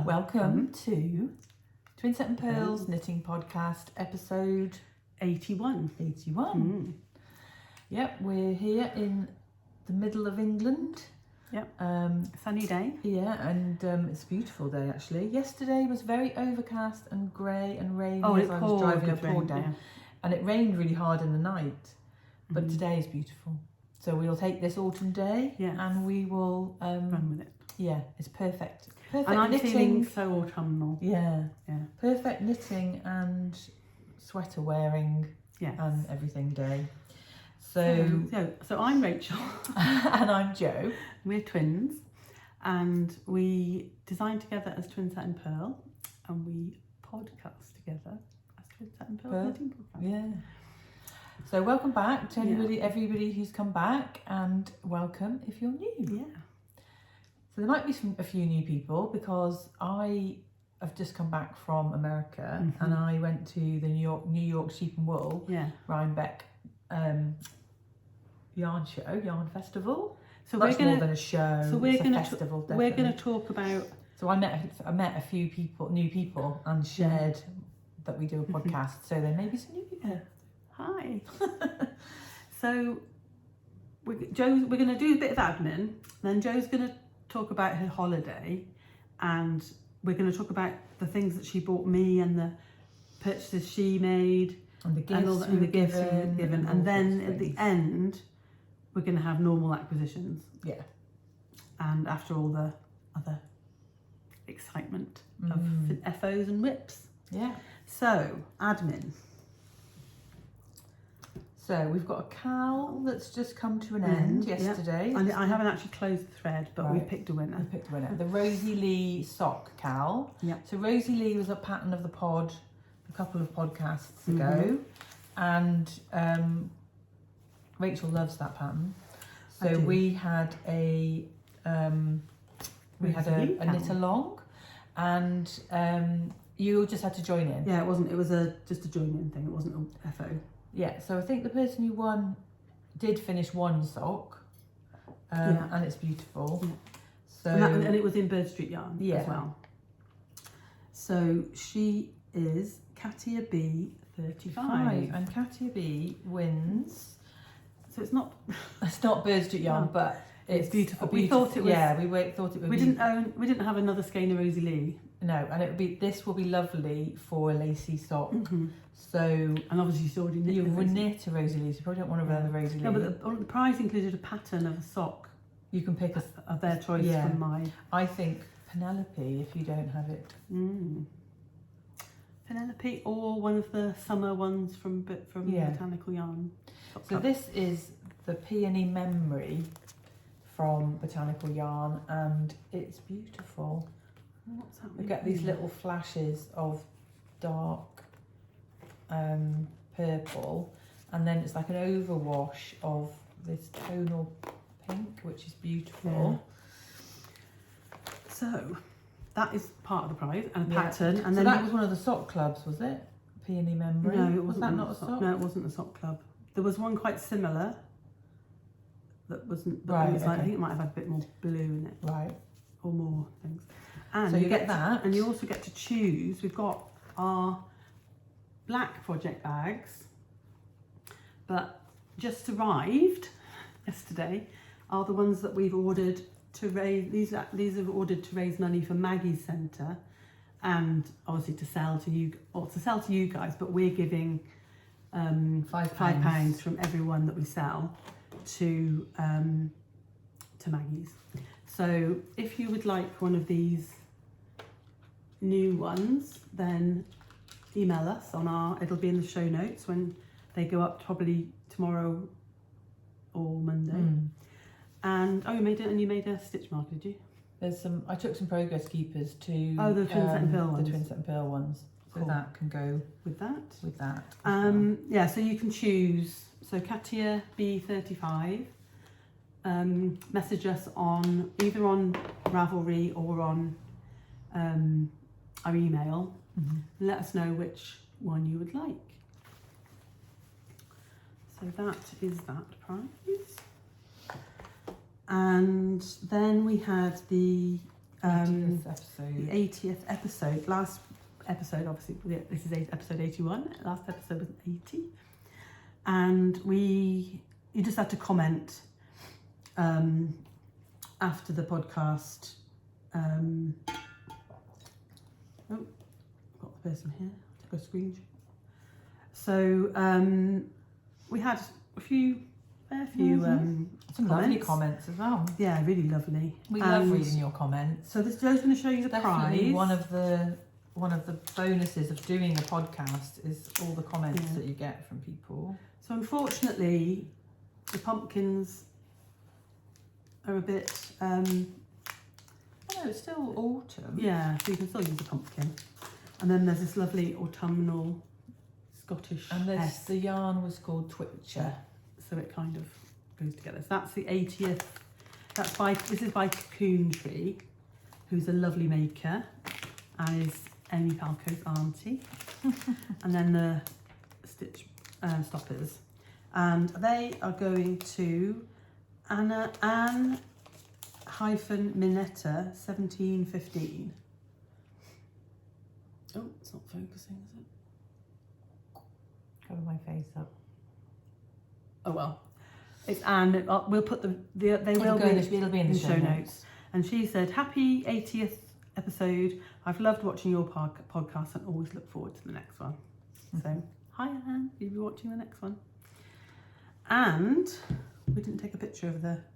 Welcome to Twinset and Purl's Knitting Podcast, episode 81. 81. Yep, we're here in the middle of England. Yep, sunny day. Yeah, and it's a beautiful day actually. Yesterday was very overcast and grey and rainy as I was driving a poured down. Yeah. And it rained really hard in the night, but today is beautiful. So we'll take this autumn day and we will run with it. Yeah, it's perfect. Perfect and I'm knitting. Feeling so autumnal. Yeah. Perfect knitting and sweater wearing and everything day. So I'm Rachel. And I'm Jo. We're twins and we design together as Twinset and Purl and we podcast together as Twinset and Purl Knitting Podcast. Yeah. So welcome back to everybody who's come back, and welcome if you're new. Yeah. So there might be a few new people because I have just come back from America and I went to the New York Sheep and Wool Rhinebeck yarn festival. So much more than a show. So we're going to talk about. So I met a few new people and shared that we do a podcast. So there may be some new people. Hi. So we're going to do a bit of admin. Then Jo's going to talk about her holiday, and we're going to talk about the things that she bought me and the purchases she made and the gifts we were given. And then at the end we're going to have normal acquisitions. Yeah. And after all the other excitement of FOs and WIPs. Yeah. So, admin. So we've got a cowl that's just come to an end yesterday. And I haven't actually closed the thread, but we've picked a winner. The Rosie Lee sock cowl. Yeah. So Rosie Lee was a pattern of the pod a couple of podcasts ago, and Rachel loves that pattern. So we had a knit along, and you just had to join in. Yeah, it wasn't. It was just a join in thing. It wasn't a FO. Yeah, so I think the person who won did finish one sock, and it's beautiful. Yeah. So and it was in Birdstreet Yarn as well. So she is Katia B 35, and Katia B wins. So it's not Birdstreet Yarn, but it's beautiful. We thought it was. Yeah, we thought it would. We didn't have another skein of Rosie Lee. No, and this will be lovely for a lacy sock. So, and obviously she's already knit. You were near to Rosie Lee, so you probably don't want to wear the Rosie Lee. No, but the prize included a pattern of a sock. You can pick of their choice from mine. I think Penelope, if you don't have it. Penelope, or one of the summer ones from Botanical Yarn. So this is the Peony Memory from Botanical Yarn, and it's beautiful. What's that? We get these little flashes of dark purple, and then it's like an overwash of this tonal pink, which is beautiful. So that is part of the prize and a pattern. And then that was one of the sock clubs, was it? Peony Memory. No, it wasn't. Was that not a sock? No, it wasn't a sock club. There was one quite similar. That wasn't. Right. I think it might have had a bit more blue in it. Right. Or more things. And so you get that, and you also get to choose. We've got our black project bags, but just arrived yesterday are the ones that we've ordered to raise. These are ordered to raise money for Maggie's Centre, and obviously to sell to you guys. But we're giving £5 from everyone that we sell to Maggie's. So if you would like one of these new ones, then email us on it'll be in the show notes when they go up, probably tomorrow or Monday. And you made a stitch mark, did you? There's I took some progress keepers to the Twinset and Purl ones. The Twinset and Purl ones. So cool. That can go with that. Well. So you can choose. So Katia B35. Message us either on Ravelry or on our email. Let us know which one you would like. So that is that prize. And then we had the 80th episode. The 80th episode. Last episode, obviously, this is episode 81. Last episode was 80. And you just had to comment after the podcast. Got the person here. Took a screenshot. So we had a fair few some lovely comments as well. Yeah, really lovely. We love reading your comments. So this Joe's going to show you the Definitely prize. one of the bonuses of doing a podcast is all the comments that you get from people. So unfortunately, the pumpkins are a bit. Oh no, it's still autumn. Yeah, so you can still use a pumpkin. And then there's this lovely autumnal Scottish. And the yarn was called Twitcher. So it kind of goes together. So that's the 80th. This is by Cocoon Tree, who's a lovely maker, and is Amy Palco's auntie. And then the stitch stoppers, and they are going to Anne-Minetta 1715. Oh, it's not focusing, is it? Cover my face up. Oh well, it's Anne. We'll put it'll be in the show notes. And she said, "Happy 80th episode. I've loved watching your podcast and always look forward to the next one." So, hi Anne, you'll be watching the next one. And we didn't take a picture of that,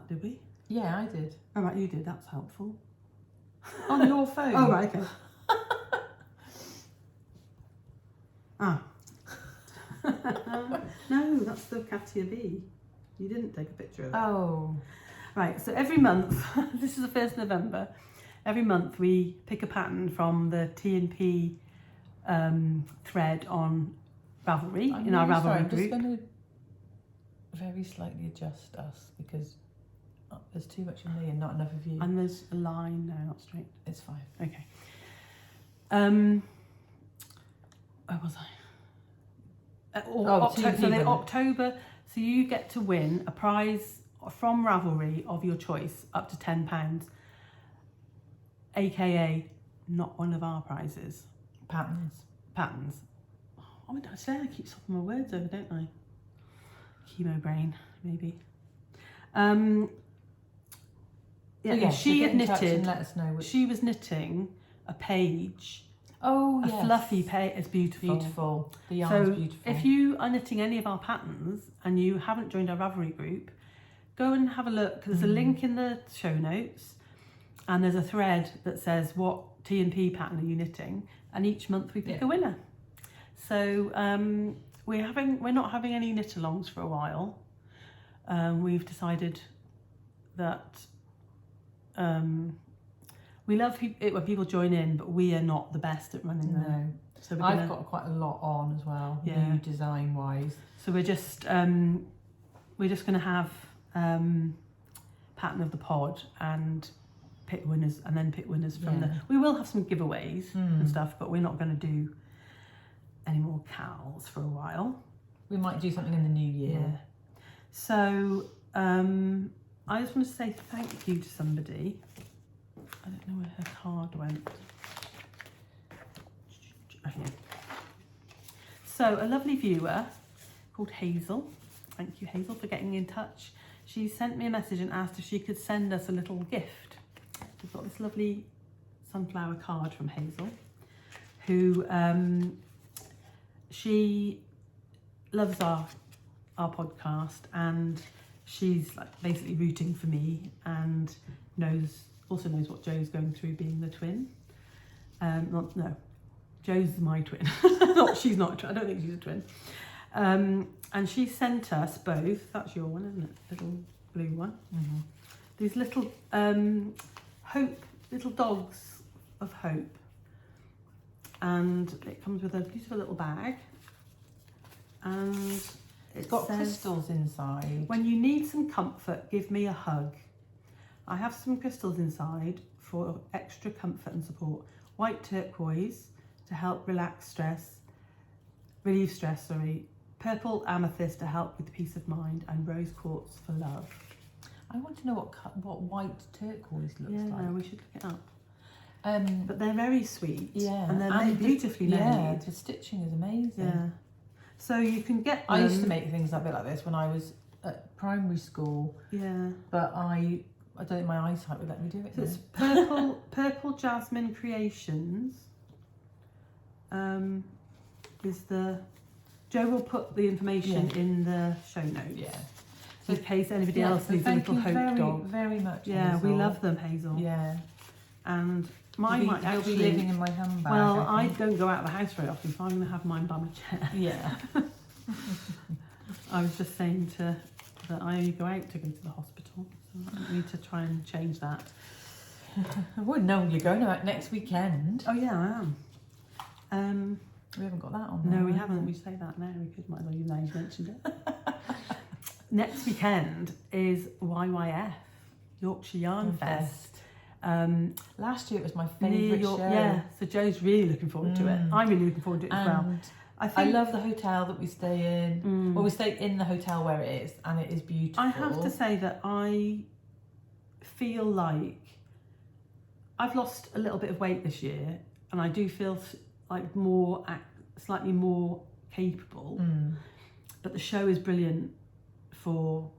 did we? Yeah, I did. Oh right, you did. That's helpful. On your phone. Oh right, okay. No, that's the Katia B. You didn't take a picture of it. Oh. Right, so every month, this is the 1st of November, every month we pick a pattern from the T&P thread on Ravelry, in our Ravelry group. I'm just going to very slightly adjust us because there's too much of me and not enough of you. And there's a line, no, not straight. It's fine. Okay. Where was I? October, so you get to win a prize from Ravelry of your choice up to £10, aka not one of our prizes. Patterns. Oh, I keep swapping my words over, don't I? Chemo brain, maybe. She had knitted. Let us know. She was knitting a page. Oh, yes. A fluffy page. It's beautiful. Beautiful. The yarn's beautiful. If you are knitting any of our patterns and you haven't joined our Ravelry group, go and have a look. There's a link in the show notes, and there's a thread that says what T&P pattern are you knitting, and each month we pick a winner. So we're not having any knit-alongs for a while. We've decided that we love it when people join in, but we are not the best at running them. No. So I've got quite a lot on as well, new design-wise. So we're just going to have pattern of the pod and pick winners, and then pick winners from the. We will have some giveaways and stuff, but we're not going to do any more cowls for a while. We might do something in the new year. Yeah. So I just want to say thank you to somebody. I don't know where her card went. Okay. So a lovely viewer called Hazel. Thank you, Hazel, for getting in touch. She sent me a message and asked if she could send us a little gift. We've got this lovely sunflower card from Hazel, who she loves our podcast, and she's like basically rooting for me, and also knows what Joe's going through being the twin. Joe's my twin. She's not a twin. I don't think she's a twin. And she sent us both. That's your one, isn't it? Little blue one. Mm-hmm. These little little dogs of hope, and it comes with a beautiful little bag, and it's got crystals inside. When you need some comfort, give me a hug. I have some crystals inside for extra comfort and support. White turquoise to help relieve stress. Purple amethyst to help with peace of mind, and rose quartz for love. I want to know what white turquoise looks like. Yeah, we should look it up. But they're very sweet. Yeah, and they're made beautifully made. Yeah, the stitching is amazing. Yeah. So you can get them. I used to make things a bit like this when I was at primary school. Yeah. But I don't think my eyesight would let me do it. So it's Purple Jasmine Creations. Is the Jo will put the information in the show notes. Yeah. So in case anybody else needs a little hope dog. Very much. Yeah, Hazel. we love them, Hazel. Yeah. And mine might actually be living in my handbag. Well, I don't go out of the house very often, so I'm going to have mine by my chair. Yeah. I was just saying that I only go out to go to the hospital, so I need to try and change that. I wouldn't know you're going out next weekend. Oh yeah, I am. We haven't got that on. No, there, we haven't. We say that now because might as well you know you mentioned it. Next weekend is YYF, Yorkshire Yarn Fest. Last year it was my favourite show. Yeah, so Jo's really looking forward to it. I'm really looking forward to it as well. I love the hotel that we stay in. Well, we stay in the hotel where it is, and it is beautiful. I have to say that I feel like I've lost a little bit of weight this year, and I do feel like slightly more capable. But the show is brilliant for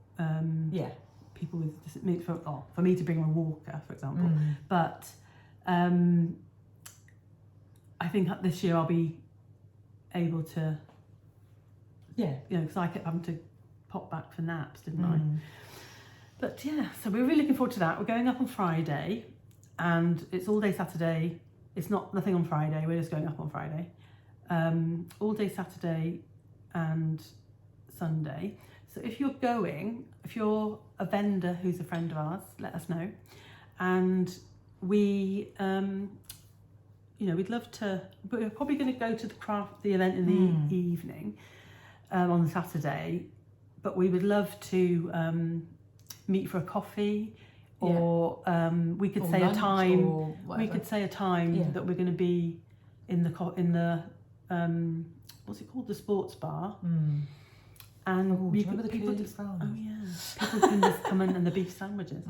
people with for me to bring a walker, for example. But I think this year I'll be able to, because I kept having to pop back for naps, didn't I? But yeah, so we're really looking forward to that. We're going up on Friday, and it's all day Saturday. It's nothing on Friday. We're just going up on Friday. All day Saturday and Sunday. So if you're a vendor who's a friend of ours, let us know. And we, we'd love to, but we're probably going to go to the event in the evening on the Saturday. But we would love to meet for a coffee, or we could say a time. We could say a time that we're going to be in the what's it called, the sports bar. And people can just come in, and the beef sandwiches.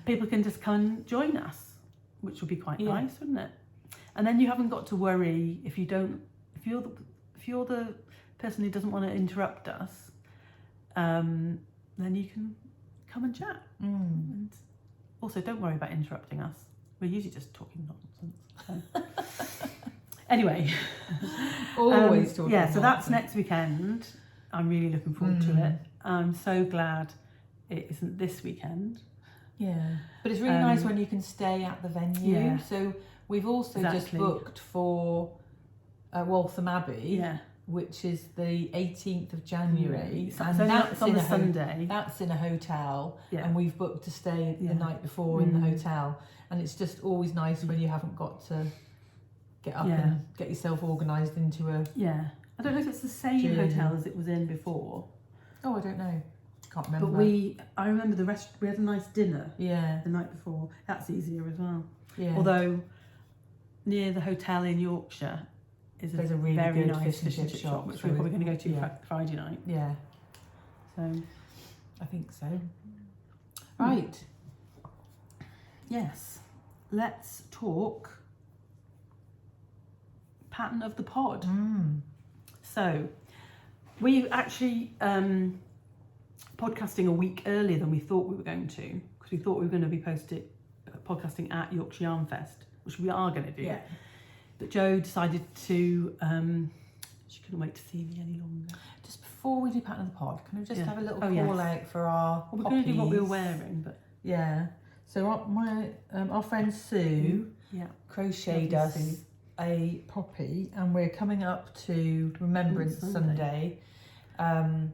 People can just come and join us, which would be quite nice, wouldn't it? And then you haven't got to worry if you're the person who doesn't want to interrupt us. Then you can come and chat. And also, don't worry about interrupting us. We're usually just talking nonsense. So. Anyway, always talking. Yeah, so that's next weekend. I'm really looking forward to it. I'm so glad it isn't this weekend. Yeah, but it's really nice when you can stay at the venue. Yeah. So we've also just booked for Waltham Abbey, which is the 18th of January, and that's on a Sunday. That's in a hotel, and we've booked to stay the night before in the hotel. And it's just always nice when you haven't got to get up and get yourself organised into a I don't know if it's the same hotel as it was in before. Oh, I don't know. Can't remember. But I remember we had a nice dinner the night before. That's easier as well. Yeah. Although near the hotel in Yorkshire there's a really very nice fish and chip shop, which we're probably going to go to Friday night. Yeah. So I think so. Right. Yes. Let's talk pattern of the pod. So we actually podcasting a week earlier than we thought we were going to, because we thought we were going to be podcasting at Yorkshire Yarn Fest, which we are going to do. Yeah. But Jo decided to, she couldn't wait to see me any longer. Just before we do pattern of the pod, can we just have a little call out for our we're going to do what we were wearing, but so our friend Sue crocheted us a poppy, and we're coming up to Remembrance Sunday, and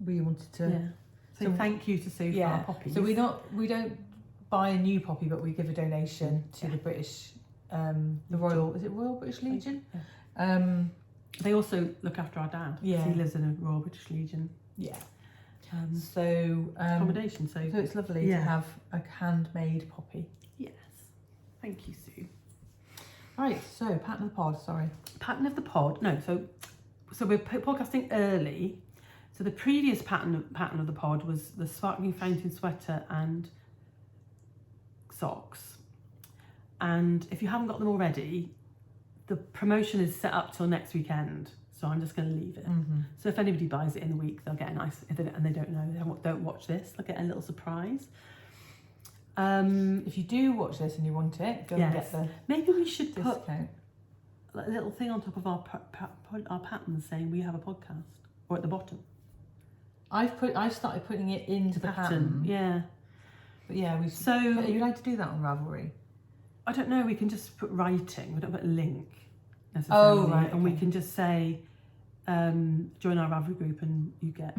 we wanted to so thank you to Sue for our poppies. So we don't buy a new poppy, but we give a donation to the British the Royal British Legion. They also look after our dad. He lives in a Royal British Legion accommodation, so it's lovely to have a handmade poppy. Thank you, Sue. Right, so pattern of the pod, sorry. Pattern of the pod. No, so we're podcasting early. So the previous pattern of the pod was the Sparkling Fountain sweater and socks. And if you haven't got them already, the promotion is set up till next weekend. So I'm just going to leave it. So if anybody buys it in the week, they'll get a nice, and they don't know, they don't watch this, they'll get a little surprise. If you do watch this and you want it, go and get the maybe we should discount. Put a little thing on top of our patterns saying we have a podcast, or at the bottom. I've started putting it into the pattern. Yeah. But yeah, you like to do that on Ravelry? I don't know, we can just put writing, we don't put a link necessarily. Oh, right. And we can just say, join our Ravelry group and you get,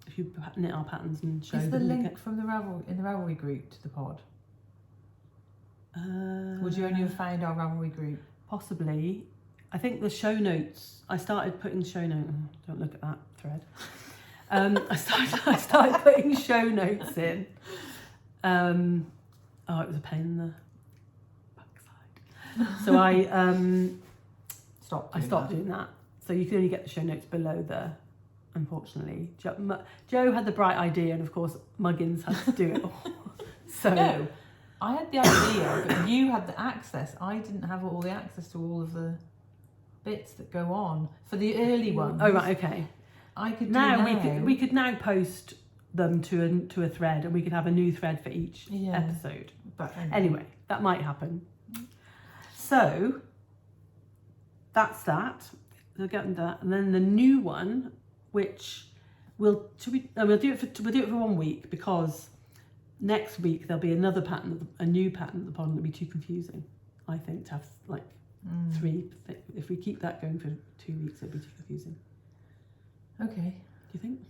if you knit our patterns and show them. Is the link from the Ravelry group to the pod? Would you only have found our Ravelry group? Possibly. I think the show notes, I started putting show notes, don't look at that thread. I started putting show notes in. It was a pain in the backside. So I stopped doing that. So you can only get the show notes below there, unfortunately. Joe had the bright idea, and of course Muggins had to do it all. So no, I had the idea, but you had the access. I didn't have all the access to all of the bits that go on for the early ones. Oh right, okay. I could we could now post them to a thread, and we could have a new thread for each episode. But anyway, that might happen. So that's that. We'll get into that, and then the new one, which we'll do it for 1 week, because next week there'll be a new pattern at the pod, and it'll be too confusing, I think, to have like 3. If we keep that going for 2 weeks, it'll be too confusing. Okay. Do you think?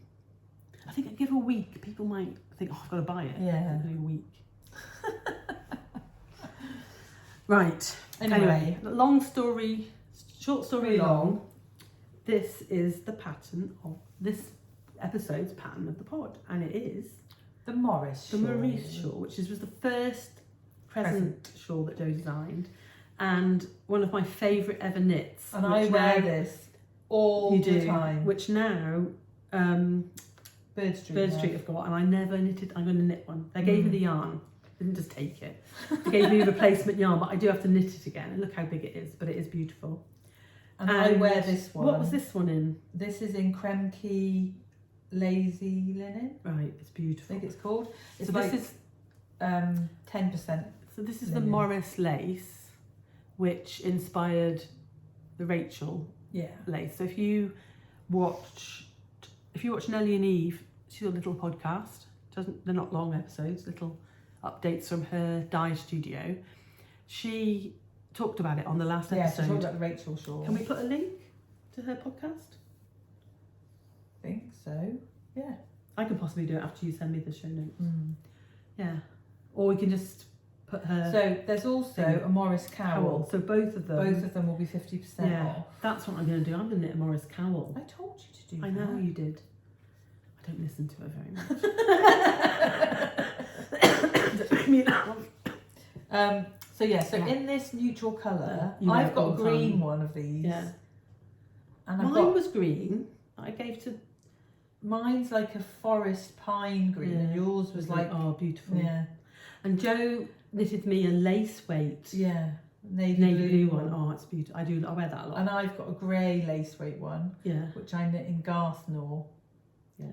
I think I'd give a week. People might think, oh, I've got to buy it. Yeah. Only a week. Right. Anyway, short story long. This is the pattern of this episode's pattern of the pod, and it is the Maurice shawl, which was the first present shawl that Joe designed, and one of my favourite ever knits. And I wear this all the time. Which now Birdstreet have got, and I never knitted. I'm going to knit one. They gave me the yarn. Didn't just take it. They gave me replacement yarn, but I do have to knit it again. And look how big it is, but it is beautiful. And I wear this one. What was this one in? This is in Kremke Lazy Linen. Right, it's beautiful. I think it's called. It's so like this is 10%. So this is linen. the Morris lace, which inspired the Rachel lace. So if you watch Nellie and Eve, she's a little podcast. They're not long episodes, little updates from her dye studio. She talked about it on the last episode. Yeah, she talked about the Rachel shawl. Can we put a link to her podcast? I think so. Yeah. I could possibly do it after you send me the show notes. Yeah. Or we can just put her. So there's also a Morris cowl. So both of them will be 50% off. That's what I'm going to do. I'm going to knit a Morris cowl. I told you to do that. I know you did. I don't listen to her very much. So in this neutral colour, I've got a green one of these. Yeah. And mine was green. I gave to. Mine's like a forest pine green, and yours was like beautiful. Yeah. And Joe knitted me a lace weight. Yeah. Navy blue one. Oh, it's beautiful. I wear that a lot. And I've got a grey lace weight one. Yeah. Which I knit in Garthnor. Yeah.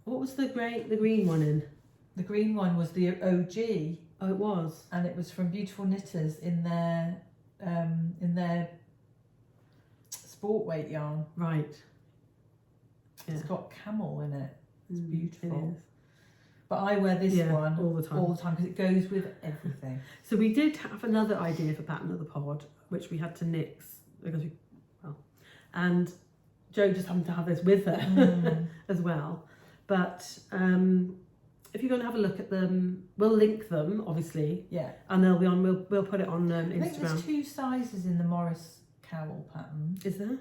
What was the green one in? The green one was the OG. Oh, it was. And it was from Beautiful Knitters in their sport weight yarn. Right. Yeah. It's got camel in it. It's beautiful. It is. But I wear this one all the time because it goes with everything. So we did have another idea for pattern of the pod, which we had to nix because and Joe just happened to have this with her as well. But if you're going to have a look at them, we'll link them obviously. Yeah. And they'll be on. We'll put it on Instagram. I think there's 2 sizes in the Morris cowl pattern. Is there?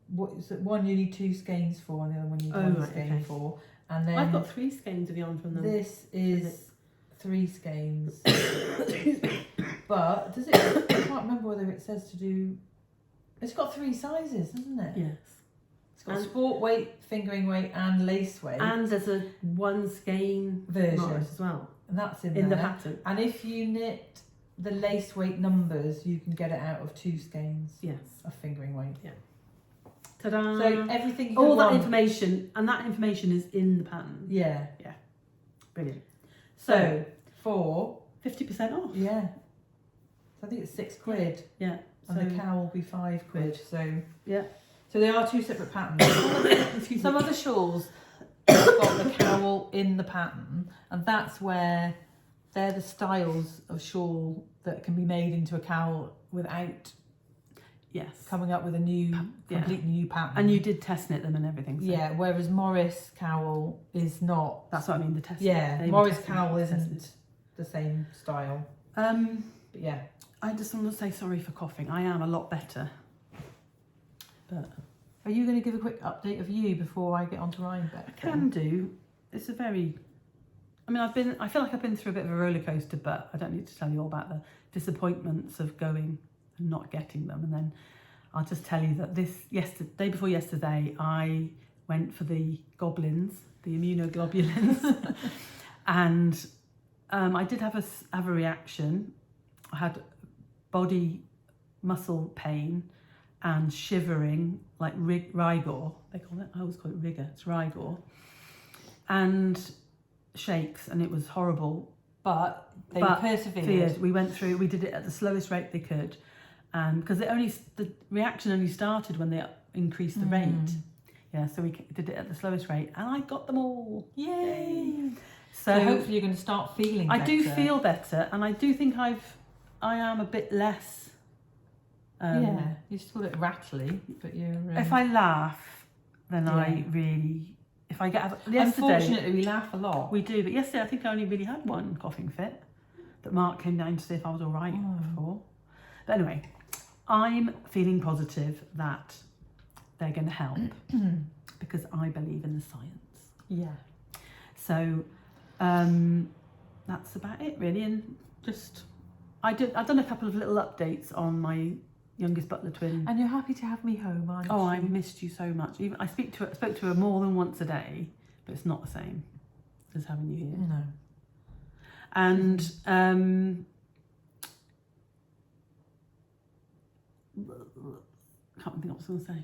What is it? One you need 2 skeins for, and the other one you need 1 skein for. And then I've got 3 skeins of yarn from them. This is 3 skeins. But does it? I can't remember whether it says to do It's got 3 sizes, hasn't it? Yes. It's got sport weight, fingering weight, and lace weight. And there's a 1 skein version as well. And that's in the there. pattern. And if you knit the lace weight numbers, you can get it out of 2 skeins. Yes. Of fingering weight. Yeah. Ta-da! So everything you all that want. information, and that information is in the pattern. Yeah. Yeah. Brilliant. So for 50% off. Yeah. So I think it's £6. Yeah. And the cowl will be £5. So yeah. So they are 2 separate patterns. Some other shawls have got the cowl in the pattern, and that's where they're the styles of shawl that can be made into a cowl without coming up with a new, completely new pattern. And you did test knit them and everything. So. Yeah, whereas Morris cowl is not. That's what I mean, the test. Yeah, Morris cowl isn't the same style. But yeah. I just want to say sorry for coughing. I am a lot better. But are you going to give a quick update of you before I get on to Rhinebeck? I can do. It's a very. I mean, I feel like I've been through a bit of a roller coaster, but I don't need to tell you all about the disappointments of going and not getting them. And then I'll just tell you that day before yesterday, I went for the goblins, the immunoglobulins, and I did have a reaction. I had body muscle pain and shivering, like rigor, they call it. I always call it rigor. It's rigor, and shakes, and it was horrible. But they persevered. We went through. We did it at the slowest rate they could, because the reaction only started when they increased the rate. Yeah, so we did it at the slowest rate, and I got them all. Yay! So hopefully you're going to start feeling better. I do feel better, and I do think I am a bit less. Yeah, you're still a bit rattly, but you're. If I laugh, then I really. If I get. Unfortunately, we laugh a lot. We do, but yesterday I think I only really had one coughing fit that Mark came down to see if I was all right before. But anyway, I'm feeling positive that they're going to help because I believe in the science. Yeah. So that's about it really, and just I've done a couple of little updates on my youngest butler twin. And you're happy to have me home, aren't you? Oh, I missed you so much. Even I spoke to her more than once a day, but it's not the same as having you here. No. And can't think what I was going to say.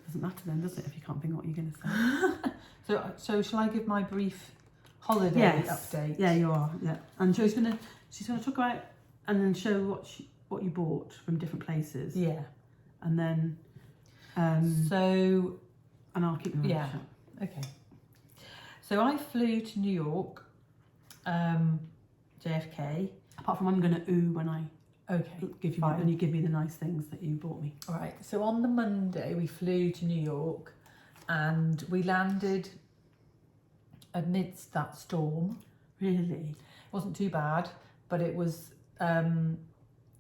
Doesn't matter then, does it, if you can't think what you're going to say? So shall I give my brief holiday update? Yeah, you are. Yeah, and she's gonna talk about and then show what you bought from different places. Yeah, and then and I'll keep them. Yeah. Okay. So I flew to New York, JFK. Apart from I'm gonna when I give you fine. when you give me the nice things that you bought me. All right. So on the Monday we flew to New York, and we landed amidst that storm. Really? It wasn't too bad, but it was.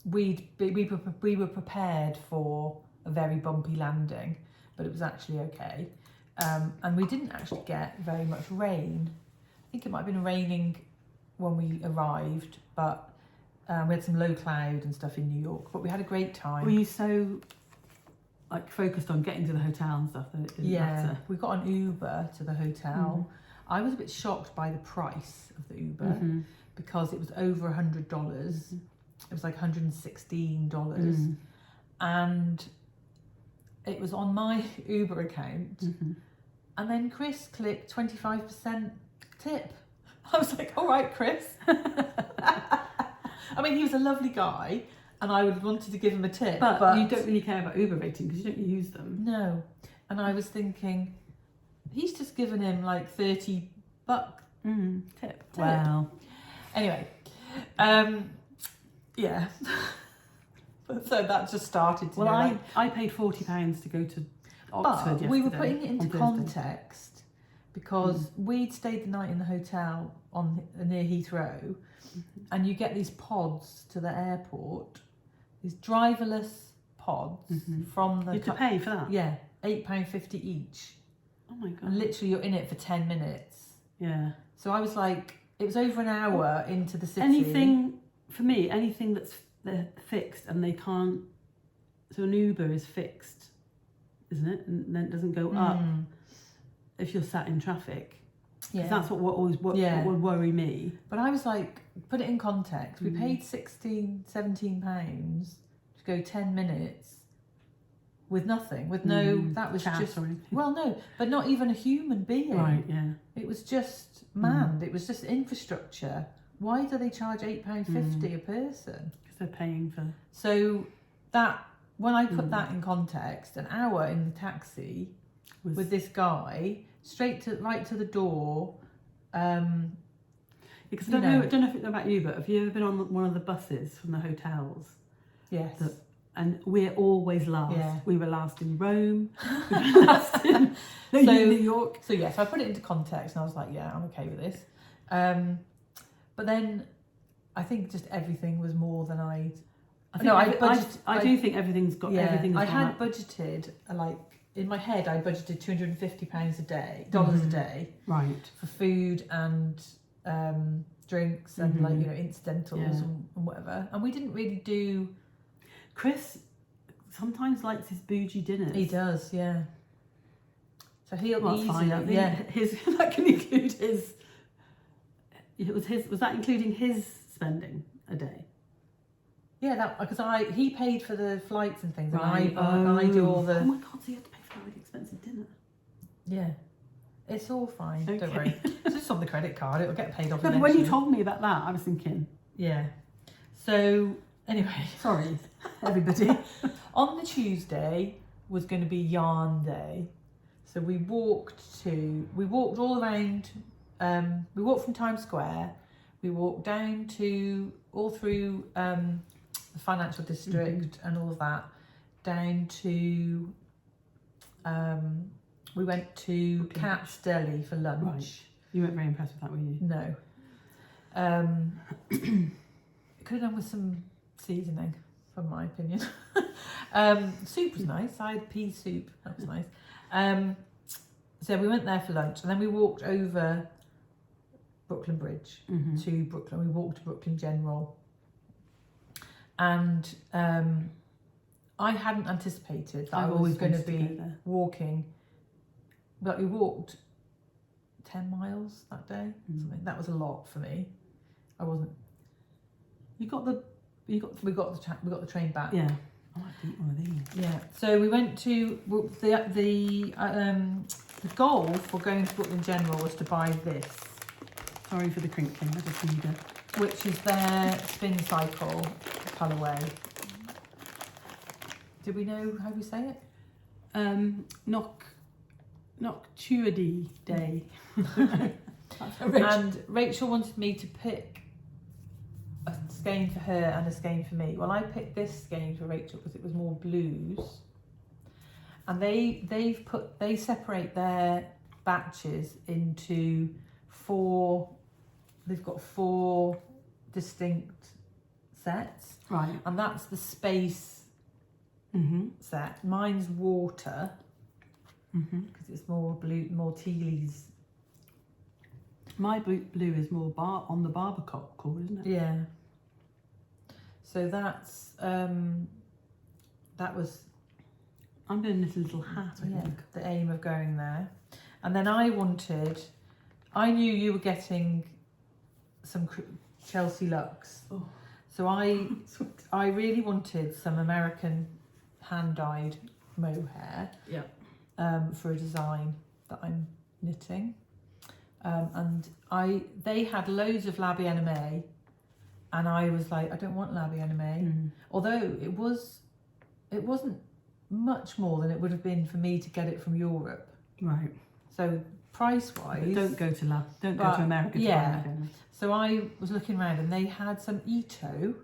We were prepared for a very bumpy landing, but it was actually okay. And we didn't actually get very much rain. I think it might have been raining when we arrived, but we had some low cloud and stuff in New York, but we had a great time. Were you so focused on getting to the hotel and stuff that it didn't matter? We got an Uber to the hotel. I was a bit shocked by the price of the Uber because it was over $100. It was like $116, and it was on my Uber account. And then Chris clicked 25% tip. I was like, all right, Chris. I mean, he was a lovely guy, and I would wanted to give him a tip. But you don't really care about Uber rating because you don't use them. No. And I was thinking, he's just given him like $30 tip. Wow. Anyway, yeah. So that just started to I paid £40 to go to Oxford yesterday. We were putting it into context because we'd stayed the night in the hotel near Heathrow, and you get these pods to the airport, these driverless pods from the... You had to pay for that? Yeah, £8.50 each. Oh my God. And literally you're in it for 10 minutes. Yeah. So I was like, it was over an hour into the city. Anything that's fixed and they can't so an Uber is fixed, isn't it? And then it doesn't go up if you're sat in traffic. Because that's what would worry me. But I was like, put it in context. We paid £17 to go 10 minutes with nothing, with no, that was just, well, no, but not even a human being. Right, yeah. It was just manned. It was just infrastructure. Why do they charge £8.50 a person? Because they're paying for... So that, when I put that in context, an hour in the taxi with this guy, right to the door. Because I don't know if it's about you, but have you ever been on one of the buses from the hotels? Yes. And we're always last. Yeah. We were last in Rome. We were last in New York. So yes, I put it into context and I was like, yeah, I'm okay with this. But then I think just everything was more than I do think everything's got everything. I had budgeted in my head. I budgeted £250 a day, dollars a day, right, for food and drinks and incidentals and whatever. And we didn't really do. Chris sometimes likes his bougie dinners. He does, yeah. So he'll fine. That can include his. Was that including his spending a day? Yeah, that because he paid for the flights and things, and I do all the. Oh my god! So you have to pay for a really expensive dinner. Yeah, it's all fine. Okay. Don't worry. It's just on the credit card. It'll get paid off. No, but when you told me about that, I was thinking. Yeah. So anyway, sorry, everybody. On the Tuesday was going to be yarn day, so we walked all around. We walked from Times Square. We walked down all through the financial district and all of that, down to. We went to Cat's Deli for lunch. Right. You weren't very impressed with that, were you? No. Could have done with some seasoning, from my opinion. Soup was nice. I had pea soup. That was nice. So we went there for lunch, and then we walked over Brooklyn Bridge to Brooklyn. We walked to Brooklyn General, and I hadn't anticipated that I was going to be walking. But we walked 10 miles that day. Something that was a lot for me. I wasn't. We got the train back. Yeah. I might eat one of these. Yeah. So we went to the goal for going to Brooklyn General was to buy this. Sorry for the crinkling. I just need it. Which is their spin cycle colourway. Do we know how we say it? Noctuity Day. And Rachel wanted me to pick a skein for her and a skein for me. Well, I picked this skein for Rachel because it was more blues. And they separate their batches into 4. They've got 4 distinct sets. Right. And that's the space set. Mine's water. Because it's more blue, more tealies. My blue is more on the barber cord, isn't it? Yeah. So that's that was. I'm going to knit a little hat. I think the aim of going there, and then I knew you were getting some Chelsea Luxe. Oh. So I really wanted some American hand-dyed mohair. Yeah. For a design that I'm knitting, and they had loads of Labby NMA, and I was like, I don't want Labby NMA, although it wasn't much more than it would have been for me to get it from Europe. Right. So price wise, don't go to America. Yeah. So I was looking around, and they had some Ito,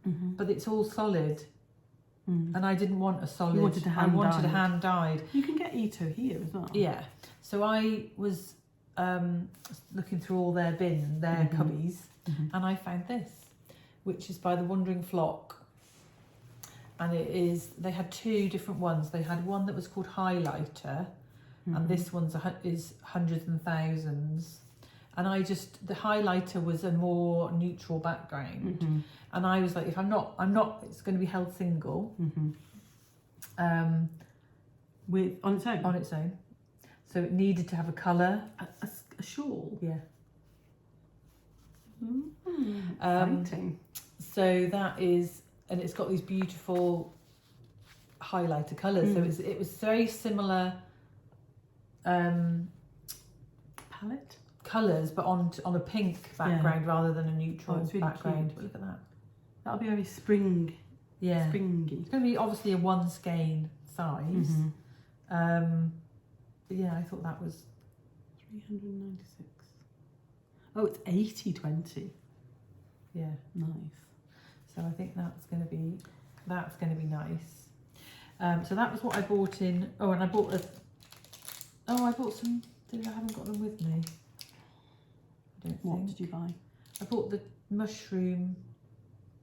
but it's all solid. And I didn't want a solid. You wanted I wanted a hand dyed. You can get Ito here as well. Yeah. So I was looking through all their cubbies, and I found this, which is by the Wandering Flock. And they had 2 different ones. They had one that was called Highlighter, and this one's is hundreds and thousands. and the highlighter was a more neutral background, and I was like, if I'm not, it's going to be held single, on its own. On its own, so it needed to have a colour. A shawl. Yeah. Exciting. So that is, and it's got these beautiful highlighter colours. So it was very similar Palette colours, but on a pink background rather than a neutral it's really background. cute. But look at that. That'll be very springy. It's going to be obviously a 1 skein size. But yeah, I thought that was 396. Oh, it's 80/20. Yeah, nice. So I think that's going to be nice. So that was what I bought in. Oh, and I bought I bought some. I haven't got them with me. What did you buy? I bought the mushroom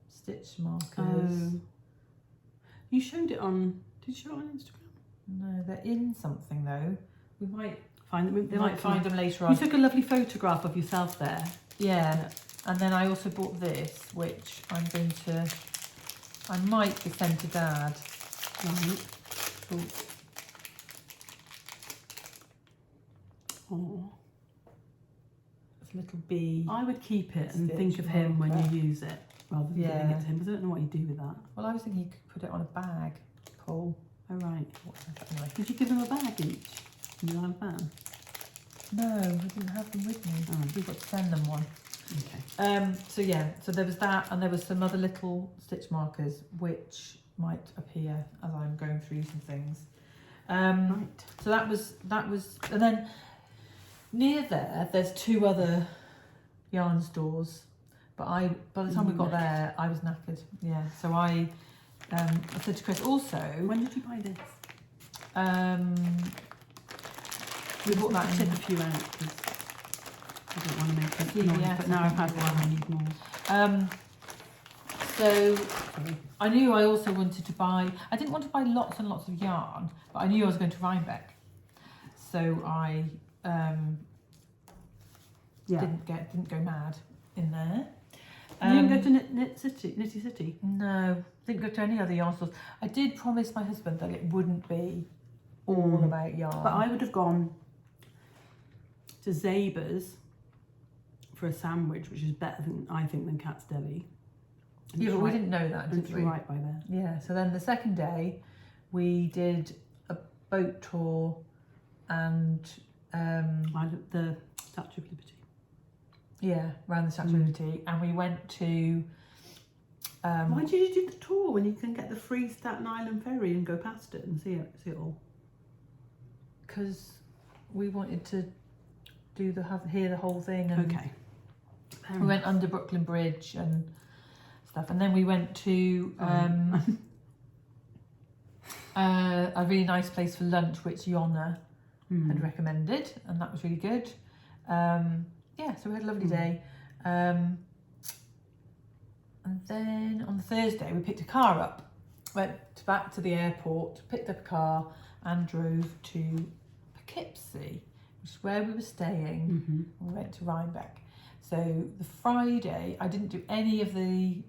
stitch markers. Oh. You showed it on. Did you show it on Instagram? No, they're in something though. We might find them. They might find them later on. You took a lovely photograph of yourself there. Yeah. And then I also bought this, which I might be sent to Dad. Right. Oh. It's a little bee. I would keep it and think of him when you use it, rather than giving it to him, because I don't know what you do with that. Well, I was thinking you could put it on a bag, Paul. Oh, right. Anyway. Did you give him a bag each? In your van? No, I didn't have them with me. Oh. You've got to send them one. Okay. So yeah, so there was that, and there was some other little stitch markers which might appear as I'm going through some things. Right. So that was, and then near there's 2 other yarn stores, but by the time we got there, I was knackered. Yeah, so I said to Chris also. When did you buy this? We bought that tip a few out because I don't want to make it noise, but now I've had one, I need more. So I knew I also wanted to buy. I didn't want to buy lots and lots of yarn, but I knew I was going to Rhinebeck, so I didn't go mad in there. You didn't go to Nitty City? No, didn't go to any other yarn stores. I did promise my husband that it wouldn't be all about yarn. But I would have gone to Zaber's for a sandwich, which is better than Cat's Deli. Yeah, but we didn't know that, did we? Right by there. Yeah, so then the second day we did a boat tour and the Statue of Liberty. Yeah, around the Statue of Liberty, and we went to. Why did you do the tour when you can get the free Staten Island ferry and go past it and see it all? Because we wanted to hear the whole thing. And okay. We went under Brooklyn Bridge and stuff, and then we went to a really nice place for lunch, which Yonna had recommended, and that was really good. Yeah, so we had a lovely day. And then on the Thursday, we picked a car up, went back to the airport, picked up a car, and drove to Poughkeepsie, which is where we were staying. We went to Rhinebeck. So the Friday, I didn't do any of the.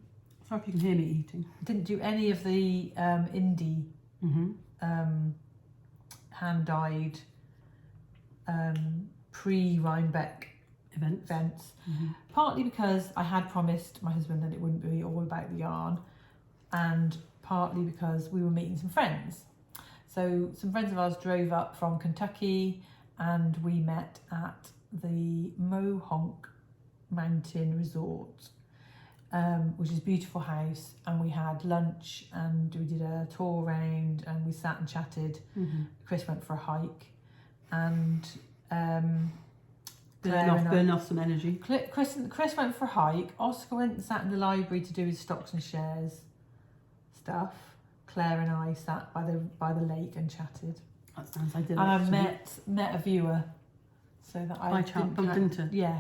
Sorry if you can hear me eating. Didn't do any of the indie hand-dyed pre-Rhinebeck events. Partly because I had promised my husband that it wouldn't be all about the yarn, and partly because we were meeting some friends. So some friends of ours drove up from Kentucky, and we met at the Mohonk Mountain Resort, which is a beautiful house, and we had lunch and we did a tour around and we sat and chatted. Chris went for a hike, and burn off some energy. Chris went for a hike. Oscar went and sat in the library to do his stocks and shares stuff. Claire and I sat by the lake and chatted. That sounds idyllic. And I met a viewer, so that I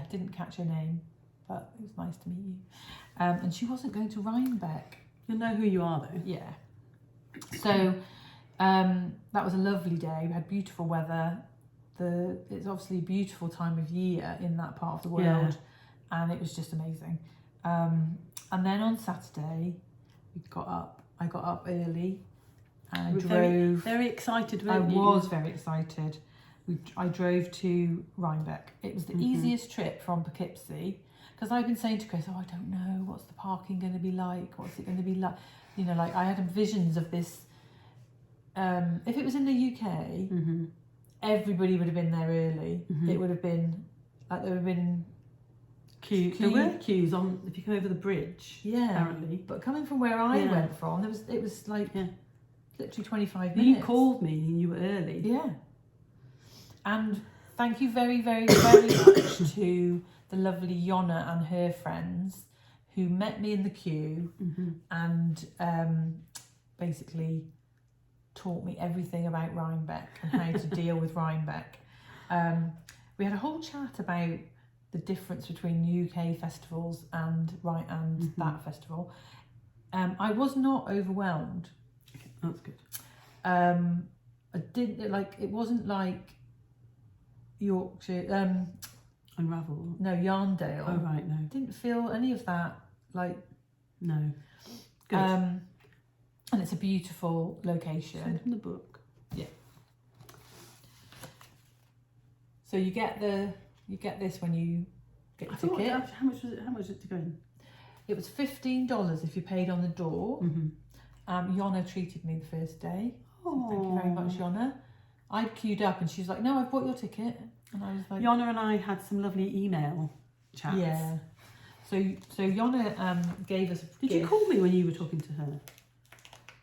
didn't catch her name, but it was nice to meet you. And she wasn't going to Rhinebeck. You'll know who you are though. Yeah. So that was a lovely day. We had beautiful weather. it's obviously a beautiful time of year in that part of the world, and it was just amazing. And then on Saturday, I got up early and I drove. Very excited, weren't you? I was very excited. I drove to Rhinebeck. It was the easiest trip from Poughkeepsie, because I've been saying to Chris, I don't know, what's the parking going to be like? What's it going to be like? You know, like I had visions of this. If it was in the UK, everybody would have been there early. It would have been like there would have been queues. There were queues on if you go over the bridge. Yeah, apparently. But coming from where I went from, it was like literally 25 minutes. You called me and you were early. Yeah. And thank you very, very, very much to the lovely Yonna and her friends who met me in the queue and basically taught me everything about Rhinebeck and how to deal with Rhinebeck. We had a whole chat about the difference between UK festivals and that festival. I was not overwhelmed. Okay, that's good. I didn't like. It wasn't like Yorkshire. Unravel. No, Yarndale. Oh right, no. Didn't feel any of that. Like no. Good. And it's a beautiful location. Send them the book. Yeah. So you get this when you get your ticket. How much was it? How much was it to go in? It was $15 if you paid on the door. Yonna treated me the first day. So thank you very much, Yonna. I queued up and she was like, "No, I've bought your ticket." And I was like, Yonna and I had some lovely email chats. Yeah. So Yonna gave us a Did you call me when you were talking to her?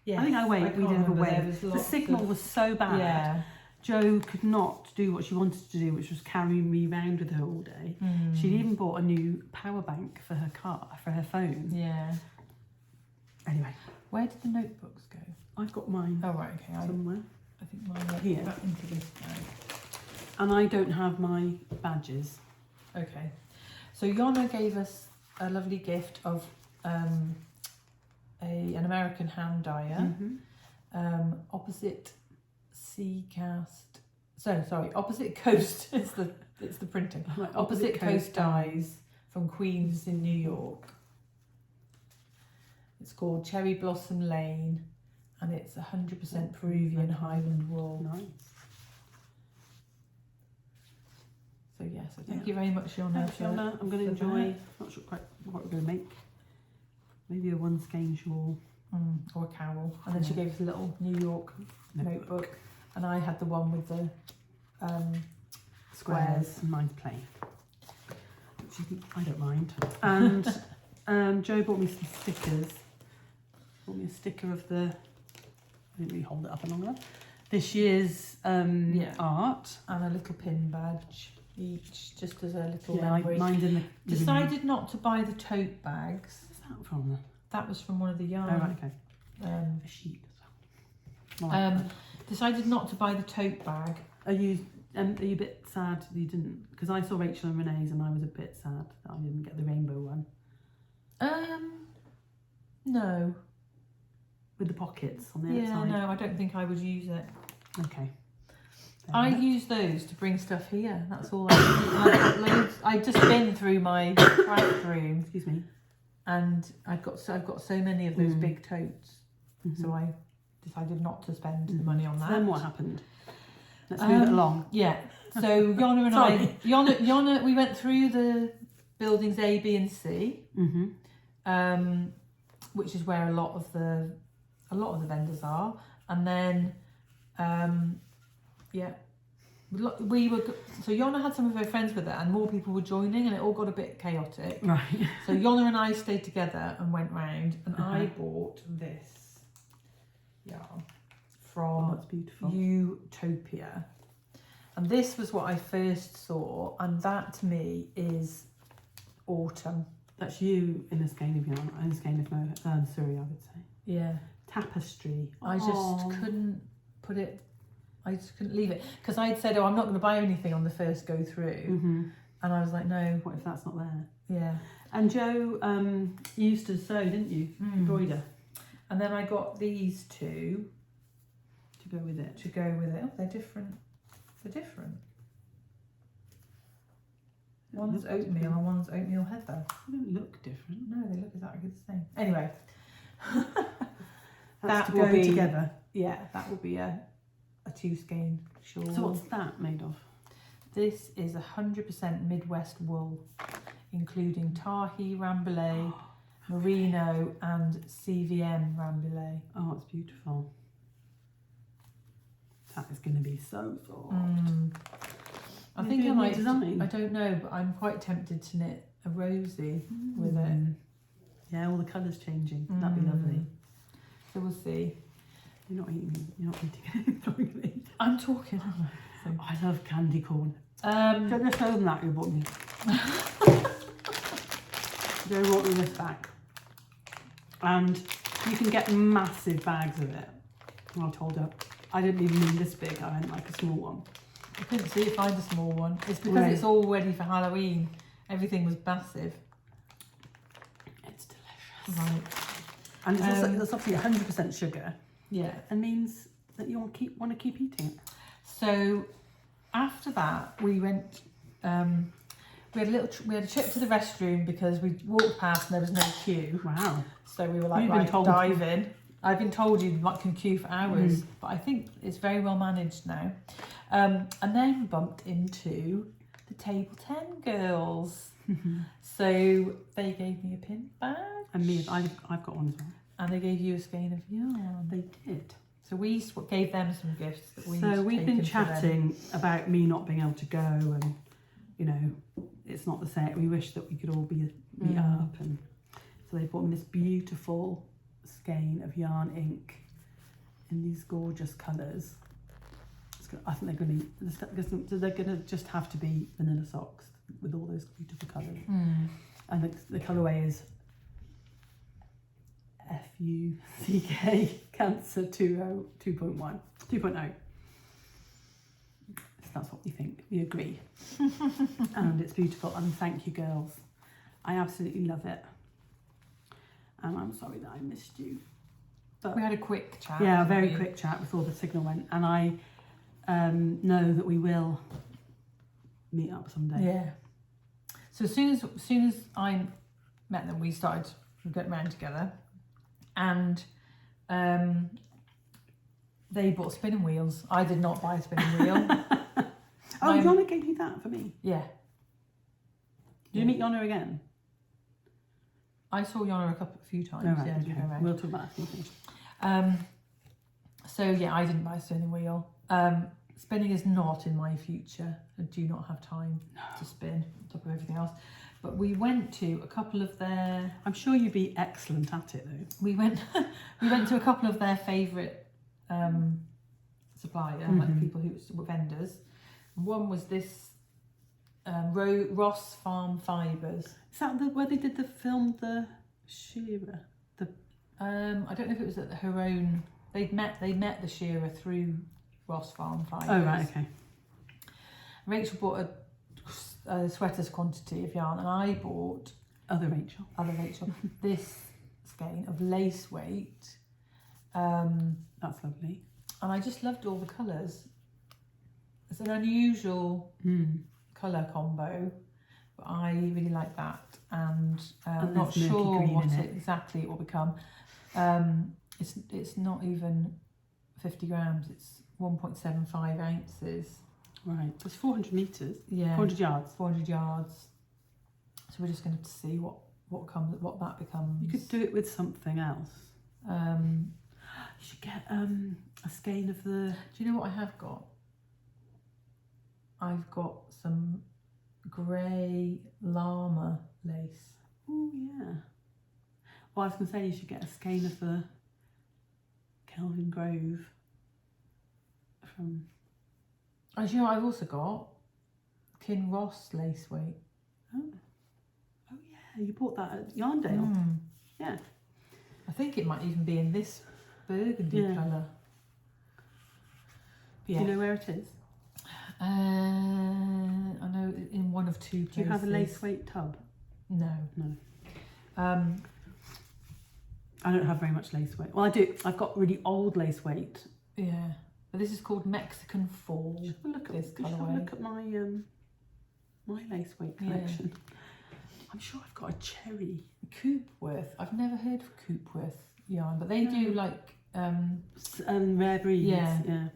Yeah. I think we did have a wave. The signal was so bad. Yeah. Jo could not do what she wanted to do, which was carry me round with her all day. She'd even bought a new power bank for her car, for her phone. Yeah. Anyway. Where did the notebooks go? I've got mine. Oh, right, okay. Somewhere. I think mine went Here. back into this bag. And I don't have my badges. Okay. So Yonna gave us a lovely gift of an American hand dyer, opposite opposite coast. It's the printing. Like Opposite coast dyes from Queens in New York. It's called Cherry Blossom Lane, and it's 100% Peruvian Highland wool. Nice. So so thank you very much, Yonna. Thanks, Yonna. I'm going to enjoy. Not sure quite what we're going to make. Maybe a one skein shawl or a cowl. And then she gave us a little New York notebook, and I had the one with the squares. And mine's plain. I don't mind. And Jo bought me some stickers. Bought me a sticker of the. I didn't really hold it up long enough. This year's art, and a little pin badge each, just as a little memory. Mine's in the. Decided not to buy the tote bags. What's that from? That was from one of the yarn. Oh right, okay. A sheet as well. Decided not to buy the tote bag. Are you a bit sad that you didn't? Because I saw Rachel and Renee's, and I was a bit sad that I didn't get the rainbow one. No. With the pockets on the outside. Yeah, no, I don't think I would use it. Okay. I use those to bring stuff here. That's all I I've just been through my craft room. Excuse me. And I've got so many of those big totes. So I decided not to spend the money on that. So then what happened? Let's move it along. Yeah. So Yonna and Yonna, we went through the buildings A, B, and C, which is where a lot of the vendors are, and then so Yonna had some of her friends with her, and more people were joining, and it all got a bit chaotic. Right. So Yonna and I stayed together and went round, and I bought this yarn from that's beautiful. Utopia. And this was what I first saw, and that to me is autumn. That's you in a skein of yarn, and a skein of Surrey, I would say. Yeah. Tapestry. I just couldn't put it, I just couldn't leave it. Because I'd said, I'm not going to buy anything on the first go through. And I was like, no. What if that's not there? Yeah. And Jo, you used to sew, didn't you? Embroider. And then I got these two. To go with it. Oh, they're different. They're different. One's oatmeal and one's oatmeal heather. They don't look different. No, they look exactly the same. Anyway, that will be together. Yeah, that will be a 2 skein shawl. So what's that made of? This is 100% Midwest wool, including Tahi Rambouillet, merino and CVM Rambouillet. Oh, it's beautiful. That is going to be so soft. I think I might design. I don't know, but I'm quite tempted to knit a Rosie with it. Yeah, all the colours changing. That'd be lovely. So we'll see. You're not eating. You're not eating. I'm talking. So. I love candy corn. Don't just show them that you bought me. Joe brought me this back, and you can get massive bags of it. And I told her I didn't even mean this big. I meant like a small one. I couldn't see it, find a small one. It's because it's all ready for Halloween. Everything was massive. It's delicious. Right. And it's obviously 100% sugar. Yeah. It means that you want to keep eating it. So after that, we went. We had a trip to the restroom because we walked past and there was no queue. Wow. So we were like, right, dive in. I've been told you can queue for hours, but I think it's very well managed now. And then bumped into the Table 10 girls. So they gave me a pin bag. And me, I've got one as well. And they gave you a skein of yarn. They did. So we gave them some gifts that we. So we've been chatting about me not being able to go, and you know, it's not the same. We wish that we could all meet up, and so they brought me this beautiful skein of yarn ink in these gorgeous colours. I think they're going to just have to be vanilla socks with all those beautiful colours. And the colourway is FUCK Cancer 2.1. That's what we think. We agree. And it's beautiful. And thank you, girls. I absolutely love it. And I'm sorry that I missed you. But we had a quick chat. Yeah, a very quick chat before the signal went. And I know that we will meet up someday. Yeah. So as soon as I met them, we started getting around together, and they bought spinning wheels. I did not buy a spinning wheel. Oh, Yonna gave you that for me? Yeah. Did you meet Yonna again? I saw Yonna a few times. Oh, right, okay. We'll talk about that. So yeah, I didn't buy a spinning wheel. Spinning is not in my future. I do not have time to spin on top of everything else. But we went to a couple of their. I'm sure you'd be excellent at it though. We went to a couple of their favourite supplier, like people who were vendors. One was this Ross Farm Fibres. Is that where they did the film The Shearer? I don't know if it was at her own. They met the shearer through Ross Farm Fibres. Oh right, okay. Rachel bought a sweater's quantity of yarn, and I bought Other Rachel. this skein of lace weight. That's lovely. And I just loved all the colours. It's an unusual colour combo, but I really like that. And I'm not sure what exactly it will become. It's not even 50 grams. It's 1.75 ounces. Right. It's 400 metres. Yeah. 400 yards. 400 yards. So we're just going to see what that becomes. You could do it with something else. You should get a skein of the. Do you know what I have got? I've got some grey llama lace. Oh yeah. Well, I was going to say you should get a skein of the Kelvin Grove from. Oh, do you know what I've also got? Kinross lace weight. Oh yeah, you bought that at Yarndale. Yeah. I think it might even be in this burgundy colour. Yeah. Do you know where it is? I know in one of two places. Do you have a lace weight tub? No. I don't have very much lace weight. Well, I do. I've got really old lace weight. Yeah. But this is called Mexican Fall. Look at this colourway. Look at my my lace weight collection. I'm sure I've got a cherry. Coopworth. I've never heard of Coopworth yarn, but they do like rare breeds. Yeah. Yeah.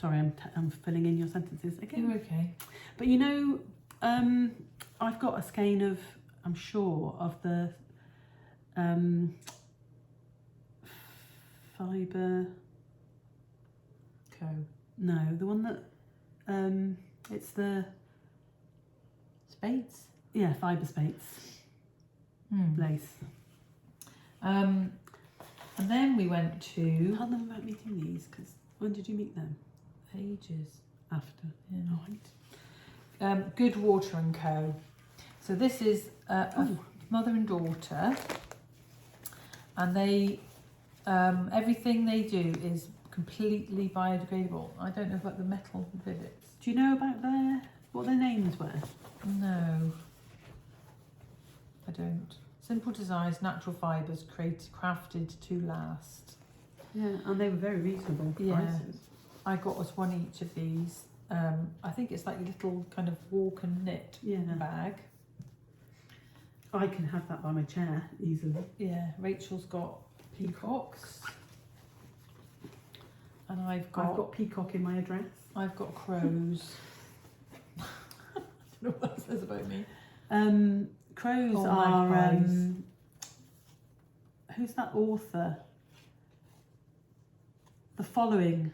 Sorry, I'm filling in your sentences again. You're okay. But you know, I've got a skein of, I'm sure, of the fibre. Co. No, the one that it's the Spades. Yeah, fibre Spades lace. And then we went to. Tell them about meeting these, because when did you meet them? Ages After. Yeah. Oh, I need to... Good Water and Co. So this is a mother and daughter, and they everything they do is completely biodegradable. I don't know about the metal rivets. Do you know about what their names were? No, I don't. Simple designs, natural fibres, crafted to last. Yeah, and they were very reasonable prices. I got us one each of these. I think it's like a little kind of walk and knit bag. I can have that by my chair easily. Yeah, Rachel's got peacocks. And I've got peacock in my address. I've got crows. I don't know what that says about me. Crows Oh, are magpies. Who's that author? The following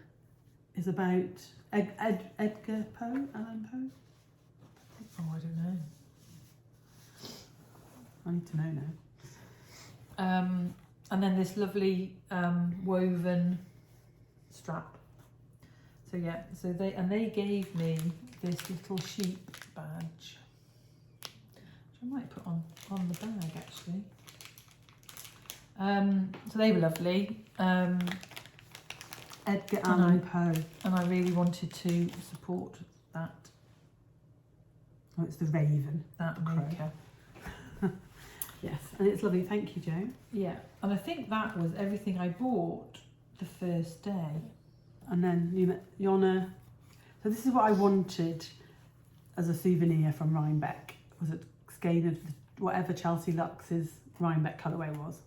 is about Edgar Poe, Allan Poe. Oh, I don't know. I need to know now. And then this lovely woven strap. So yeah, so they gave me this little sheep badge, which I might put on the bag actually. So they were lovely. Edgar Allan Poe. And I really wanted to support that. Oh, it's the raven. That maker. Yes, and it's lovely. Thank you, Jo. Yeah, and I think that was everything I bought the first day. And then you met Yona. So this is what I wanted as a souvenir from Rhinebeck. Was a skein of whatever Chelsea Lux's Rhinebeck colourway was.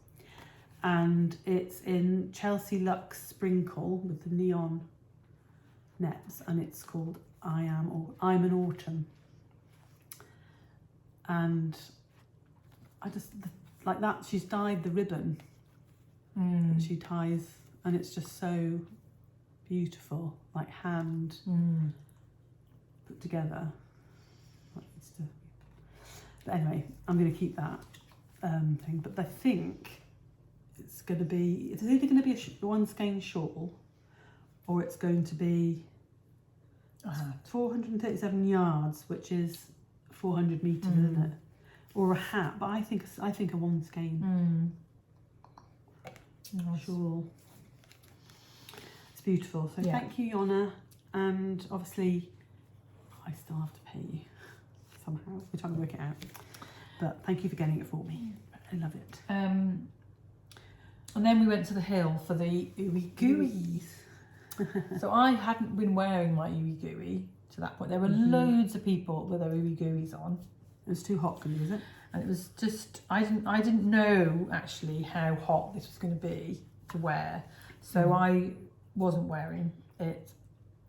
And it's in Chelsea Lux Sprinkle with the neon nets, and it's called I'm an Autumn. And I just like that. She's dyed the ribbon that she ties, and it's just so beautiful, like hand put together. But anyway, I'm going to keep that thing. But I think it's either going to be a one skein shawl, or it's going to be 437 yards, which is 400 metres, isn't it? Or a hat, but I think a one skein shawl. It's beautiful. So thank you, Yona, and obviously I still have to pay you somehow. We're trying to work it out, but thank you for getting it for me. I love it. And then we went to the hill for the Ooey Gooeys. So I hadn't been wearing my Ooey Gooey to that point. There were loads of people with their Ooey Gooeys on. It was too hot for you, is it? And it was just, I didn't know actually how hot this was going to be to wear. So I wasn't wearing it.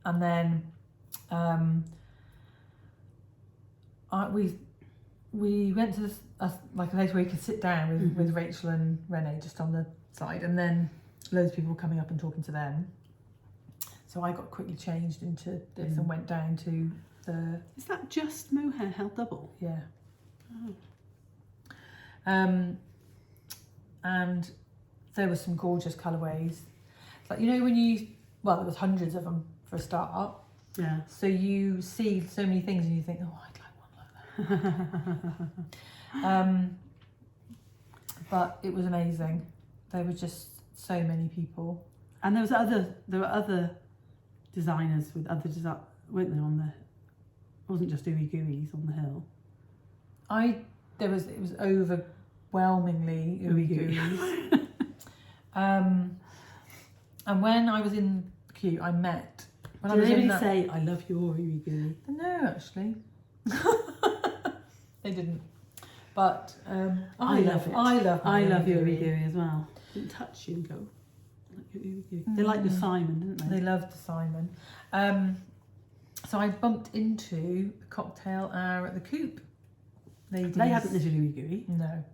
And then we went to this, like a place where you could sit down with Rachel and Renee just on the side, and then loads of people were coming up and talking to them. So I got quickly changed into this and went down to the... Is that just mohair held double? Yeah. Oh. And there were some gorgeous colourways. Like, you know, there was hundreds of them for a start. Yeah. So you see so many things and you think, oh, I'd like one like that. But it was amazing. There were just so many people. And there were other designers with other weren't there, on the... It wasn't just Ooey Gooeys on the hill. It was overwhelmingly Ooey Gooeys. And when I was in the queue, I met... Did anybody say, I love your Ooey Gooey? No, actually. they didn't. But I love it. I love Ooey Gooey as well. Didn't touch you and go. Like Ooey Gooey. They liked the Simon, didn't they? They loved the Simon. So I bumped into a cocktail hour at the Coop. They hadn't knitted Ooey Gooey. No.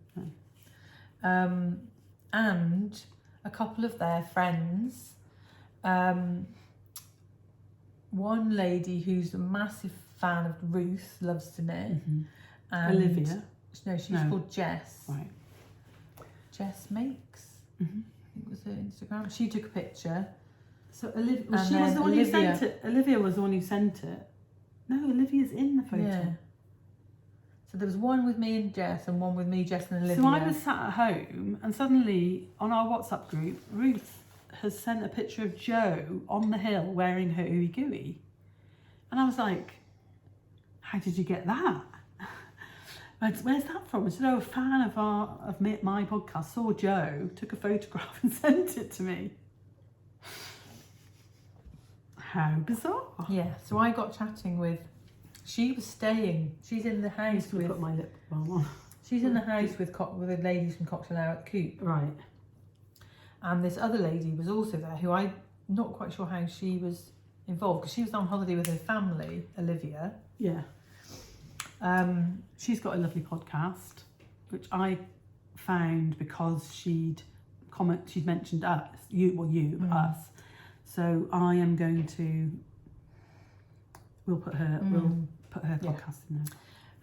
And a couple of their friends. One lady who's a massive fan of Ruth, loves to knit. And Olivia. No, she's called Jess. Right. Jess Makes. I think was her Instagram. She took a picture. So Olivia, she was the one who sent it. Olivia was the one who sent it. No, Olivia's in the photo. Yeah. So there was one with me and Jess, and one with me, Jess, and Olivia. So I was sat at home, and suddenly on our WhatsApp group, Ruth has sent a picture of Jo on the hill wearing her Ooey Gooey, and I was like, "How did you get that? Where's that from?" I said, "Oh, a fan of my podcast saw Jo, took a photograph and sent it to me." How bizarre! Yeah. So I got chatting with. She was staying. She's in the house with. Put my lip balm on. She's in the house with the ladies from Cocktail Hour at the Coop. Right. And this other lady was also there, who I'm not quite sure how she was involved, because she was on holiday with her family, Olivia. Yeah. She's got a lovely podcast, which I found because she'd mentioned us, us. So I am going to. We'll put her podcast in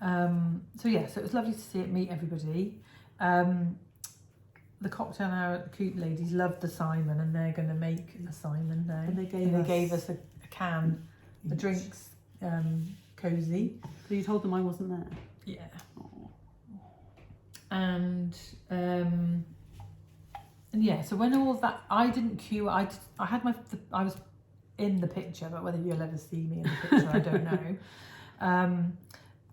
there. So it was lovely to meet everybody. The Cocktail Hour at the Coop ladies loved the Simon, and they're going to make a Simon now. And they gave us a can, the drinks cozy. So you told them I wasn't there? Yeah. Aww. And yeah, so when all that, I didn't queue. I was in the picture, but whether you'll ever see me in the picture, I don't know.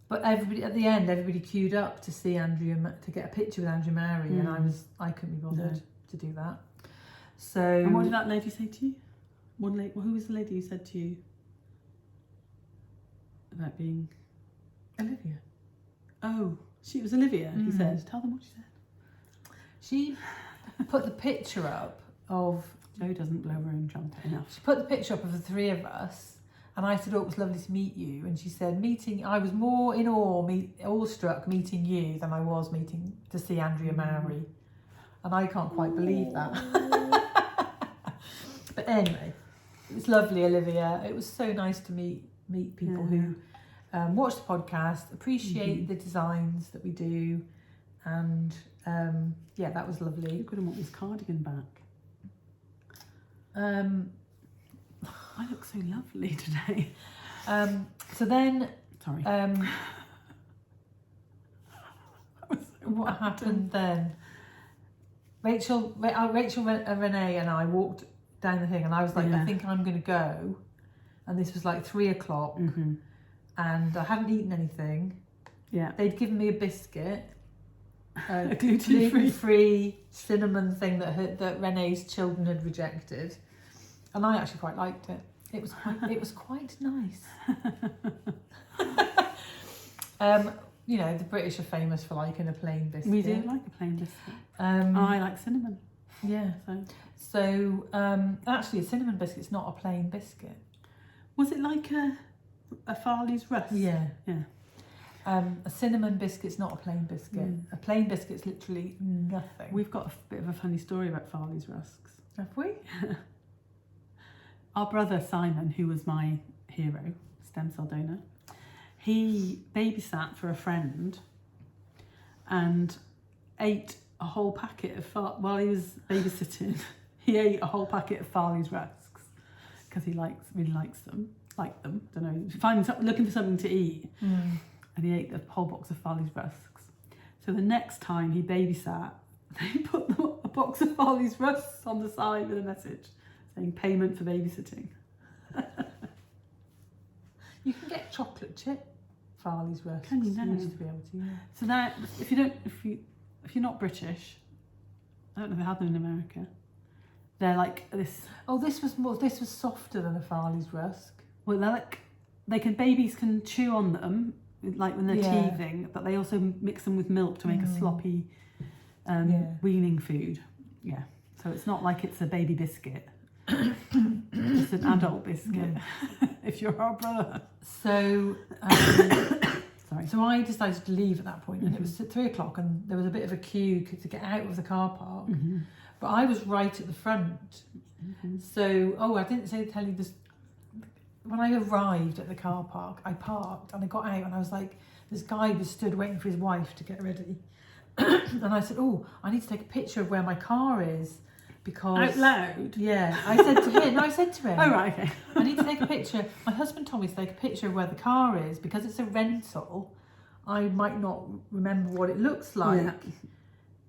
But everybody at the end, everybody queued up to see Andrea, to get a picture with Andrea Mowry, and I couldn't be bothered to do that. So. And what did that lady say to you? Who was the lady who said to you about being Olivia? Oh, it was Olivia. He said, "Tell them what she said." She put the picture up of. Jo doesn't blow her own trumpet enough. She put the picture up of the three of us, and I said, "Oh, it was lovely to meet you." And she said, I was more in awestruck meeting you than I was to see Andrea Mowry. And I can't quite believe that. But anyway, it was lovely, Olivia. It was so nice to meet people who watch the podcast, appreciate the designs that we do, and that was lovely. You're going to want this cardigan back. I look so lovely today. So then, sorry. What happened then? Rachel, Renee, and I walked down the thing, and I was like, I think I'm going to go. And this was like 3:00, and I hadn't eaten anything. Yeah. They'd given me a biscuit, a gluten-free cinnamon thing that Renee's children had rejected, and I actually quite liked it. It was quite nice. The British are famous for liking a plain biscuit. We do like a plain biscuit. I like cinnamon. Yeah. So actually, a cinnamon biscuit's not a plain biscuit. Was it like a Farley's Rusk? Yeah. Yeah. A cinnamon biscuit's not a plain biscuit. A plain biscuit's literally nothing. We've got a bit of a funny story about Farley's Rusks. Have we? Our brother Simon, who was my hero, stem cell donor, he babysat for a friend and ate a whole packet of while he was babysitting. He ate a whole packet of Farley's Rusks because he really likes them. Don't know. Looking for something to eat, and he ate the whole box of Farley's Rusks. So the next time he babysat, they put a box of Farley's Rusks on the side with a message saying "payment for babysitting." You can get chocolate chip Farley's Rusks. Can you now? You used to be able to. Yeah. So now, if you're not British, I don't know if they have them in America. They're like this. Oh, this was softer than a Farley's Rusk. Well, they're like babies can chew on them, like when they're teething, but they also mix them with milk to make a sloppy weaning food. Yeah, so it's not like it's a baby biscuit. It's an adult biscuit. If you're our brother. So, so I decided to leave at that point, and it was at 3 o'clock, and there was a bit of a queue to get out of the car park. But I was right at the front. So, I didn't tell you this. When I arrived at the car park, I parked and I got out, and I was like, this guy was stood waiting for his wife to get ready. And I said, I need to take a picture of where my car is, because... Out loud? Yeah. I said to him, Oh, right, okay. I need to take a picture. My husband told me to take a picture of where the car is, because it's a rental. I might not remember what it looks like.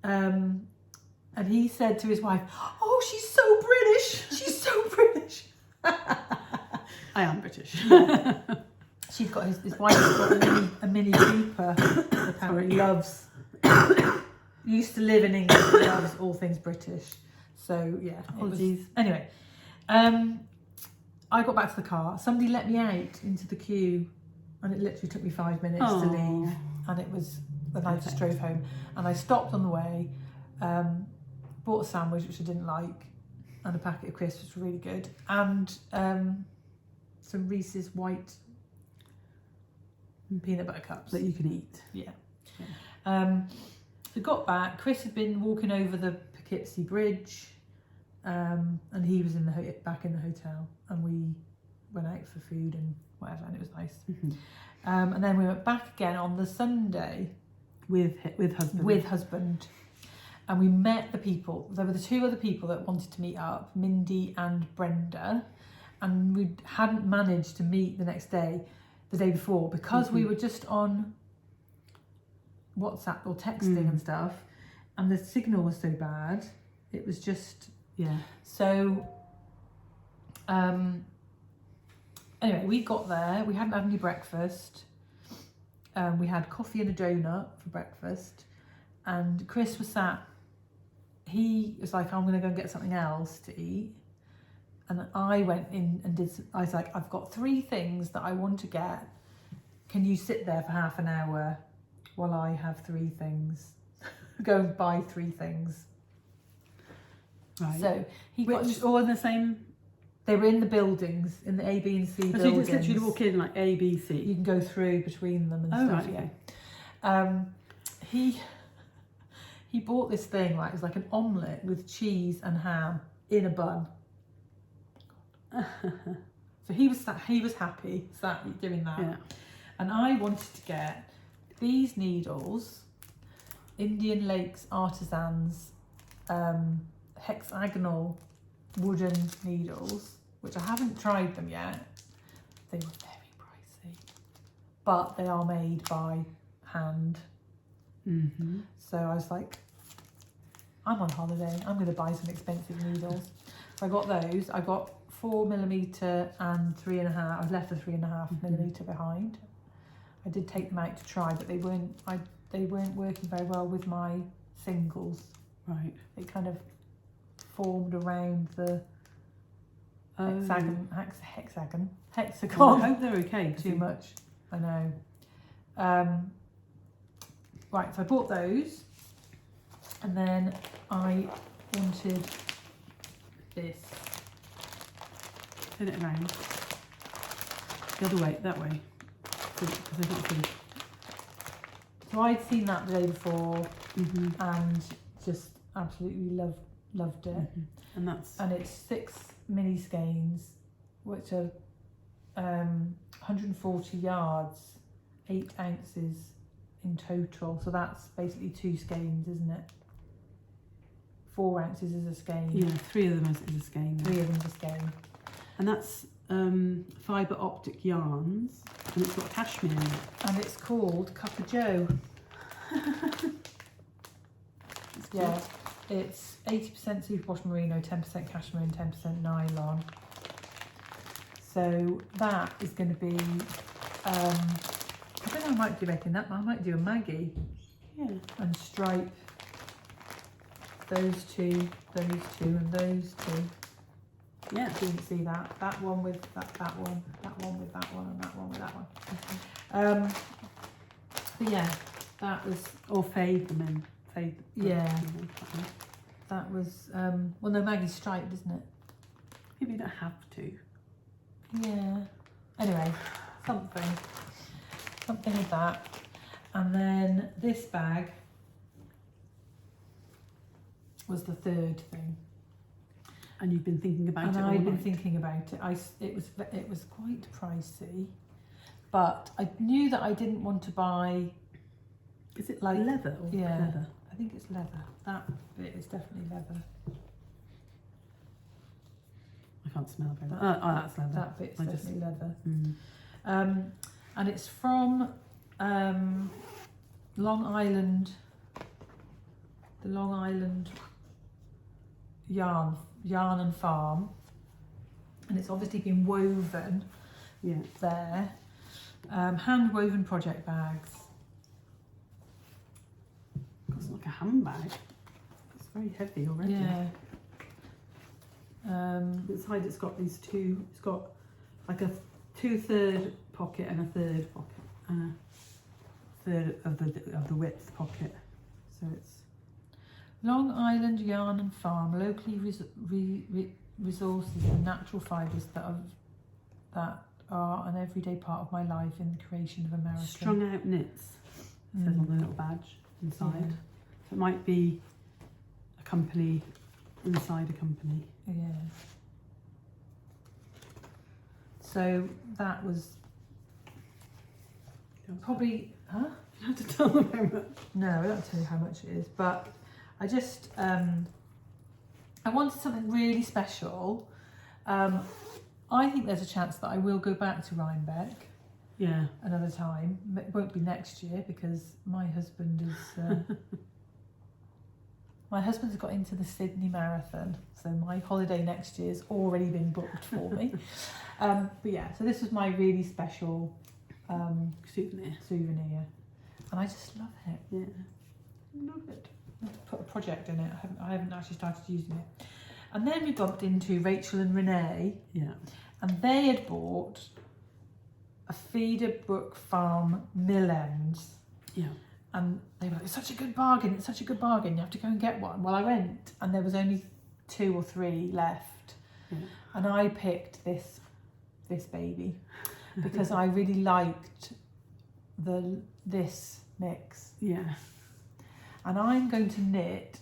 Yeah. And he said to his wife, "Oh, she's so British. She's so British." I am British. Yeah. She's got his wife has got a mini Cooper. Apparently loves. Used to live in England. Loves all things British. So yeah. Apologies. Anyway, I got back to the car. Somebody let me out into the queue, and it literally took me 5 minutes to leave. And it was. Then I just drove home, and I stopped on the way. Bought a sandwich which I didn't like, and a packet of crisps, which was really good, and some Reese's white peanut butter cups that you can eat. Yeah. We got back. Chris had been walking over the Poughkeepsie Bridge, and he was back in the hotel, and we went out for food and whatever, and it was nice. And then we went back again on the Sunday with husband. And we met the people. There were the 2 other people that wanted to meet up, Mindy and Brenda. And we hadn't managed to meet the next day, the day before, because we were just on WhatsApp or texting and stuff. And the signal was so bad. It was just... Yeah. So, anyway, we got there. We hadn't had any breakfast. We had coffee and a donut for breakfast. And Chris was sat... He was like, I'm going to go and get something else to eat. And I went in and I was like, I've got 3 things that I want to get. Can you sit there for half an hour while I have 3 things? Go and buy 3 things. Right. So he got... all in the same... They were in the buildings, in the A, B and C buildings. So you just literally walk in like A, B, C? You can go through between them and stuff. Right, yeah. He bought this thing, like it was like an omelette with cheese and ham in a bun. So he was happy doing that. Yeah. And I wanted to get these needles, Indian Lakes Artisans hexagonal wooden needles, which I haven't tried them yet. They were very pricey, but they are made by hand. So I was like, I'm on holiday, I'm going to buy some expensive needles. So I got those. I got 4mm and 3.5. I've left the 3.5mm behind. I did take them out to try, but they weren't working very well with my singles. Right. They kind of formed around the hexagon. Well, I hope they're okay. Too much. I know. Right, so I bought those, and then I wanted this. Turn it around. The other way, that way. So I'd seen that the day before, and just absolutely loved it. And it's 6 mini skeins, which are 140 yards, 8 ounces in total. So that's basically 2 skeins, isn't it? 4 ounces is a skein. Yeah, 3 of them is a skein. 3 of them is a skein. And that's fibre optic yarns, and it's got cashmere in it. And it's called Cuppa Joe. Yeah, it's 80% superwash merino, 10% cashmere and 10% nylon. So that is going to be, I don't know, I might be making that, I might do a Maggie. Yeah. And stripe those two, and those 2. Yeah. So you can see that one with that one, that one with that one, and that one with that one. So yeah, that was... Or fade them in. Fade them. Yeah. That was, well no, Maggie's striped, isn't it? Maybe you don't have to. Yeah. Anyway, something with that. And then this bag was the third thing. And you've been thinking about it all And I've been night. thinking about it. It was quite pricey, but I knew that I didn't want to buy. Is it like leather or leather? I think it's leather. That bit is definitely leather. I can't smell very much. Oh, that's leather. That bit's definitely leather. Mm. And it's from Long Island. The Long Island Yarn and Farm, and it's obviously been woven. Yeah. There, hand woven project bags. It's like a handbag. It's very heavy already. Yeah. Inside it's got these two. It's got like a 2/3 pocket and a third pocket and a third of the width pocket. So it's Long Island Yarn and Farm locally resources the natural fibres that are an everyday part of my life in the creation of America. strung out knits. It says on the little badge inside. Yeah. So it might be a company inside a company. Yeah. So that was probably, huh? You have to tell them how much. No, I don't tell you how much it is, but I just, I wanted something really special. I think there's a chance that I will go back to Rhinebeck Yeah. another time. It won't be next year because my husband is, my husband's got into the Sydney Marathon, so my holiday next year's already been booked for me. But yeah, so this was my really special souvenir, and I just love it. Yeah. Love it. I have to put a project in it. I haven't actually started using it. And then we bumped into Rachel and Renee, Yeah. and they had bought a Feeder Brook Farm mill ends. Yeah. And they were like, it's such a good bargain, it's such a good bargain, you have to go and get one. Well, I went and there was only 2 or 3 left. Yeah. And I picked this baby because I really liked this mix. Yeah. And I'm going to knit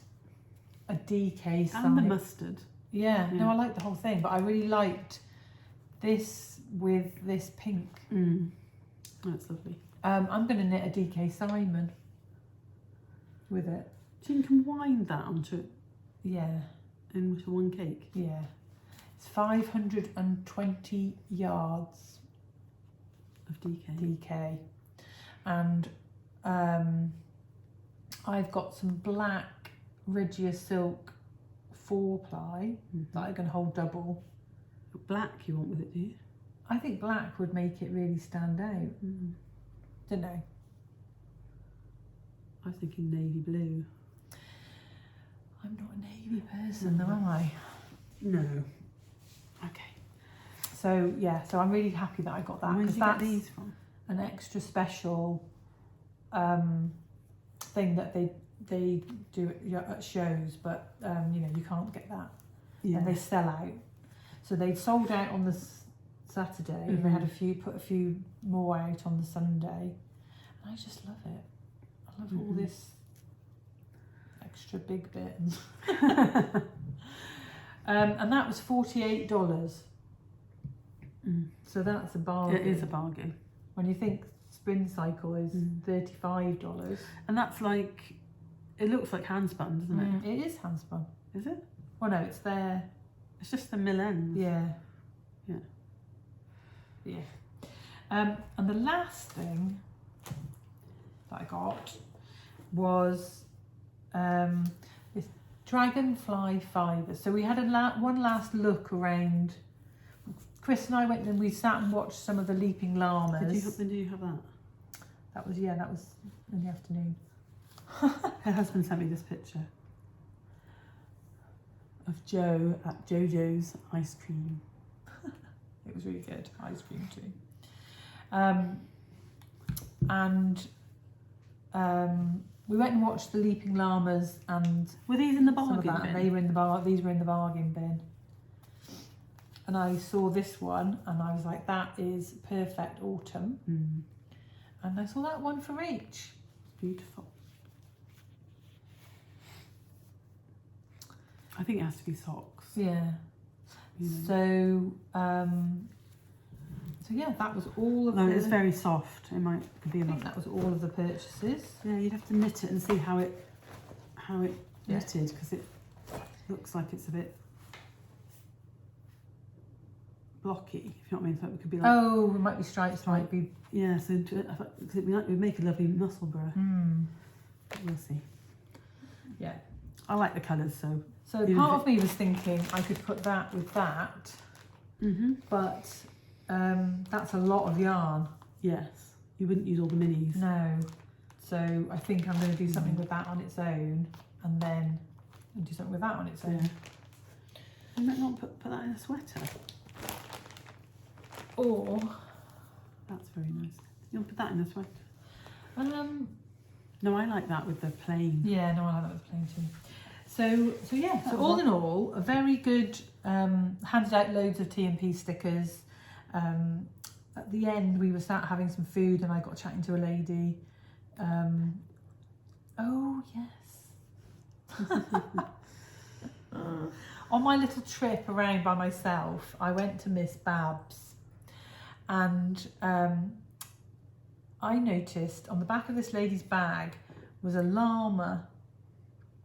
a DK side. And the mustard. Yeah, Yeah. no, I liked the whole thing, but I really liked this with this pink. Mm. That's lovely. I'm going to knit a DK Simon with it. So you can wind that onto Yeah, into one cake. yeah. It's 520 yards Of DK. DK. And I've got some black Regia Silk 4-ply that I can hold double. Black you want with it, do you? I think black would make it really stand out. Mm. Don't know. I was thinking navy blue. I'm not a navy person though, am I? No. Okay. So yeah, so I'm really happy that I got that Where did because you get that's these from? an extra special thing that they do at shows, but you know, you can't get that. Yeah. And they sell out. So they sold out on the Saturday. They had put a few more out on the Sunday, and I just love it. I love all this extra big bit. And that was $48. So that's a bargain. It is a bargain. When you think spin cycle is $35. And that's like, it looks like handspun, doesn't it? It is handspun. Is it? Well, no, it's there. It's just the mill ends. Yeah. Yeah. Yeah. And the last thing that I got was this dragonfly fibre. So we had one last look around. Chris and I went and we sat and watched some of the leaping llamas. Did you have that? That was in the afternoon. Her husband sent me this picture of Joe at Jojo's ice cream. It was really good, ice cream too. And we went and watched the Leaping Llamas, and were these in the bargain bin? And they were in the these were in the bargain bin. And I saw this one, and I was like, that is perfect autumn. And I saw that one for each. Beautiful. I think it has to be socks. Yeah. You know. So yeah, that was all of it's very soft. It could be a lot. That was all of the purchases. Yeah, you'd have to knit it and see how it knitted, because it looks like it's a bit blocky, if you know what I mean. So it could be like, oh, it might be stripes, might be. Yeah, so it would make a lovely muscle bra. We'll see. Yeah. I like the colours, so. So part of me was thinking I could put that with that, but that's a lot of yarn. Yes, you wouldn't use all the minis. No. So I think I'm going to do something with that on its own, and then do something with that on its own. You might not put that in a sweater. Or that's very nice. You want to put that in a sweater? No, I like that with the plain. Yeah, no, I like that with the plain too. So yeah, so all in all, a very good, handed out loads of T&P stickers. At the end, we were sat having some food, and I got chatting to a lady. Oh, yes. On my little trip around by myself, I went to Miss Babs, and I noticed on the back of this lady's bag was a llama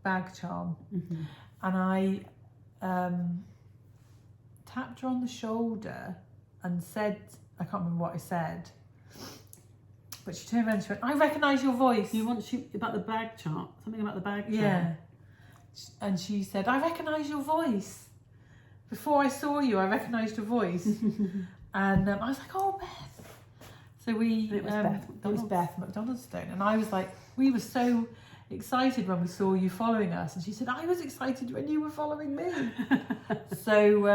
bag charm, and I tapped her on the shoulder and said, I can't remember what I said, but she turned around and she went, I recognise your voice. You want about the bag chart? Something about the bag chart? Yeah. And she said, I recognise your voice. Before I saw you, I recognised your voice. And I was like, oh, Beth. So it was Beth McDonaldstone. And I was like, we were so excited when we saw you following us. And she said, I was excited when you were following me. So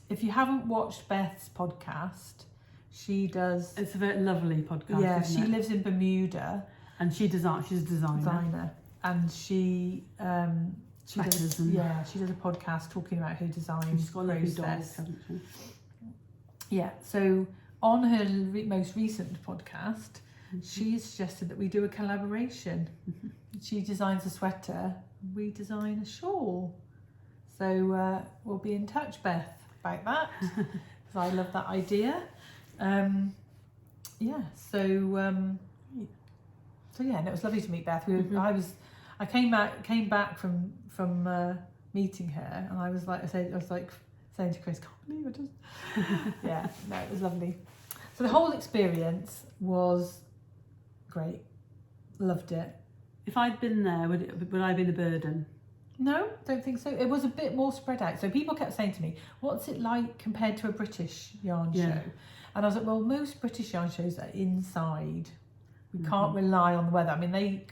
if you haven't watched Beth's podcast, she does. It's a very lovely podcast. Yeah, she lives in Bermuda, and she's a designer. And she does a podcast talking about her design She's got lovely process. dolls, hasn't she? Yeah. So on her most recent podcast, she suggested that we do a collaboration. She designs a sweater, we design a shawl. So we'll be in touch, Beth, about that, because I love that idea. So yeah, and it was lovely to meet Beth. I came back from meeting her, and I was like saying to Chris, can't believe it just. Yeah, no, it was lovely. So the whole experience was great. Loved it. If I'd been there, would I have been a burden? No, don't think so. It was a bit more spread out. So people kept saying to me, what's it like compared to a British yarn show? And I was like, well, most British yarn shows are inside. We can't rely on the weather. I mean,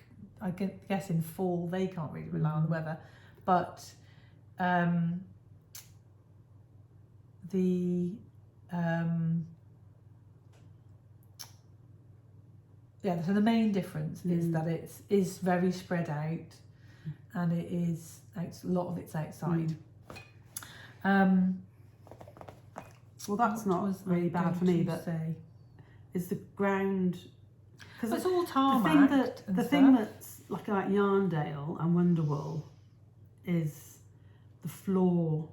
I guess in fall, they can't really rely on the weather. But so the main difference is that it is very spread out, and a lot of it's outside. Well, that's not really bad for me, but is the ground, because it's all tarmac. The thing that's like Yarndale and Wonderwool is the floor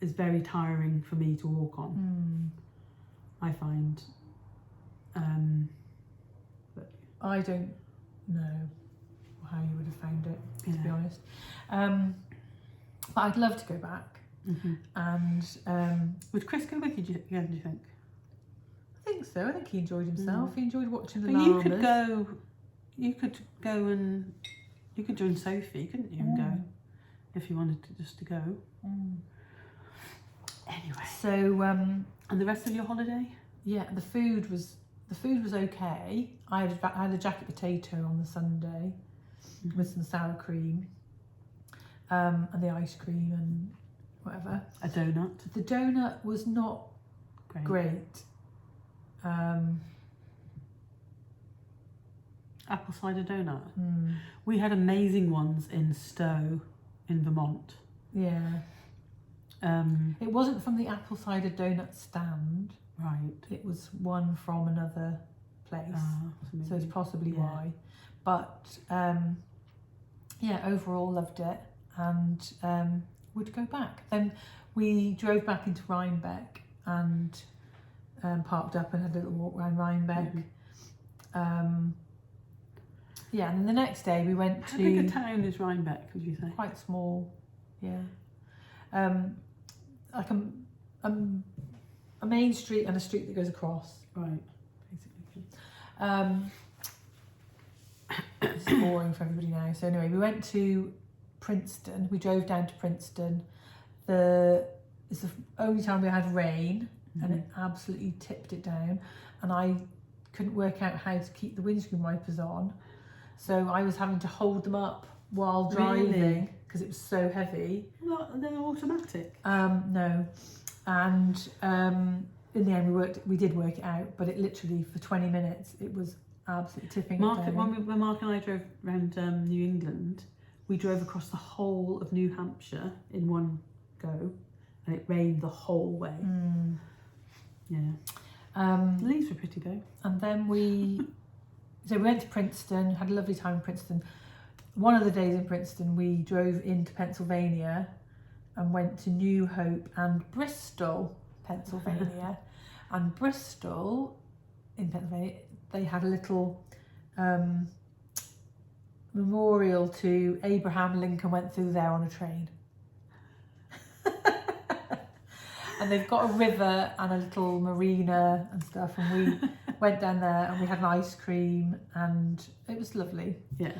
is very tiring for me to walk on. I find. But I don't know how you would have found it, to be honest. But I'd love to go back. And would Chris go with you again, do you think? I think so. I think he enjoyed himself. He enjoyed watching the llamas. You could go and you could join Sophie, couldn't you, and go if you wanted to go. Anyway. So and the rest of your holiday? Yeah, the food was okay. I had a jacket potato on the Sunday with some sour cream, and the ice cream and whatever. A donut. The donut was not great. Apple cider donut. Mm. We had amazing ones in Stowe in Vermont. Yeah. It wasn't from the apple cider donut stand. Right. It was one from another place. So it's possibly why. But yeah, overall loved it and would go back. Then we drove back into Rhinebeck and parked up and had a little walk around Rhinebeck. Yeah, and then the next day we went to... How big a town is Rhinebeck, would you say? Quite small, yeah. Like a main street and a street that goes across. Right, basically. It's boring for everybody now. So anyway, we went to Princeton. We drove down to Princeton. It's the only time we had rain, and it absolutely tipped it down. And I couldn't work out how to keep the windscreen wipers on. So I was having to hold them up while driving because it was so heavy. Well, they're automatic. No. And in the end we did work it out, but it literally for 20 minutes it was absolutely tipping it down. When Mark and I drove around New England, we drove across the whole of New Hampshire in one go, and it rained the whole way. Yeah. The leaves were pretty though. And then we went to Princeton, had a lovely time in Princeton. One of the days in Princeton, we drove into Pennsylvania and went to New Hope and Bristol, Pennsylvania. And Bristol, in Pennsylvania, they had a little memorial to Abraham Lincoln went through there on a train. And they've got a river and a little marina and stuff, and we went down there and we had an ice cream and it was lovely. Yeah.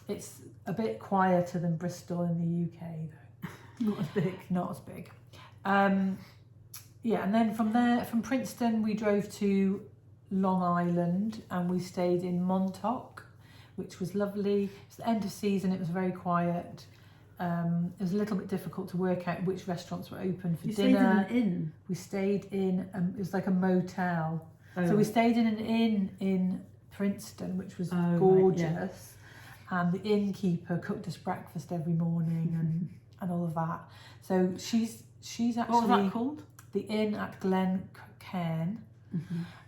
It's a bit quieter than Bristol in the UK though. Not as big. Not as big. Yeah, and then from Princeton we drove to Long Island and we stayed in Montauk, which was lovely. It was the end of season, it was very quiet. It was a little bit difficult to work out which restaurants were open for dinner. You stayed in an inn? We stayed in, it was like a motel. Oh. So we stayed in an inn in Princeton, which was gorgeous. Right, yeah. And the innkeeper cooked us breakfast every morning and all of that. So she's actually... What was that called? The Inn at Glen Cairn.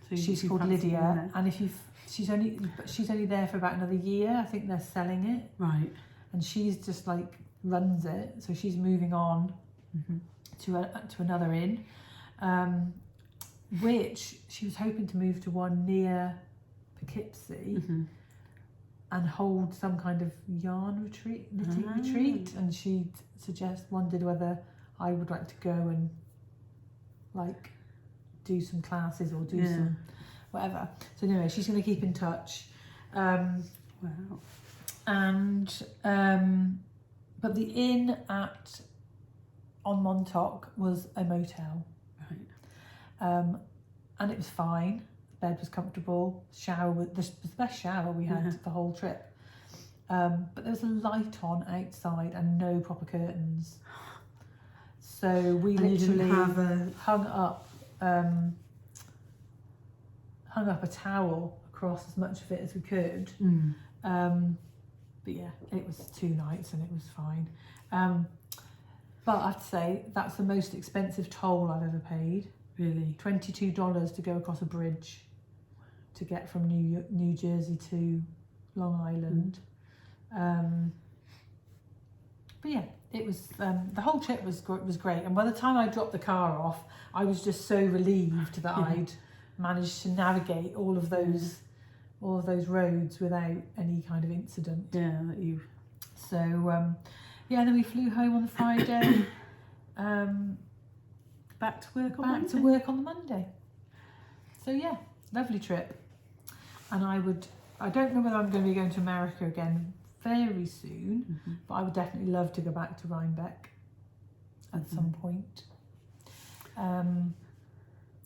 So she's called Lydia. And she's only there for about another year. I think they're selling it. Right. And she's just like runs it, so she's moving on to another inn, which she was hoping to move to one near Poughkeepsie and hold some kind of yarn retreat, knitting retreat, and she wondered whether I would like to go and like do some classes or do some whatever. So anyway, she's going to keep in touch. Wow. And but the inn on Montauk was a motel, right? And it was fine. The bed was comfortable. Shower was the best shower we had the whole trip. But there was a light on outside and no proper curtains. So we literally hung up a towel across as much of it as we could. But yeah, it was 2 nights and it was fine. But I have to say, that's the most expensive toll I've ever paid. Really? $22 to go across a bridge to get from New Jersey to Long Island. But yeah, it was the whole trip was great. And by the time I dropped the car off, I was just so relieved that I'd managed to navigate all of those roads without any kind of incident. Yeah, that you. So yeah, and then we flew home on the Friday. Back to work on the Monday. So yeah, lovely trip. And I don't know whether I'm going to be going to America again very soon, but I would definitely love to go back to Rhinebeck at some point.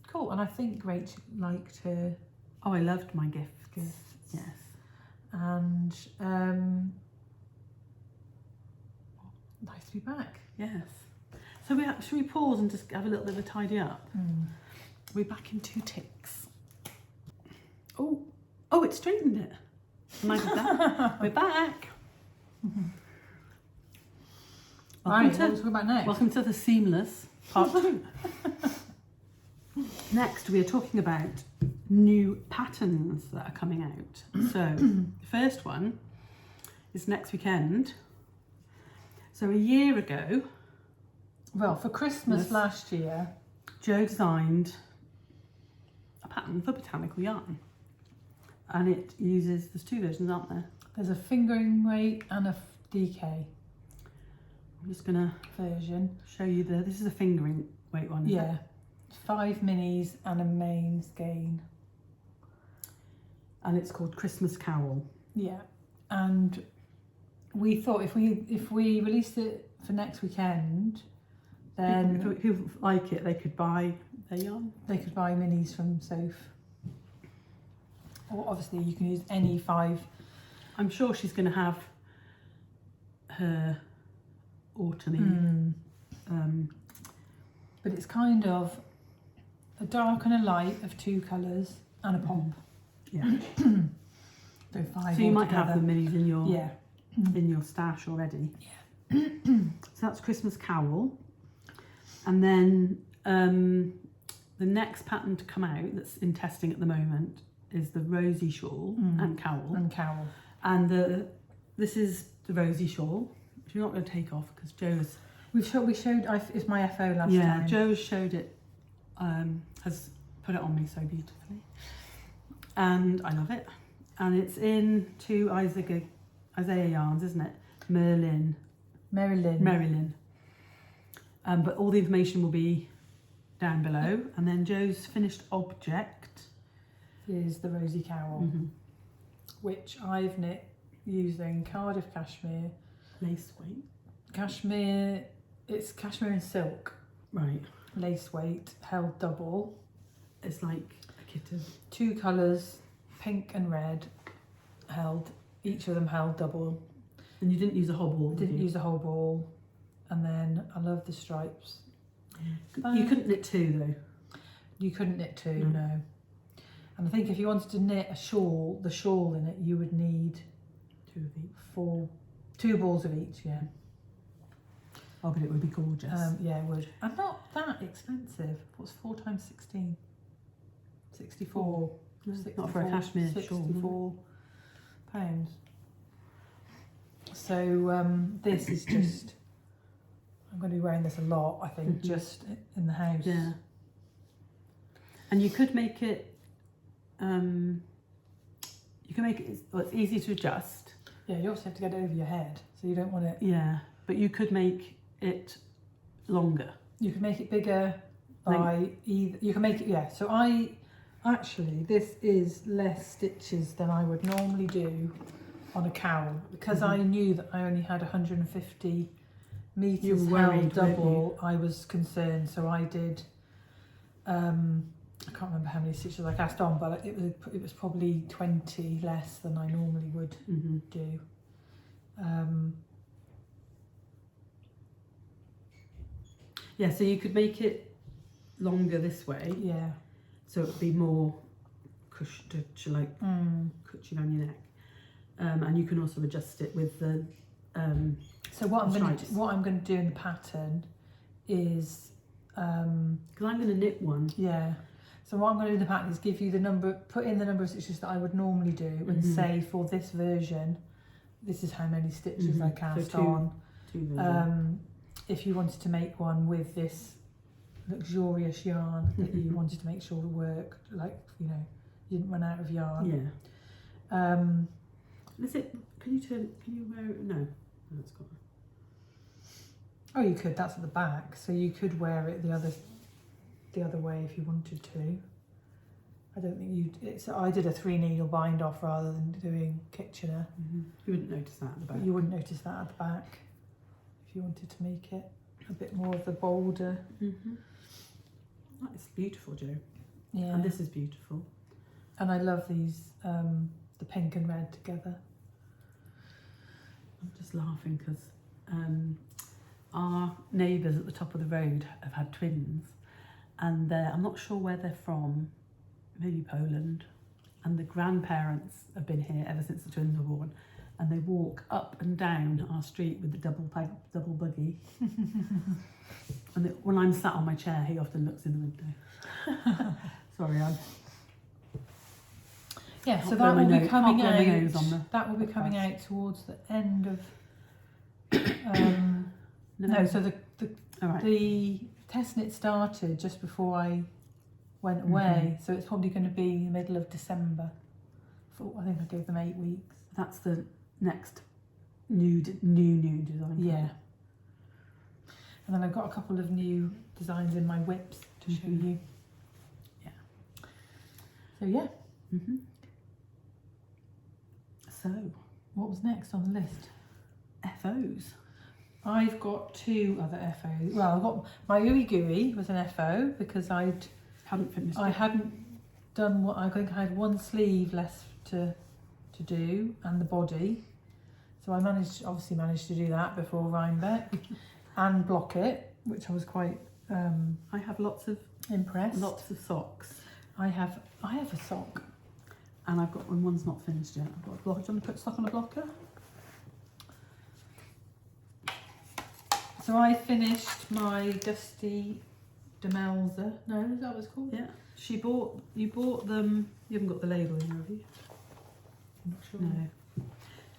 Cool, and I think Rach liked her. Oh, I loved my gifts. Yes. And nice to be back. Yes. So should we pause and just have a little bit of a tidy up? We're back in 2 ticks. Oh, Oh, it straightened it. Am I did that? We're back. Right, what are we talking about next? Welcome to the seamless part 2. Next, we are talking about new patterns that are coming out. So, the first one is next weekend. So, a year ago, well, for Christmas last year, Jo designed a pattern for botanical yarn. And it uses, there's 2 versions, aren't there? there's a fingering weight and a DK I'm just going to version. show you this is a fingering weight one, isn't Yeah, it? 5 minis and a main skein. And it's called Christmas Cowl. Yeah, and we thought if we released it for next weekend, then People who like it, they could buy their yarn. they could buy minis from Soph. Or obviously you can use any 5. I'm sure she's going to have her autumny. But it's kind of a dark and a light of 2 colours and a pop. Yeah. So 5 So you might altogether. have the minis in your Yeah. in your stash already. Yeah. So that's Christmas Cowl. And then the next pattern to come out that's in testing at the moment is the Rosie Shawl and Cowl. And Cowl. And this is the Rosie Shawl, which you're not going to take off because Jo's... We showed it's my FO last Yeah, time. Jo showed it, has put it on me so beautifully. And I love it. And it's in 2 Isaiah yarns, isn't it? Marilyn. But all the information will be down below. And then Jo's finished object is the Rosie Cowl, which I've knit using Cardiff cashmere. Lace weight. Cashmere, it's cashmere and silk. Right. Lace weight, held double. It's like a kit of... 2 colours, pink and red, held, each of them held double. And you didn't use a whole ball, Didn't use a whole ball. And then I love the stripes. You couldn't knit 2 though. You couldn't knit 2, no. And I think if you wanted to knit a shawl, the shawl in it, you would need 2 of each. 2 balls of each, yeah. Oh, but it would be gorgeous. Yeah, it would. And not that expensive. What's 4 times 16? 64. Not for a cashmere shawl. 64 pounds. So this is just, I'm going to be wearing this a lot, I think, just in the house. Yeah. And you could make it, well, it's easy to adjust. Yeah, you also have to get it over your head, so you don't want it. Yeah, but you could make it longer. You can make it bigger by either, you can make it, yeah. So this is less stitches than I would normally do on a cowl, because I knew that I only had 150 metres held double. I was concerned, so I did, I can't remember how many stitches I cast on, but it was probably 20 less than I normally would do. Yeah, so you could make it longer this way. Yeah. So it would be more cushion on your neck. And you can also adjust it with the so what I'm going to do in the pattern is because I'm going to knit one. Yeah. So what I'm going to do in the pattern is give you the number, put in the number of stitches that I would normally do, and say for this version, this is how many stitches I cast on. If you wanted to make one with this luxurious yarn that you wanted to make sure the work, like, you know, you didn't run out of yarn. Yeah. Is it? Can you wear it? No, it's got. Oh, you could. That's at the back, so you could wear it the other way if you wanted to. I don't think I did a 3 needle bind off rather than doing Kitchener. You wouldn't notice that at the back. But you wouldn't notice that at the back if you wanted to make it a bit more of the bolder. That's beautiful, Jo. Yeah. And this is beautiful. And I love these, the pink and red together. I'm just laughing because our neighbours at the top of the road have had twins, and I'm not sure where they're from. Maybe Poland. and the grandparents have been here ever since the twins were born, and they walk up and down our street with the double buggy. And when I'm sat on my chair, he often looks in the window. Sorry, Anne. Yeah, so that will be coming out. That will be coming out towards the end of. So the test knit started just before I went away, so it's probably going to be the middle of December. I think I gave them 8 weeks. That's the next new design. Yeah. And then I've got a couple of new designs in my whips to show you. Yeah. So yeah. So, what was next on the list? FOs. I've got 2 other FOs. Well, I've got my Ooey Gooey was an FO because I hadn't done what I think I had 1 sleeve left to do and the body. So I obviously managed to do that before Rhinebeck and block it, which I was quite I have lots of impressed. Lots of socks. I have a sock. And I've got one's not finished yet. I've got a block. Do you want to put sock on a blocker? So I finished my Dusty Demelza. No, is that what it's called? Yeah. You bought them. You haven't got the label in, have you? I'm not sure. No.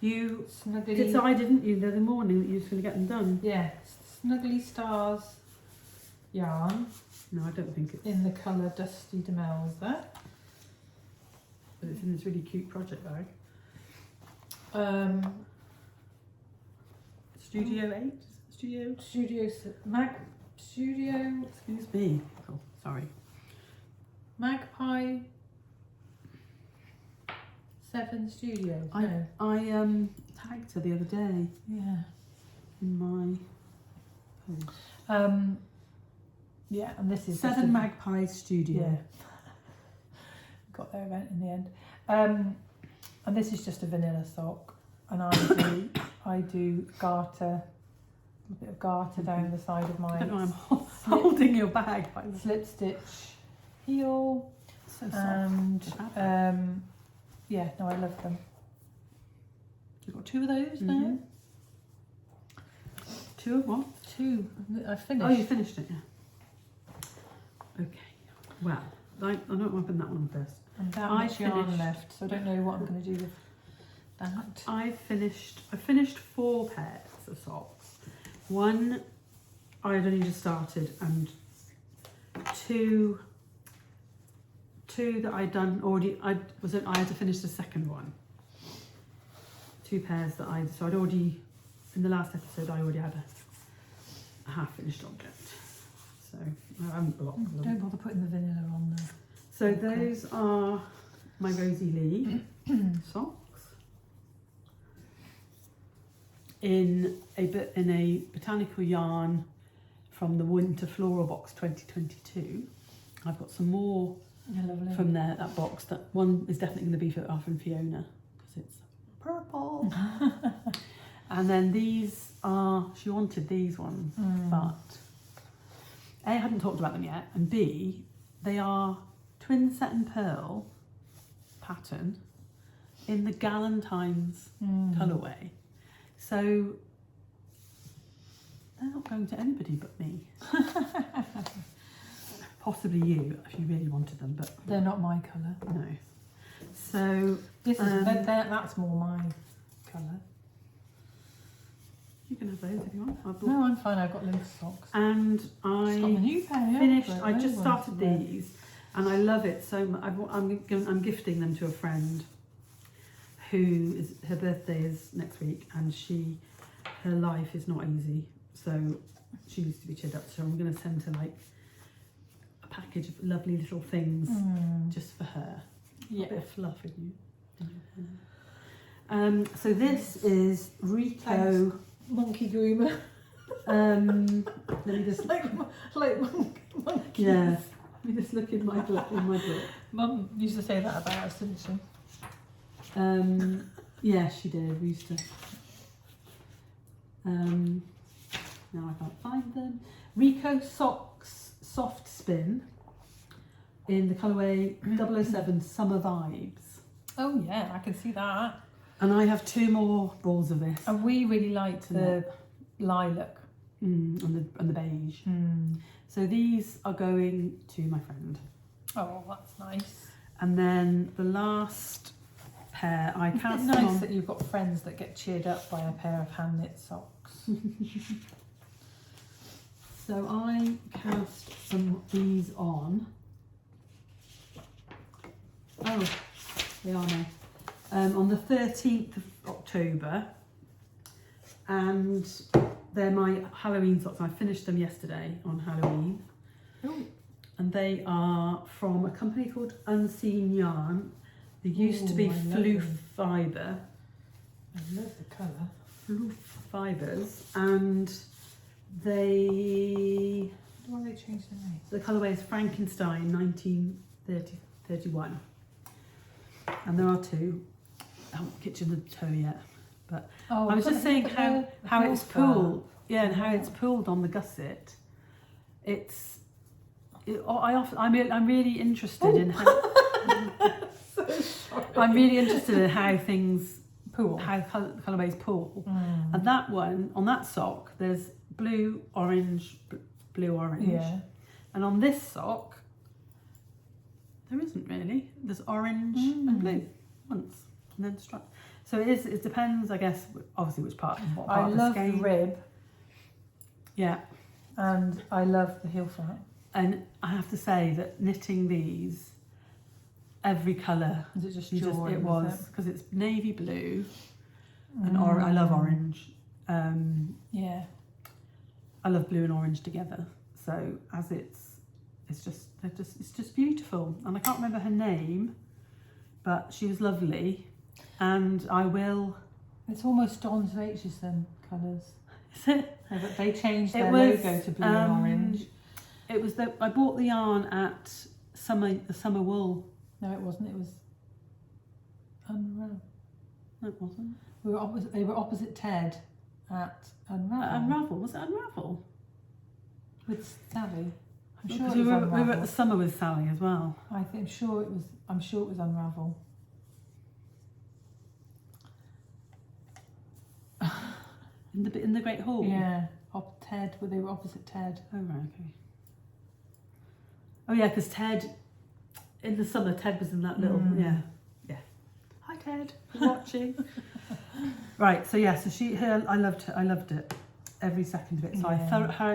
You Snuggly. decided, didn't you, the other morning that you were going to get them done? Yeah. Snuggly Stars yarn. No, I don't think it's in the colour Dusty Demelza. But it's in this really cute project bag. Studio 8? Studio. Excuse me. Oh, sorry. Magpie 7 Studios. I tagged her the other day. Yeah. In my post. Yeah, and this is 7 Magpie Studio. Yeah. Got their event in the end. And this is just a vanilla sock, and I do garter, a bit of garter down the side of my. I don't know, I'm holding your bag. Slip stitch heel. So soft. And yeah, no, I love them. You've got 2 of those now. 2 of what? 2. I finished. Oh, you finished it, yeah. Okay. Well, I don't open that one first. And that much yarn left, so I don't know what I'm going to do with that. I finished 4 pairs of socks. 1 I had only just started, and 2 that I'd done already. I had to finish the second one. 2 pairs that I'd already, in the last episode, I already had a half finished object. So I haven't blocked them. Don't bother putting the vanilla on there. So those are my Rosie Lee socks in a botanical yarn from the Winter Floral Box 2022. I've got some more from there, that box. That one is definitely going to be for from Fiona because it's purple. And then these are, she wanted these ones, but A, I hadn't talked about them yet, and B, they are Twinset and Purl pattern in the Galentine's colourway. So they're not going to anybody but me. Possibly you, if you really wanted them, but they're not my colour. No. So this is that's more my colour. You can have those if you want. No, I'm fine. I've got loose socks. And I finished. I just started these, and I love it so much. I'm gifting them to a friend who is, her birthday is next week, and her life is not easy, so she needs to be cheered up. So I'm going to send her like a package of lovely little things just for her. Yeah, a bit of fluff in you. So this is Rico. Thanks. Monkey groomer. Let me just like monkeys. Yeah. Let me just look in my book. Mum used to say that about us, didn't she? Yeah, she did. We used to. Now I can't find them. Rico Socks Soft Spin in the colourway 007 Summer Vibes. Oh yeah, I can see that. And I have 2 more balls of this. And we really liked the lilac. And the beige. So these are going to my friend. Oh, that's nice. And then the last pair, I cast It's nice on. that you've got friends that get cheered up by a pair of hand knit socks. So I cast some of these on. Oh, they are now. On the 13th of October. And they're my Halloween socks. I finished them yesterday on Halloween. Oh. And they are from a company called Unseen Yarn. They used to be Floof Fibre. I love the colour. Floof Fibres. And they... Why have they changed their name? The colourway is Frankenstein 1931. And there are 2. I haven't kitchened the toe yet. But I was just saying how it's pulled. Yeah, and how it's pulled on the gusset. I'm really interested in how... I'm really interested in how things pull. How colourways pull. And that one, on that sock, there's blue, orange, blue, orange. Yeah. And on this sock, there isn't really. There's orange and blue once, and then striped. So it depends, I guess, obviously which part. What part I love the rib. Yeah. And I love the heel flap. And I have to say that knitting these, every colour, Is it just it was, because it's navy blue, and I love orange. Yeah. I love blue and orange together. So it's just beautiful. And I can't remember her name, but she was lovely. And I will... It's almost Dawn to H's then, colours. Is it? No, but they changed their logo to blue and orange. It was I bought the yarn at the Summer Wool. No, it wasn't. It was Unravel. No, it wasn't. They were opposite Ted at Unravel. Unravel. Was it Unravel? With Sally. I'm sure Because it was Unravel. we were at the summer with Sally as well. I'm sure it was Unravel. In the Great Hall? Yeah. Ted, they were opposite Ted. Oh, right, okay. Oh, yeah, because Ted, in the summer, Ted was in that little, yeah. Hi, Ted, for watching. Right, so yeah, I loved it, every second of it. So I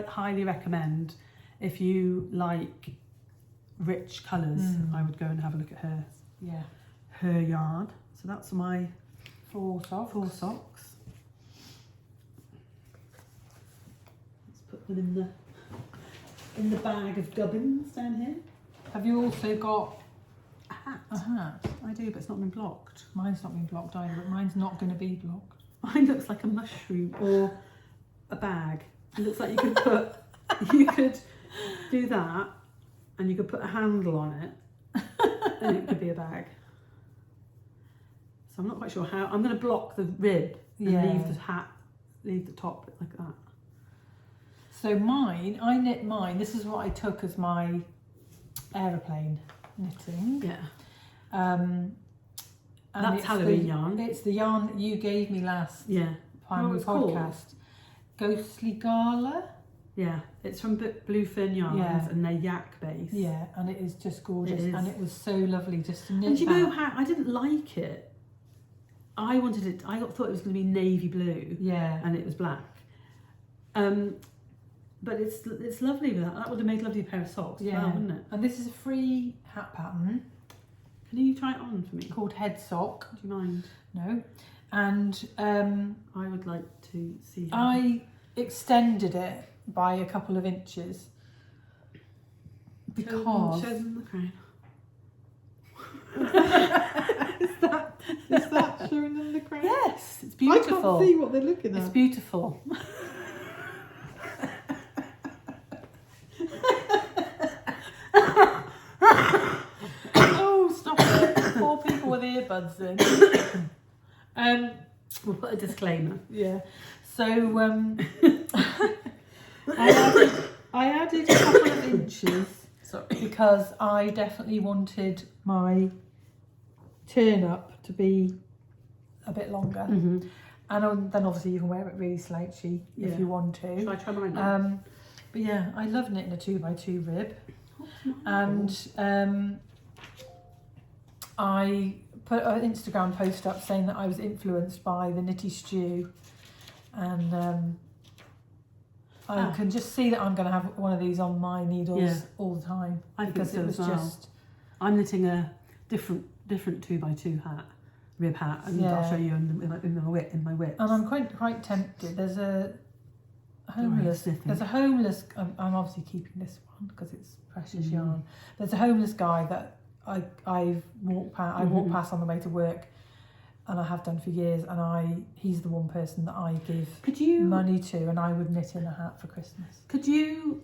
highly recommend, if you like rich colours, I would go and have a look at her yarn. So that's my 4 socks. 4 socks. Put them in the bag of gubbins down here. Have you also got a hat? A hat? I do, but it's not been blocked. Mine's not been blocked either, but mine's not going to be blocked. Mine looks like a mushroom or a bag. It looks like you could do that, and you could put a handle on it, and it could be a bag. So I'm not quite sure how. I'm going to block the rib and leave the top like that. So I knit mine. This is what I took as my aeroplane knitting. Yeah. And that's Halloween yarn. It's the yarn that you gave me last time we podcast. Called? Ghostly Gala. Yeah, it's from Bluefin Yarns and they're yak based. Yeah, and it is just gorgeous. And it was so lovely just to knit. And you know how I didn't like it. I thought it was going to be navy blue. Yeah. And it was black. But it's lovely with that. That would have made a lovely pair of socks as well, wouldn't it? And this is a free hat pattern. Can you try it on for me? Called Head Sock. Do you mind? No. And I would like to see how I extended it by a couple of inches because... Show them the crown. Is that showing them the crown? Yes, it's beautiful. I can't see what they're looking at. It's beautiful. Oh, stop it. Poor people with earbuds in. We'll put a disclaimer. Yeah. So I added a couple of inches. inches. inches. Sorry. Because I definitely wanted my... Is that? Is that showing them the crown? Yes, it's beautiful. Oh, stop it. Four people with earbuds in. We'll put a disclaimer. Yeah. So I added a couple of inches because I definitely wanted my... Is turn up to be a bit longer. Mm-hmm. And then obviously you can wear it really slouchy if you want to. Shall I try mine on? But yeah, I love knitting a 2x2 rib. And I put an Instagram post up saying that I was influenced by the Knitty Stew, and I can just see that I'm going to have one of these on my needles all the time. Because it was just. I'm knitting a different 2x2 rib hat, and I'll show you in my whip. And I'm quite tempted. There's a homeless. I'm obviously keeping this one because it's precious yarn. There's a homeless guy that I walk past on the way to work, and I have done for years. And he's the one person that I give money to, and I would knit him a hat for Christmas. Could you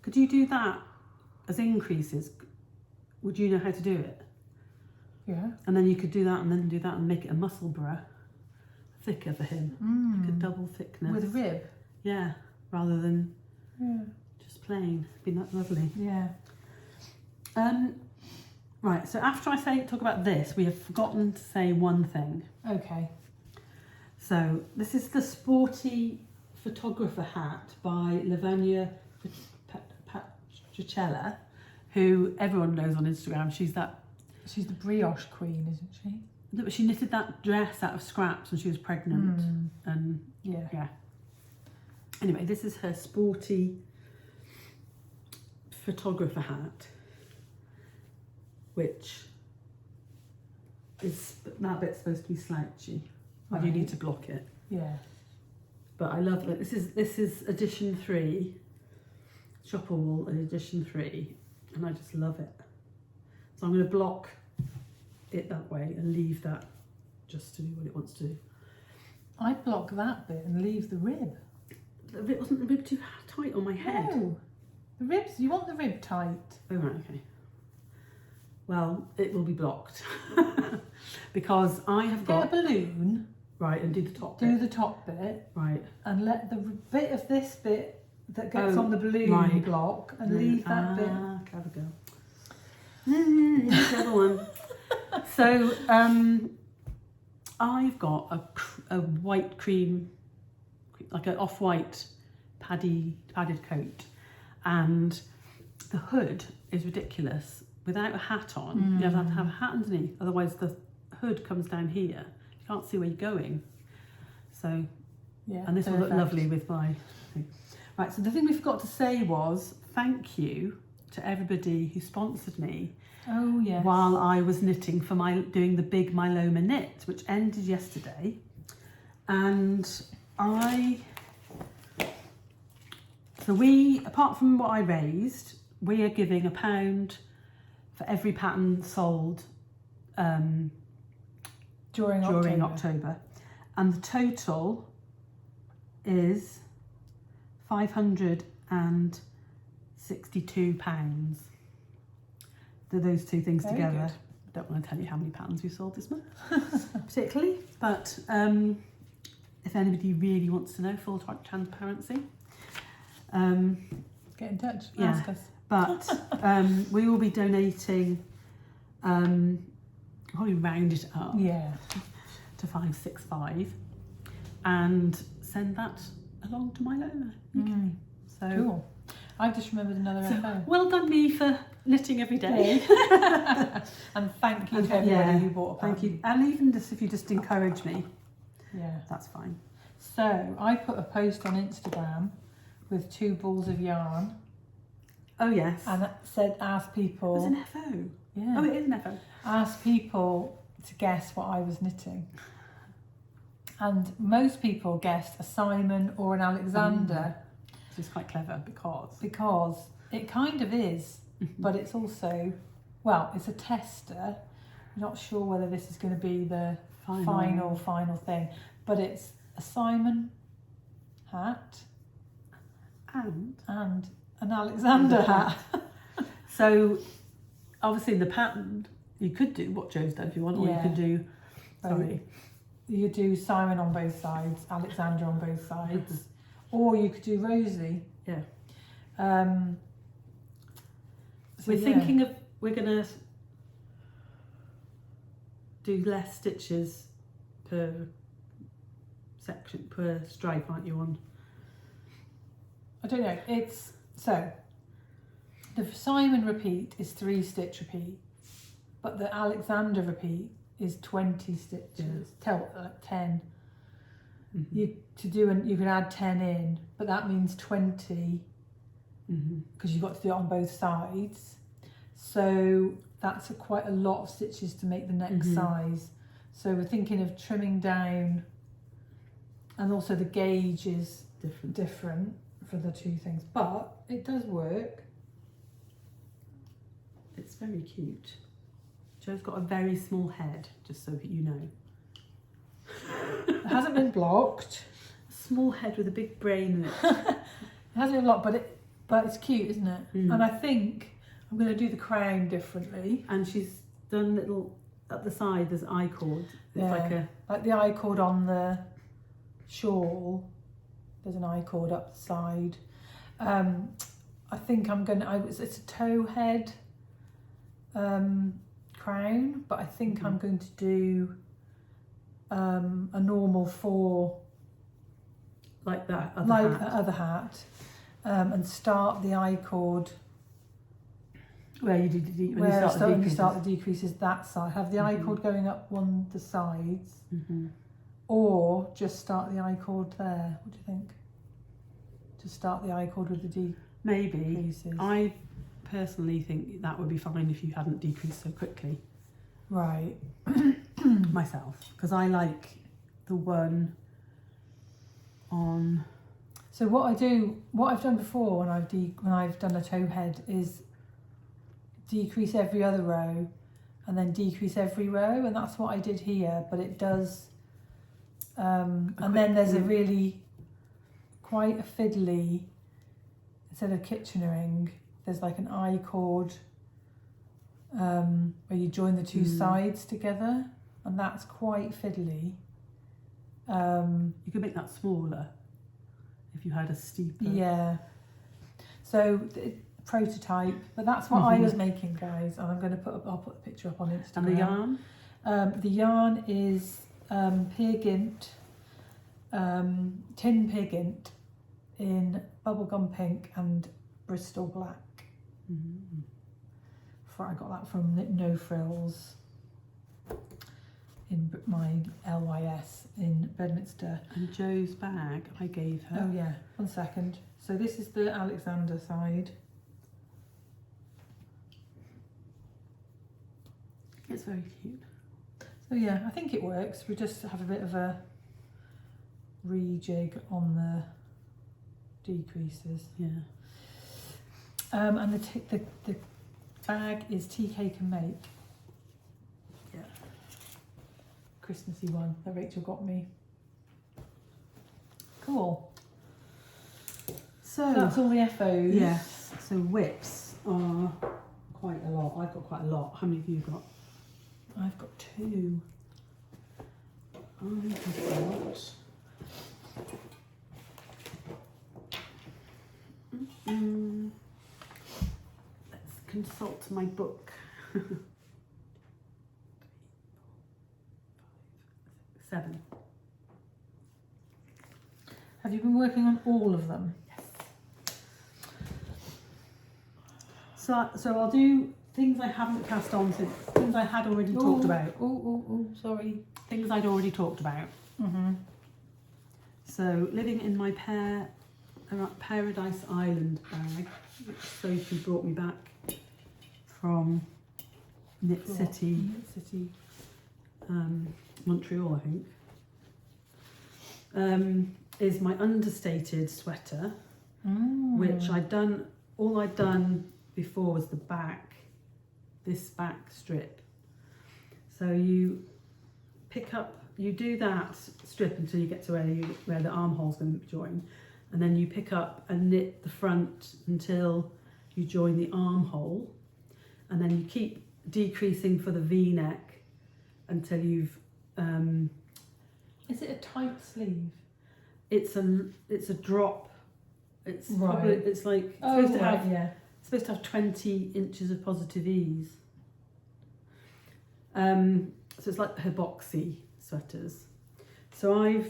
do that as increases? Would you know how to do it? Yeah. And then you could do that and then do that and make it a muscle bra, thicker for him, like a double thickness. With a rib? Yeah, rather than just plain. It'd be that lovely. Yeah. Right, so after I talk about this, we have forgotten to say one thing. Okay. So this is the Sporty Photographer hat by Lavanya Patricella, who everyone knows on Instagram. She's the brioche queen, isn't she? But she knitted that dress out of scraps when she was pregnant. And yeah. Anyway, this is her Sporty Photographer hat, which is, that bit's supposed to be slouchy. I do need to block it. Yeah. But I love it. This is edition 3, Shopper Wool edition 3, and I just love it. So I'm going to block it that way and leave that just to do what it wants to do. I'd block that bit and leave the rib. Wasn't the rib too tight on my head? No. The ribs, you want the rib tight. Oh, right, okay. Well, it will be blocked. Because I have got... Get a balloon. Right, and do the top bit. Do the top bit. Right. And let the bit of this bit that gets on the balloon block and leave that bit. Clever girl. Clever one. So, I've got a white cream, like an off-white padded coat, and the hood is ridiculous. Without a hat on, you have to have a hat underneath, otherwise the hood comes down here. You can't see where you're going. So, and this will look lovely with my thing. Right, so the thing we forgot to say was thank you to everybody who sponsored me. Oh yes. While I was knitting for doing the big Myloma knit, which ended yesterday, and apart from what I raised, we are giving £1 for every pattern sold during October, and the total is £562. Those two things Very together. good. I don't want to tell you how many patterns we sold this month, particularly, but if anybody really wants to know full transparency, get in touch. Yeah. Ask us. But we will be donating, probably round it up to 565 and send that along to Myloma. Okay. So cool. I've just remembered another FO. Well done me for knitting every day. And thank you to everybody who bought a pattern. Thank you. And even just if you just encourage me, that's fine. So I put a post on Instagram with 2 balls of yarn. Oh yes. And it said, ask people. It was an FO. Yeah. Oh, it is an FO. Ask people to guess what I was knitting. And most people guessed a Simon or an Alexander. Which is quite clever because it kind of is, but it's also, well, it's a tester. I'm not sure whether this is going to be the final thing, but it's a Simon hat and an Alexander hat. So obviously in the pattern you could do what Joe's done if you want, or you could do you do Simon on both sides, Alexander on both sides. Or you could do Rosie. Yeah. So we're thinking of, we're going to do less stitches per section, per stripe, aren't you, on? I don't know, it's, so, the Simon repeat is 3 stitch repeat, but the Alexander repeat is 20 stitches, 10. You could add 10 in, but that means 20 because you've got to do it on both sides. So that's quite a lot of stitches to make the next size. So we're thinking of trimming down, and also the gauge is different for the 2 things, but it does work. It's very cute. Jo's got a very small head, just so that you know. It hasn't been blocked. A small head with a big brain in it. It hasn't been blocked, but it's cute, isn't it? And I think I'm going to do the crown differently. And she's done little, at the side there's I-cord. It's like the I-cord on the shawl. There's an I-cord up the side. I think I'm going to, it's a toe head crown, but I think I'm going to do a normal 4, like that other hat, and start the I-cord where you start the decreases that side. Have the I-cord going up one the sides, or just start the I-cord there. What do you think? Just start the I-cord with the decreases. Maybe. I personally think that would be fine if you hadn't decreased so quickly. Right. Myself, because I like the one on. So what I've done before when I've done a toe head is decrease every other row and then decrease every row, and that's what I did here. But it does, and then there's a really quite a fiddly, instead of Kitchenering, there's like an I-cord where you join the 2 sides together, and that's quite fiddly. You could make that smaller if you had a steeper. Yeah. So prototype, but that's what I was making, guys, and I'll put the picture up on Instagram. And the yarn? The yarn is Peer Gynt, tin Peer Gynt in bubblegum pink and Bristol black. I got that from No Frills in my LYS in Bedminster. And Jo's bag I gave her. Oh yeah, 1 second. So this is the Alexander side. It's very cute. So yeah, I think it works. We just have a bit of a rejig on the decreases. Yeah. And the bag is Tea Cake and Make. Yeah. Christmassy one that Rachel got me. Cool. So that's all the FOs. Yes. So whips are quite a lot. I've got quite a lot. How many have you got? I've got 2. I've got. Let's consult my book. 7. Have you been working on all of them? Yes. So I'll do things I haven't cast on since, things I had already talked about. Sorry. Things I'd already talked about. So living in my Paradise Island bag, which Sophie brought me back from Knit City, Montreal, I think, is my understated sweater, which all I'd done before was the back, this back strip. So you do that strip until you get to where the armhole's going to join, and then you pick up and knit the front until you join the armhole, and then you keep decreasing for the V-neck until you've. Is it a tight sleeve? It's a drop. It's right. Probably, it's like it's supposed to have 20 inches of positive ease. And So it's like her boxy sweaters. So I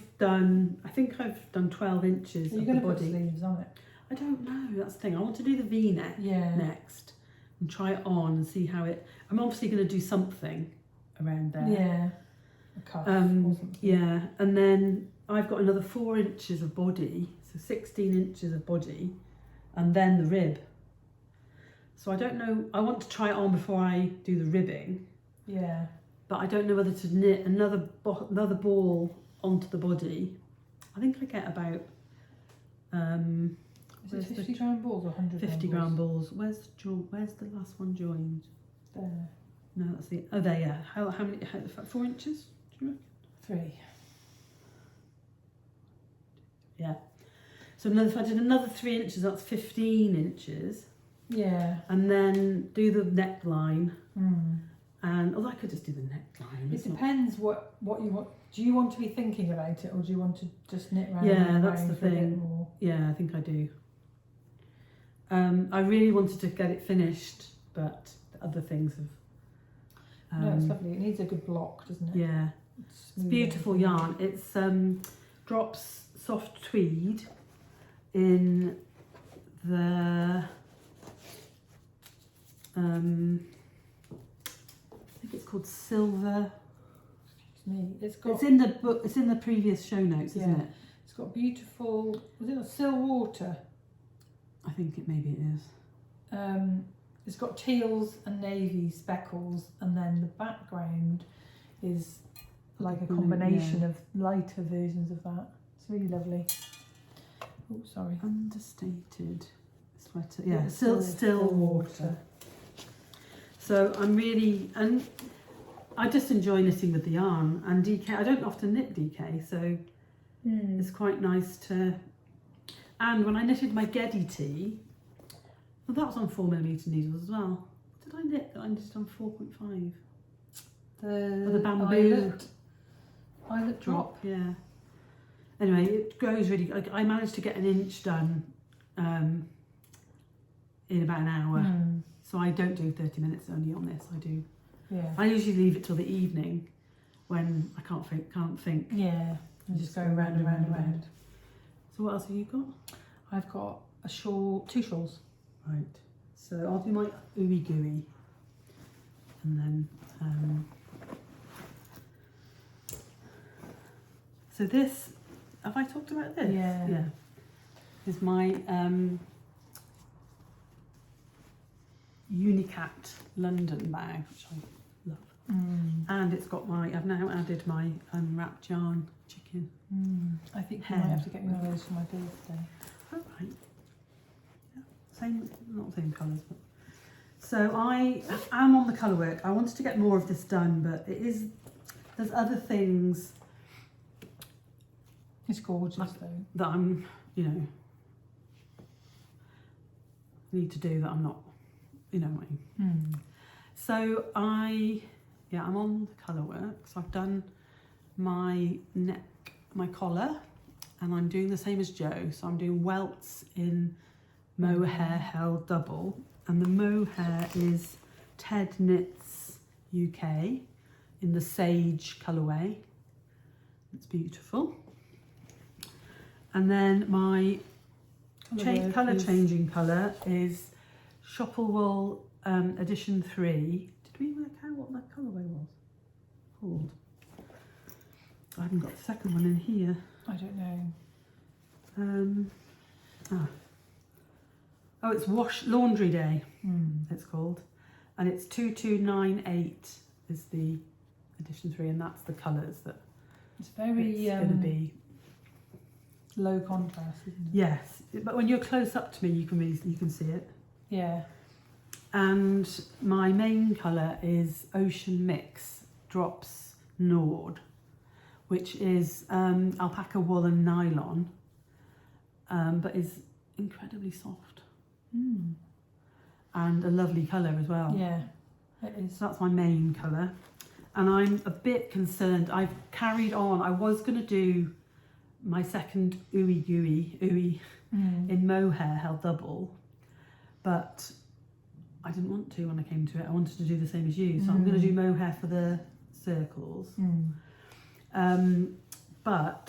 think I've done 12 inches of the body. Put sleeves on it? I don't know, that's the thing. I want to do the V-neck next and try it on and see how it... I'm obviously going to do something around there. Yeah, a cuff or something. Yeah, and then I've got another 4 inches of body, so 16 inches of body, and then the rib. So I don't know, I want to try it on before I do the ribbing. Yeah. But I don't know whether to knit another ball onto the body. I think I get about... is it 50 gram balls or 100 50 gram balls. Where's the last one joined? There. No, that's the... Oh, there, yeah. How many... 4 inches? Do you reckon? 3. Yeah. So if I did another 3 inches, that's 15 inches. Yeah. And then do the neckline. And although I could just do the neckline. It depends what you want. Do you want to be thinking about it, or do you want to just knit round? Yeah, that's the thing. Yeah, I think I do. I really wanted to get it finished, but the other things have... no, it's lovely. It needs a good block, doesn't it? Yeah. It's beautiful yarn. It's drops soft tweed in the... I think it's called Silver. It's in the book. It's in the previous show notes, isn't it? It's got beautiful. Was it a Silwater? I think maybe it is. It's got teals and navy speckles, and then the background is like a combination of lighter versions of that. It's really lovely. Oh, sorry. Understated sweater. Yeah, still water. So I'm really, and I just enjoy knitting with the yarn and DK. I don't often knit DK, so it's quite nice to. And when I knitted my Geddy tee, well, that was on 4mm needles as well. Did I knit that? I knitted on 4.5. The bamboo eyelet drop. Yeah. Anyway, it goes really. I managed to get an inch done in about an hour. So I don't do 30 minutes only on this. I do. Yeah. I usually leave it till the evening when I can't think. Yeah. And just go round and round and round. So what else have you got? I've got a shawl, 2 shawls. Right. So I'll do my Ooey Gooey, and then. So this, have I talked about this? Yeah. Yeah. Is my Unicat London bag, which I love. And it's got I've now added my unwrapped yarn chicken. I think you might have to get me one of those for my birthday. Oh, right. Yeah. Same, not the same colours, but. So I am on the colour work. I wanted to get more of this done, but there's other things. It's gorgeous though. That I'm, need to do that I'm not, what I mean. So I'm on the colour work. So I've done my neck, my collar, and I'm doing the same as Jo. So I'm doing welts in mohair held double, and the mohair is Ted Knits UK in the sage colourway. It's beautiful. And then my colour changing colour is Shopple edition 3. Did we work out what that colourway was called? I haven't got the second one in here. I don't know. Oh, it's Laundry Day. It's called, and it's 2298 is the edition 3, and that's the colours that it's very going to be. Low contrast, isn't it? Yes, but when you're close up to me, you can see it. Yeah. And my main colour is Ocean Mix Drops Nord, which is alpaca wool and nylon, but is incredibly soft. And a lovely colour as well. Yeah, it is. So that's my main colour. And I'm a bit concerned. I've carried on. I was going to do my second Ooey Gooey in mohair held double, but I didn't want to when I came to it. I wanted to do the same as you, so I'm going to do mohair for the circles. But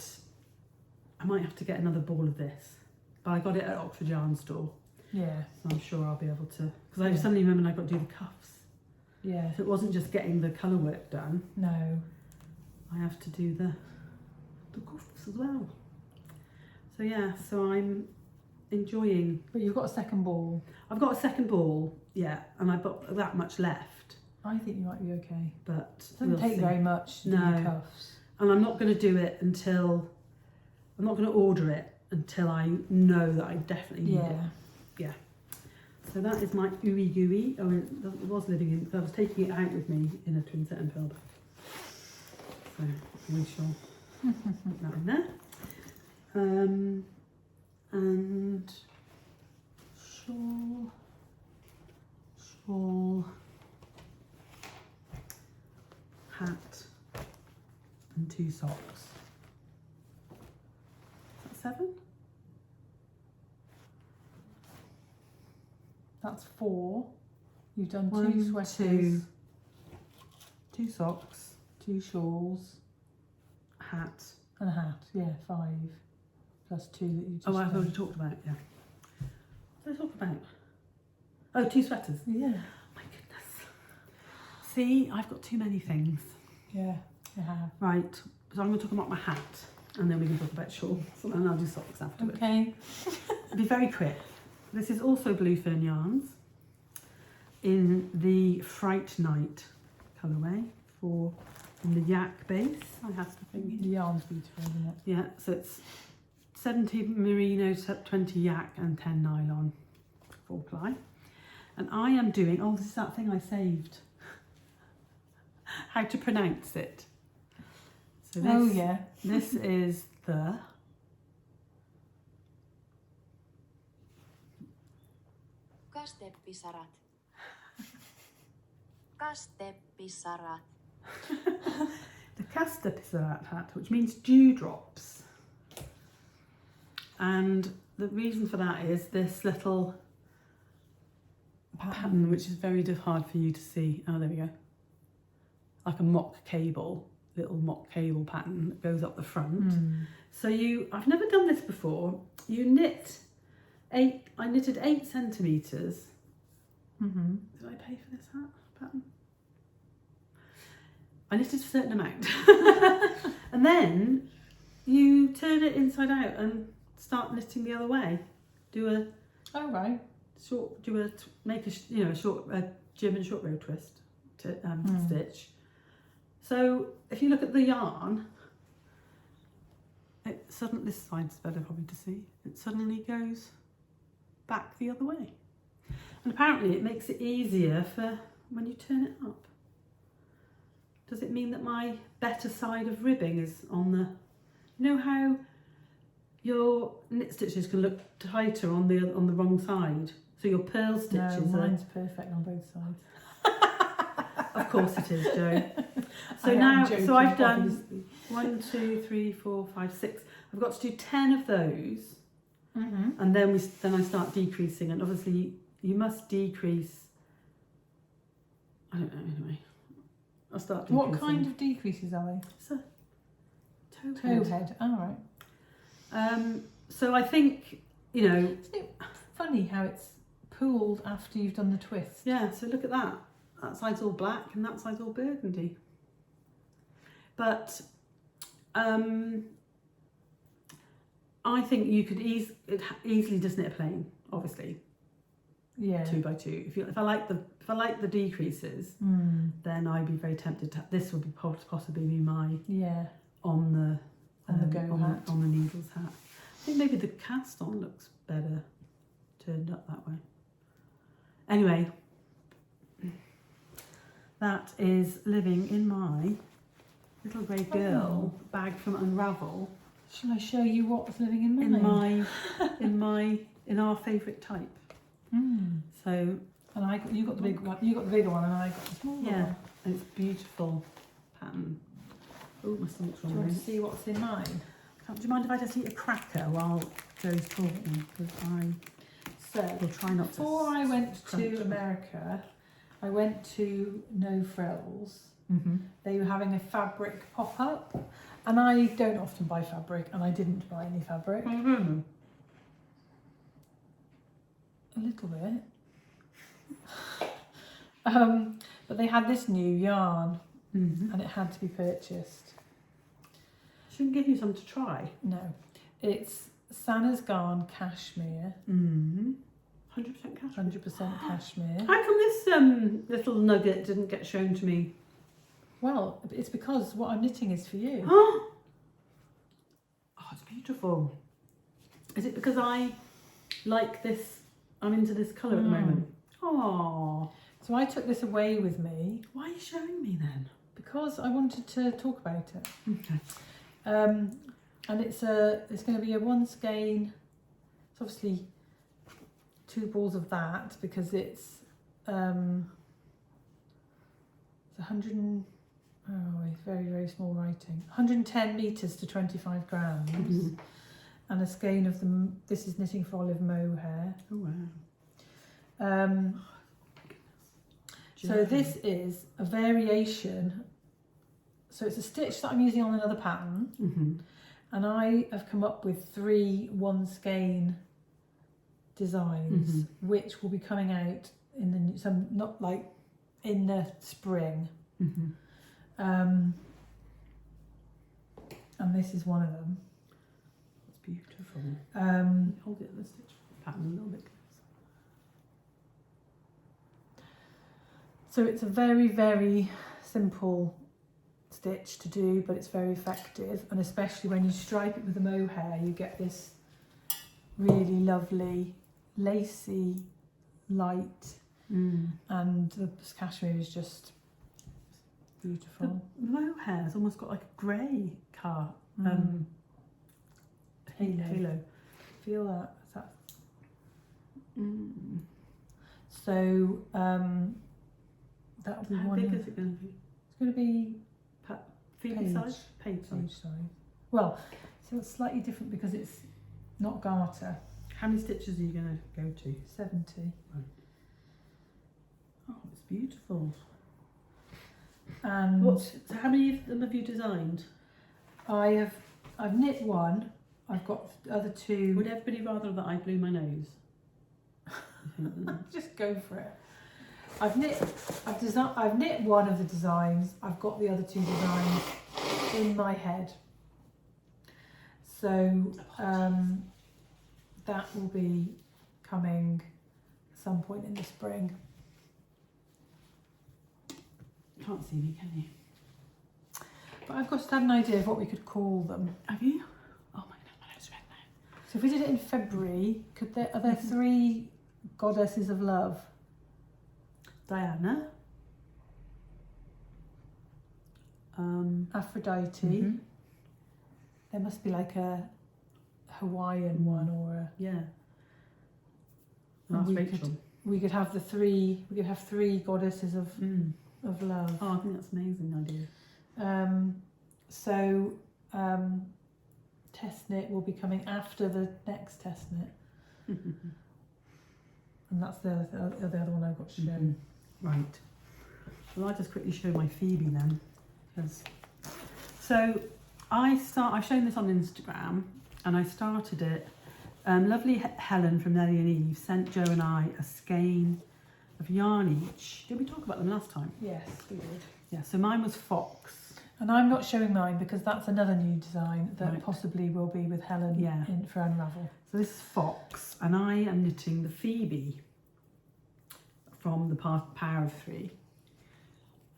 I might have to get another ball of this. But I got it at Oxford Yarn Store. Yeah. So I'm sure I'll be able to, because I suddenly remembered I've got to do the cuffs. Yeah. So it wasn't just getting the colour work done. No. I have to do the cuffs as well. So yeah, so I'm enjoying. But you've got a second ball. I've got a second ball, yeah, and I've got that much left. I think you might be okay. But it doesn't take very much to do the cuffs. And I'm not going to do it until, I'm not going to order it until I know that I definitely need it. Yeah. So that is my Ooey Gooey. Oh, it was living in, I was taking it out with me in a Twinset and Purl bag. So we shall put that in there. And shawl, hat, and 2 socks. Is that 7? That's 4. You've done 1, 2 sweaters, 2 socks, 2 shawls, hat, and a hat. Yeah, 5 plus 2 that you just. Oh, I've already talked about, yeah. What did I talk about? Oh, 2 sweaters. Yeah. My goodness. See, I've got too many things. Yeah, you have. Right, so I'm going to talk about my hat, and then we can talk about shawls, and then I'll do socks afterwards. Okay. Be very quick. This is also Blue Fern Yarns in the Fright Night colourway in the yak base. I have the thing here. The yarn's beautiful, isn't it? Yeah, so it's 70 merino, 20 yak and 10 nylon 4-ply. And I am doing, oh, this is that thing I saved. How to pronounce it. So this, this is the Kastepisarat. Kastepisarat. the Kastepisarat hat, which means dewdrops. And the reason for that is this little pattern, which is very hard for you to see. Oh, there we go. Like a mock cable, little mock cable pattern that goes up the front. So I've never done this before. You knit I knitted 8 centimetres. Did I pay for this hat pattern? I knitted a certain amount. And then you turn it inside out and start knitting the other way. Do a short, make a short jib and short row twist to stitch. So if you look at the yarn, it suddenly, this side's better probably to see. It suddenly goes back the other way, and apparently it makes it easier for when you turn it up. Does it mean that my better side of ribbing is on the, you know how your knit stitches can look tighter on the wrong side, so your purl stitches mine's perfect on both sides. Of course it is, Jo. So now, so I've done 1, 2, 3, 4, 5, 6. I've got to do 10 of those. And then I start decreasing, and obviously you must decrease. I don't know, anyway. I'll start decreasing. What kind of decreases are they? It's a toe head. Oh, right. So I think, Isn't it funny how it's pooled after you've done the twist? Yeah, so look at that. That side's all black and that side's all burgundy. But I think you could easily just knit a plain, obviously. Yeah. 2 by 2. If I like the decreases, then I'd be very tempted to. This would be possibly be my on the needles hat. I think maybe the cast on looks better turned up that way. Anyway, that is living in my little grey girl bag from Unravel. Shall I show you what's living in mine? In our favourite type. So, and you got the big one. You got the bigger one, and I got the smaller one. Yeah, and it's beautiful pattern. Oh, my stomach's wrong. Do you want to see what's in mine? Do you mind if I just eat a cracker while Jo's talking? Because I will try not to. Before I went to America, I went to No Frills, They were having a fabric pop-up, and I don't often buy fabric, and I didn't buy any fabric. Mm-hmm. A little bit. But they had this new yarn, and it had to be purchased. Shouldn't give you some to try. No, it's Santa's Garn Cashmere. 100% cashmere. 100% cashmere. How come this little nugget didn't get shown to me? Well, it's because what I'm knitting is for you. Oh, it's beautiful. Is it because I like this? I'm into this colour at the moment. Oh. So I took this away with me. Why are you showing me then? Because I wanted to talk about it. Okay. And it's going to be a one skein. It's obviously 2 balls of that because it's 100 very, very small writing. 110 metres to 25 grams. And a skein of them. This is knitting for olive mohair. Oh wow. So this is a variation. So it's a stitch that I'm using on another pattern. And I have come up with 3 one skein designs, which will be coming out in the spring. And this is one of them. It's beautiful. Hold it, the stitch pattern a little bit closer. So it's a very, very simple stitch to do, but it's very effective, and especially when you stripe it with the mohair, you get this really lovely lacy light, and the cashmere is just beautiful. The mohair has almost got like a grey halo. Feel that? So that'll be How one. big is it going to be? It's going to be Phoebe size? Page size. Well, so it's slightly different because it's not garter. How many stitches are you going to go to? 70. Right. Oh, it's beautiful. And so how many of them have you designed? I've knit one. I've got the other 2. Would everybody rather that I blew my nose? Just go for it. I've knit one of the designs. I've got the other 2 designs in my head. So that will be coming some point in the spring. You can't see me, can you? But I've got to have an idea of what we could call them. Have you? Oh my god, my nose is red now. So if we did it in February, are there 3 goddesses of love? Diana. Aphrodite. There must be like a Hawaiian one or a... Yeah. And Rachel. we could have 3 goddesses of love. Oh, I think that's an amazing idea. Test knit will be coming after the next test knit. And that's the other one I've got to show. Right. Well, I'll just quickly show my Phoebe then. So I've shown this on Instagram, and I started it. Lovely Helen from Nellie and Eve sent Joe and I a skein of yarn each. Did we talk about them last time? Yes, we did. Yeah, so mine was Fox. And I'm not showing mine because that's another new design that possibly will be with Helen for Unravel. So this is Fox, and I am knitting the Phoebe from the Power of 3.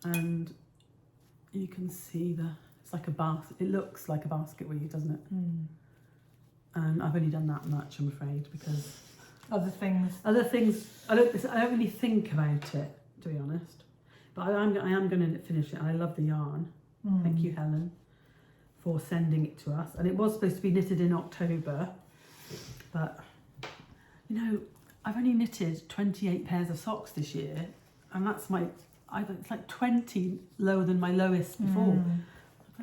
And you can see it's like a basket. It looks like a basket weave, doesn't it? And I've only done that much, I'm afraid, because other things I don't really think about it, to be honest. But I am going to finish it. I love the yarn. Thank you, Helen, for sending it to us. And it was supposed to be knitted in October, but you know, I've only knitted 28 pairs of socks this year, and that's it's like 20 lower than my lowest before. I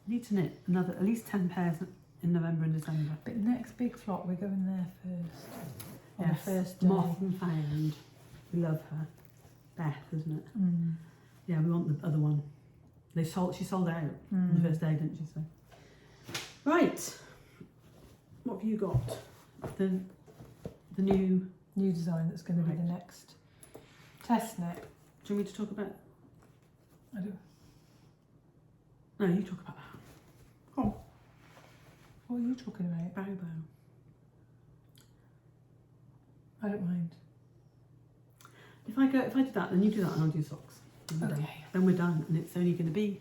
need to knit another at least 10 pairs in November and December. But next big flock, we're going there first. On the first day. Moth and Found. We love her. Beth, isn't it? Yeah, we want the other one. She sold out on the first day, didn't she? So. Right. What have you got? The new design that's going to be the next test net. Do you want me to talk about? I do. No, you talk about that. Oh. What are you talking about? Bow bow. I don't mind. If I do that, then you do that, and I'll do socks. Okay. Then we're done, and it's only going to be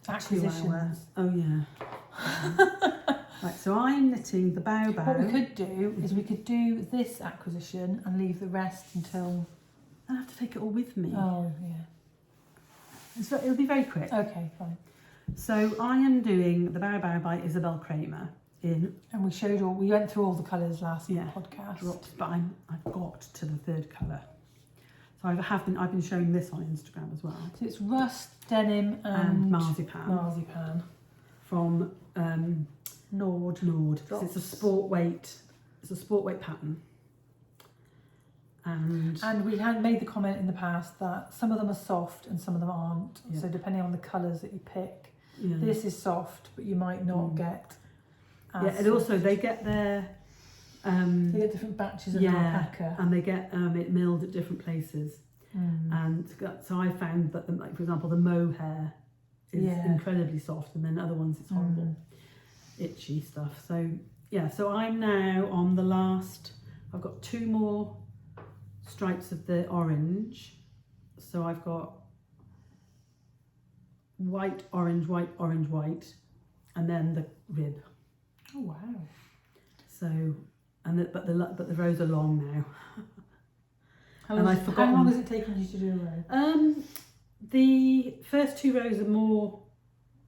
2 hours. Acquisitions. Oh yeah. Right, so I'm knitting the bow bow. What we could do is we could do this acquisition and leave the rest until. I have to take it all with me. Oh yeah. It'll be very quick. Okay, fine. So I am doing the bow bow by Isabel Kramer in. And we went through all the colours last Yeah. podcast. Drops, but I've got to the third colour. So I've been showing this on Instagram as well. So it's rust, denim, And marzipan. Marzipan. From Nord. So it's a sport weight. It's a sport weight pattern. And we had made the comment in the past that some of them are soft and some of them aren't. Yeah. So depending on the colours that you pick, yeah. this is soft, but you might not get. Yeah, and also they get their. They get different batches of alpaca, and they get it milled at different places. And so I found that, like for example, the mohair is incredibly soft, and then other ones it's horrible, itchy stuff. So yeah, so I'm now on the last. I've got 2 more stripes of the orange. So I've got white, orange, white, orange, white, and then the rib. Oh wow! So but the rows are long now. How long has it taken you to do a row? The first 2 rows are more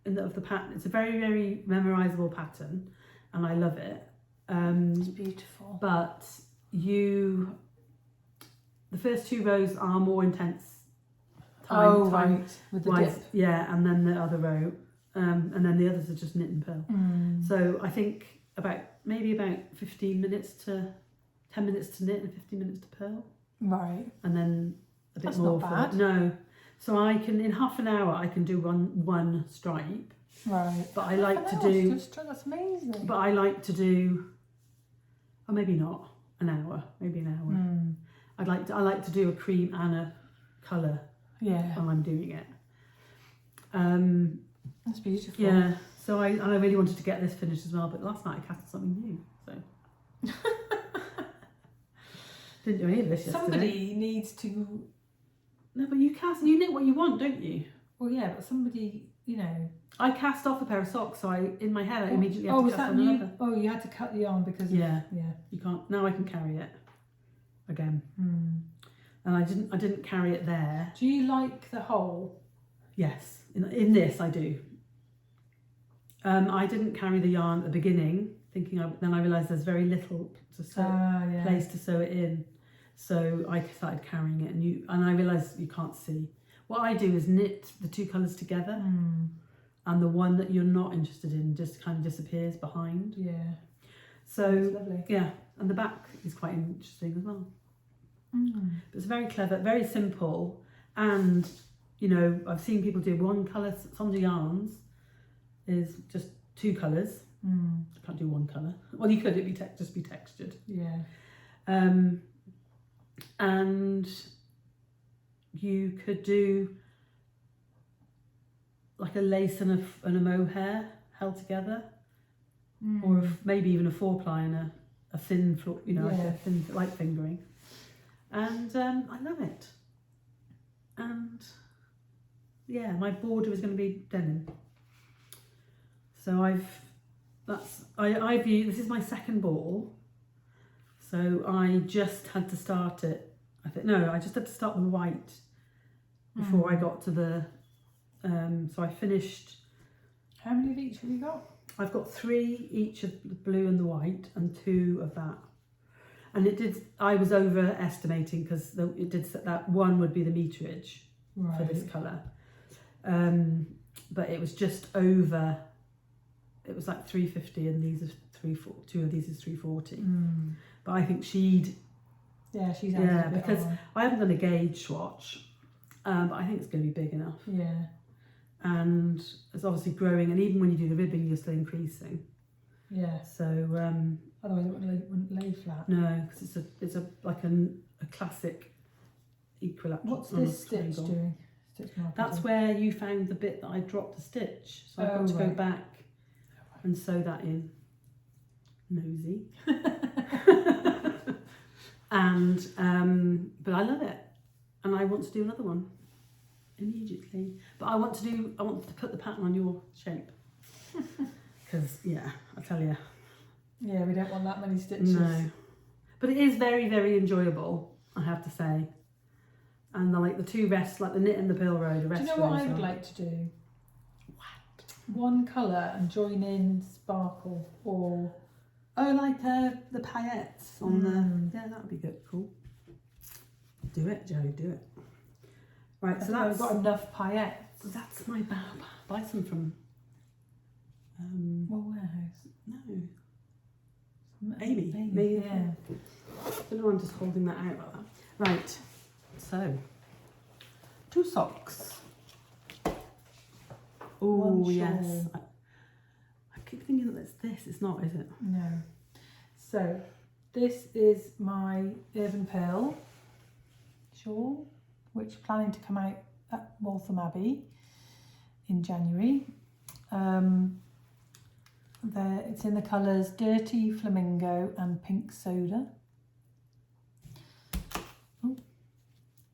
of the pattern. It's a very, very memorisable pattern, and I love it. It's beautiful. But the first 2 rows are more intense. Right, with the dip. Yeah, and then the other row, and then the others are just knit and purl. So I think maybe about 15 minutes to 10 minutes to knit and 15 minutes to purl. Right. And then a bit That's more. not bad. No. So I can, in half an hour, I can do one stripe. Right. But I like to do. That's amazing. But I like to do, or maybe not an hour, maybe an hour. I like to do a cream and a colour. Yeah. While I'm doing it. That's beautiful. Yeah. So I really wanted to get this finished as well, but last night I casted something new. So. Didn't do any of this yesterday. Somebody needs to. No, but you knit what you want, don't you? Well, yeah, but somebody, I cast off a pair of socks, so in my head I immediately had to cast on another. Oh, you had to cut the yarn because yeah. You can't now. I can carry it again, and I didn't carry it there. Do you like the hole? Yes, in this I do. I didn't carry the yarn at the beginning, then I realised there's very little place to sew it in. So I started carrying it, and I realised you can't see. What I do is knit the 2 colours together, and the one that you're not interested in just kind of disappears behind. Yeah. So that's lovely. Yeah, and the back is quite interesting as well. But it's very clever, very simple, and I've seen people do 1 colour. Some of the yarns is just 2 colours. You can't do 1 colour. Well, you could. It'd just be textured. Yeah. And you could do like a lace and a mohair held together, or maybe even a 4-ply and a thin, like a thin light fingering. And I love it. And yeah, my border is going to be denim. So I view this is my 2nd ball. So I just had to start it. I just had to start the white before I got to the. So I finished. How many of each have you got? I've got 3 each of the blue and the white, and 2 of that. And it did. I was overestimating because it did that 1 would be the meterage for this colour, but it was just over. It was like 350, and these are 340. 2 of these is 340. But I think she's because I haven't done a gauge swatch, but I think it's going to be big enough. Yeah. And it's obviously growing, and even when you do the ribbing, you're still increasing. Yeah. So otherwise it wouldn't lay flat. no, because it's a classic equilateral. What's this stitch doing? That's where you found the bit that I dropped the stitch. So I've got to go back and sew that in. Nosy. And but I love it, and I want to do another one immediately. But I want to put the pattern on your shape. Because yeah, I tell you. Yeah, we don't want that many stitches. No. But it is very, very enjoyable, I have to say. And the two rests, like the knit and the purl row, the rest. Do you know what I would like to do? What? One colour and join in sparkle, or like the paillettes on the. Yeah, that would be good. Cool. Do it, Joe. Do it. Right, so I've got enough paillettes. That's my bab. Buy some from. Warehouse. No. Amy. Yeah. I don't know. I'm just holding that out like that. Right. So, 2 socks. Oh yes. I keep thinking that it's this. It's not, is it? No. So, this is my Urban Purl shawl, which is planning to come out at Waltham Abbey in January. It's in the colours Dirty Flamingo and Pink Soda.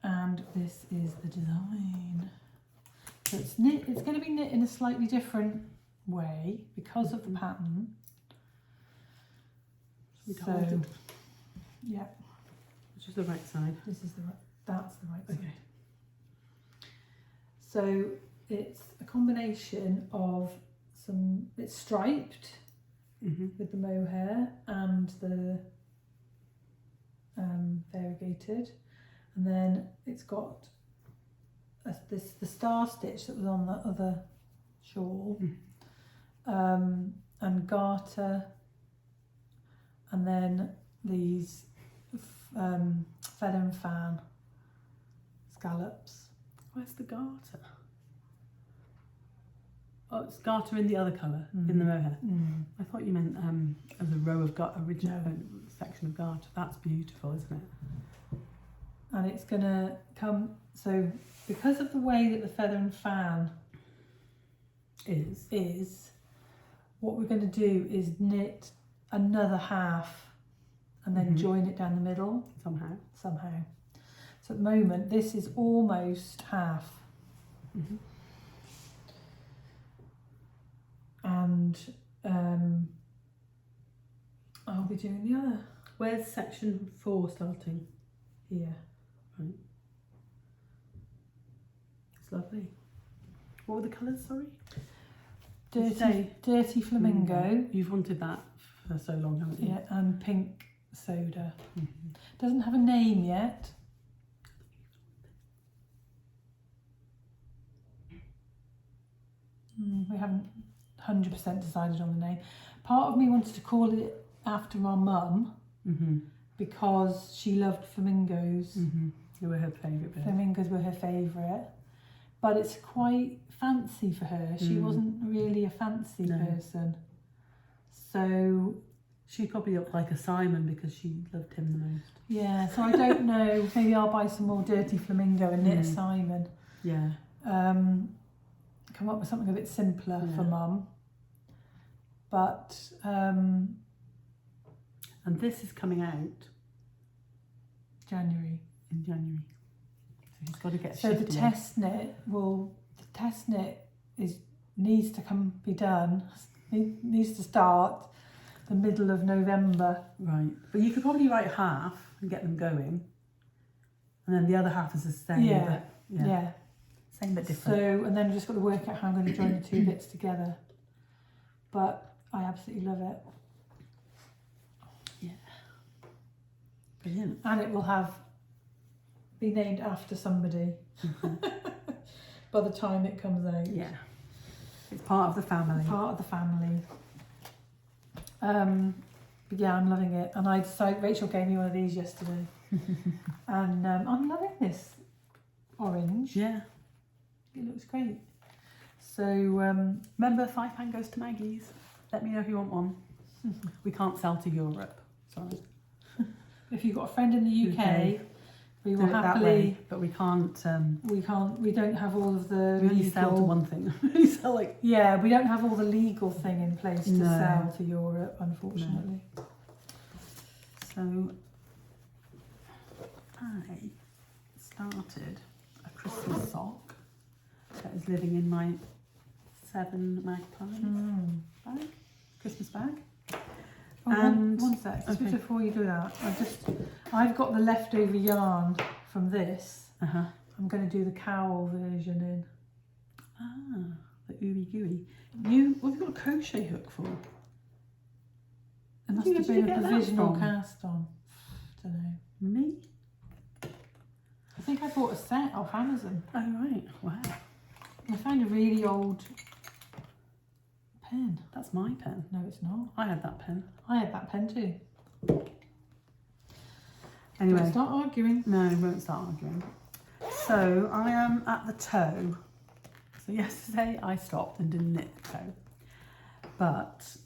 And this is the design. So it's going to be knit in a slightly different way because of the pattern. So, yeah. Which is the right side? That's the right side. Okay. So it's a combination of it's striped with the mohair and the variegated, and then it's got the star stitch that was on the other shawl, and garter, and then these feather and fan scallops. Where's the garter? Oh, it's garter in the other colour, in the mohair. I thought you meant as a row of original section of garter. That's beautiful, isn't it? And it's going to come, so because of the way that the feather and fan is, what we're going to do is knit another half and then join it down the middle. Somehow. So at the moment, this is almost half. And I'll be doing the other. Where's section 4 starting? Here. Right. It's lovely. What were the colours, sorry? Dirty Flamingo. You've wanted that for so long, haven't you? Yeah, and Pink Soda. Doesn't have a name yet. We haven't 100% decided on the name. Part of me wanted to call it after our mum because she loved flamingos. They were her favourite bird. Flamingos were her favourite, but it's quite fancy for her. She wasn't really a fancy person, so she probably looked like a Simon because she loved him the most. Yeah, so I don't know. Maybe I'll buy some more Dirty Flamingo and knit a Simon. Yeah. Come up with something a bit simpler for Mum. But and this is coming out in January. So he's got to get so the test knit needs to start the middle of November. Right. But you could probably write half and get them going. And then the other half is the same. Yeah. But, Yeah. Same but different. So, and then I've just got to work out how I'm going to join the two bits together. But I absolutely love it. Yeah. Brilliant. And it will be named after somebody by the time it comes out. Yeah. It's part of the family. But yeah, I'm loving it. And Rachel gave me one of these yesterday. And I'm loving this orange. Yeah. It looks great. So remember, £5 goes to Maggie's. Let me know if you want one. We can't sell to Europe. Sorry. If you've got a friend in the UK, we will happily. But we can't. We can't. We don't have all of the. We only legal, sell to one thing. We sell like. Yeah, we don't have all the legal thing in place to No. sell to Europe, unfortunately. No. So I started a Christmas sock that is living in my 7 magpie bag, Christmas bag. Oh, And one sec, just okay. before you do that, I've got the leftover yarn from this. I'm going to do the cowl version in. Ah, the Ooey Gooey. What have you got a crochet hook for? It must Where have did you been a get that provisional from? cast on. I don't know. Me? I think I bought a set off Amazon. Oh right, wow. I found a really old pen. That's my pen. No, it's not. I had that pen. I had that pen too. Anyway. Don't start arguing. No, we won't start arguing. So I am at the toe. So yesterday I stopped and didn't knit the toe. But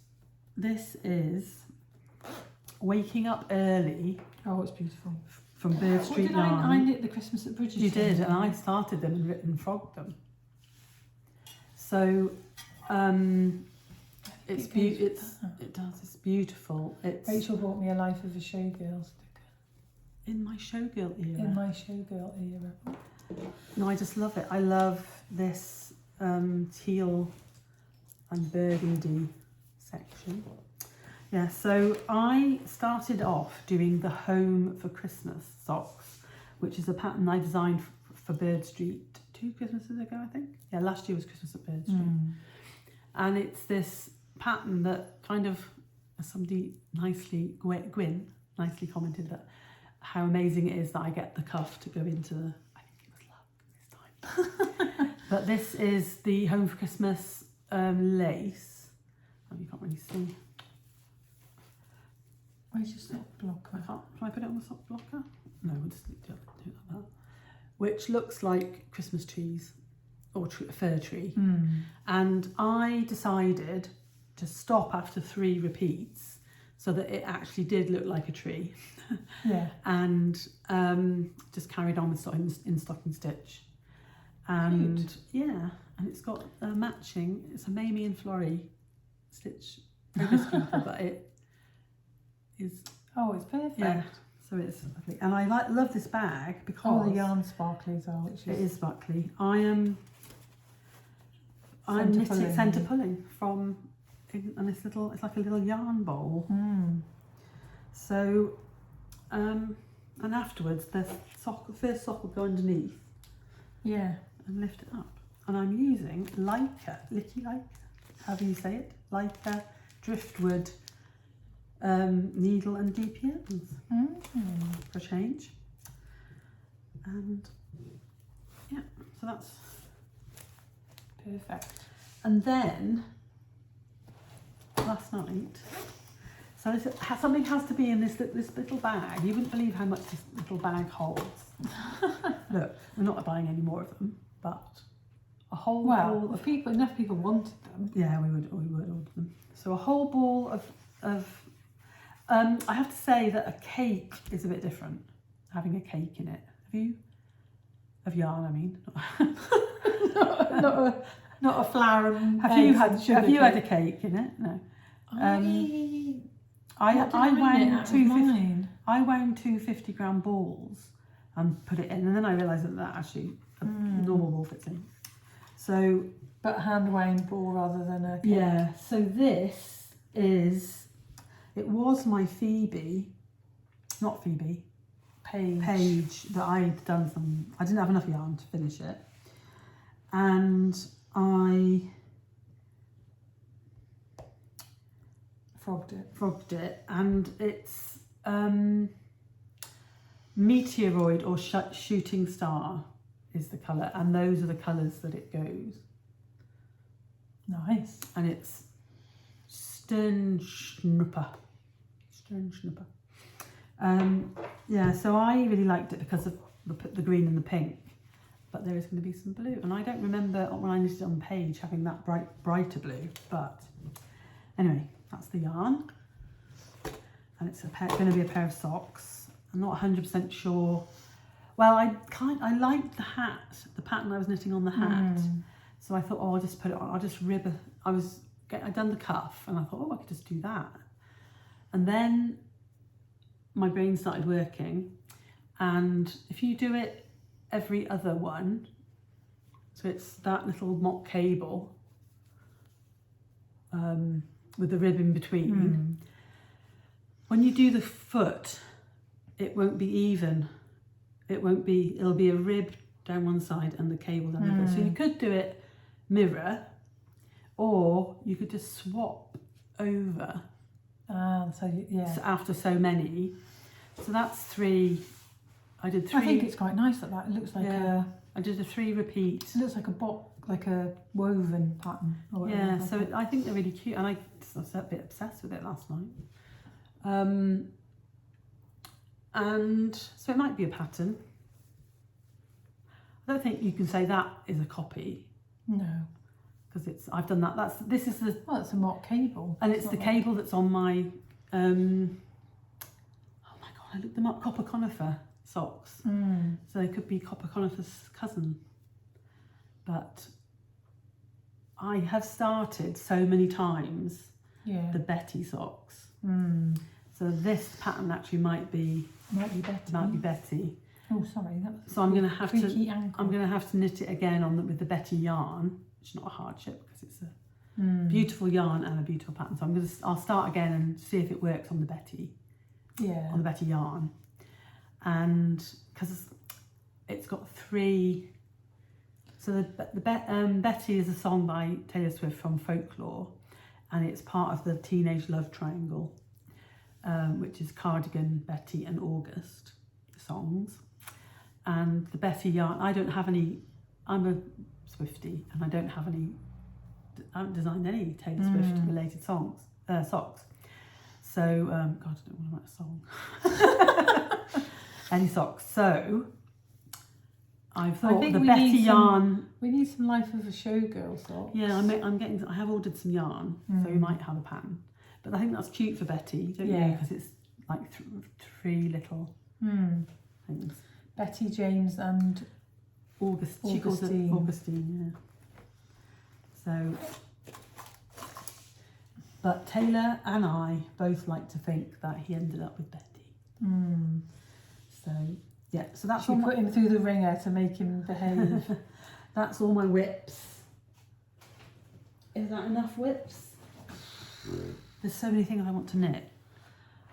this is Waking Up Early Oh, it's beautiful. from Birdstreet Yarn. I knit the Christmas at Bridget's. You did, and I started them and frogged them. So it's it's beautiful. It's Rachel bought me a Life of a Showgirl sticker. in my showgirl era. In my Showgirl era. No, I just love it. I love this teal and burgundy section. Yeah, so I started off doing the Home for Christmas socks, which is a pattern I designed for Birdstreet 2 Christmases ago, I think. Yeah, last year was Christmas at Birdstreet. And it's this pattern that kind of, somebody nicely, Gwyn, nicely commented that how amazing it is that I get the cuff to go into the, I think it was luck this time. But this is the Home for Christmas lace. Oh, you can't really see. Where's your sock blocker? Can I put it on the sock blocker? No, we'll just do it like that. Which looks like Christmas trees or fir tree. And I decided to stop after 3 repeats so that it actually did look like a tree. Yeah. And just carried on with stocking stitch. And Cute. yeah, and it's got a matching, it's a Mamie and Florrie stitch. Very simple, but it is. Oh, it's perfect. Yeah, so it's lovely. And I love this bag because Oh, the yarn sparklies are, which it is is sparkly. I'm knitting centre pulling from, and this little, it's like a little yarn bowl. So, and afterwards the first sock will go underneath. Yeah. And lift it up. And I'm using Licky Leica, however you say it, Leica driftwood needle and DPMs for a change. And yeah, so that's Perfect. and then last night, so something has to be in this little bag. You wouldn't believe how much this little bag holds. Look, we're not buying any more of them, but a whole ball of enough people wanted them. Yeah, we would order them. So a whole ball of I have to say that a cake is a bit different, having a cake in it. Have you? Of yarn, I mean. not a flour and Have you had a cake in it? No. I wound 2 50-gram balls and put it in, and then I realised that actually a normal ball fits in. So, but hand wound ball rather than a cake. Yeah. So this is, it was my Paige that I'd done some. I didn't have enough yarn to finish it, and I frogged it, and it's meteoroid or shooting star is the colour, and those are the colours that it goes. Nice. And it's Sternschnupper. Yeah, so I really liked it because of the green and the pink, but there is going to be some blue. And I don't remember when I knitted on the page having that brighter blue, but anyway, that's the yarn. And it's going to be a pair of socks. I'm not 100% sure. Well, I liked the hat, the pattern I was knitting on the hat. So I thought, oh, I'll just put it on. I'll just rib I'd done the cuff and I thought, oh, I could just do that. And then my brain started working. And if you do it every other one, so it's that little mock cable with the rib in between, when you do the foot, it won't be even. It'll be a rib down one side and the cable down the other. So you could do it mirror, or you could just swap over. After so many. So that's 3. I did 3. I think it's quite nice that it looks like I did a 3 repeat. It looks like like a woven pattern. Or yeah, so I think they're really cute, and I was a bit obsessed with it last night. And so it might be a pattern. I don't think you can say that is a copy. No, because I've done that. This is the. Well, it's a mock cable, and it's the cable that's on my. Oh my god! I looked them up. Copper conifer socks. So they could be copper conifer's cousin. But I have started so many times. Yeah. The Betty socks. So this pattern actually might be Betty. Oh, sorry. So I'm going to have to knit it again with the Betty yarn. It's not a hardship because it's a beautiful yarn and a beautiful pattern. So I'll start again and see if it works on the Betty. Yeah. On the Betty yarn, and because it's got 3. So Betty is a song by Taylor Swift from Folklore, and it's part of the Teenage Love Triangle, which is Cardigan, Betty and August songs. And the Betty yarn, I don't have any, I'm a Swiftie and I haven't designed any Taylor Swift related socks. So, God, I don't want to write a song. Any socks. So, I thought the Betty yarn. We need some Life of a Showgirl socks. Yeah, I have ordered some yarn, so we might have a pattern. But I think that's cute for Betty, don't you? Because it's like 3 little things. Betty, James and Augustine. She calls it Augustine, yeah. So, but Taylor and I both like to think that he ended up with Betty. So, yeah. So that's all. Put him through the ringer to make him behave. That's all my whips. Is that enough whips? There's so many things I want to knit.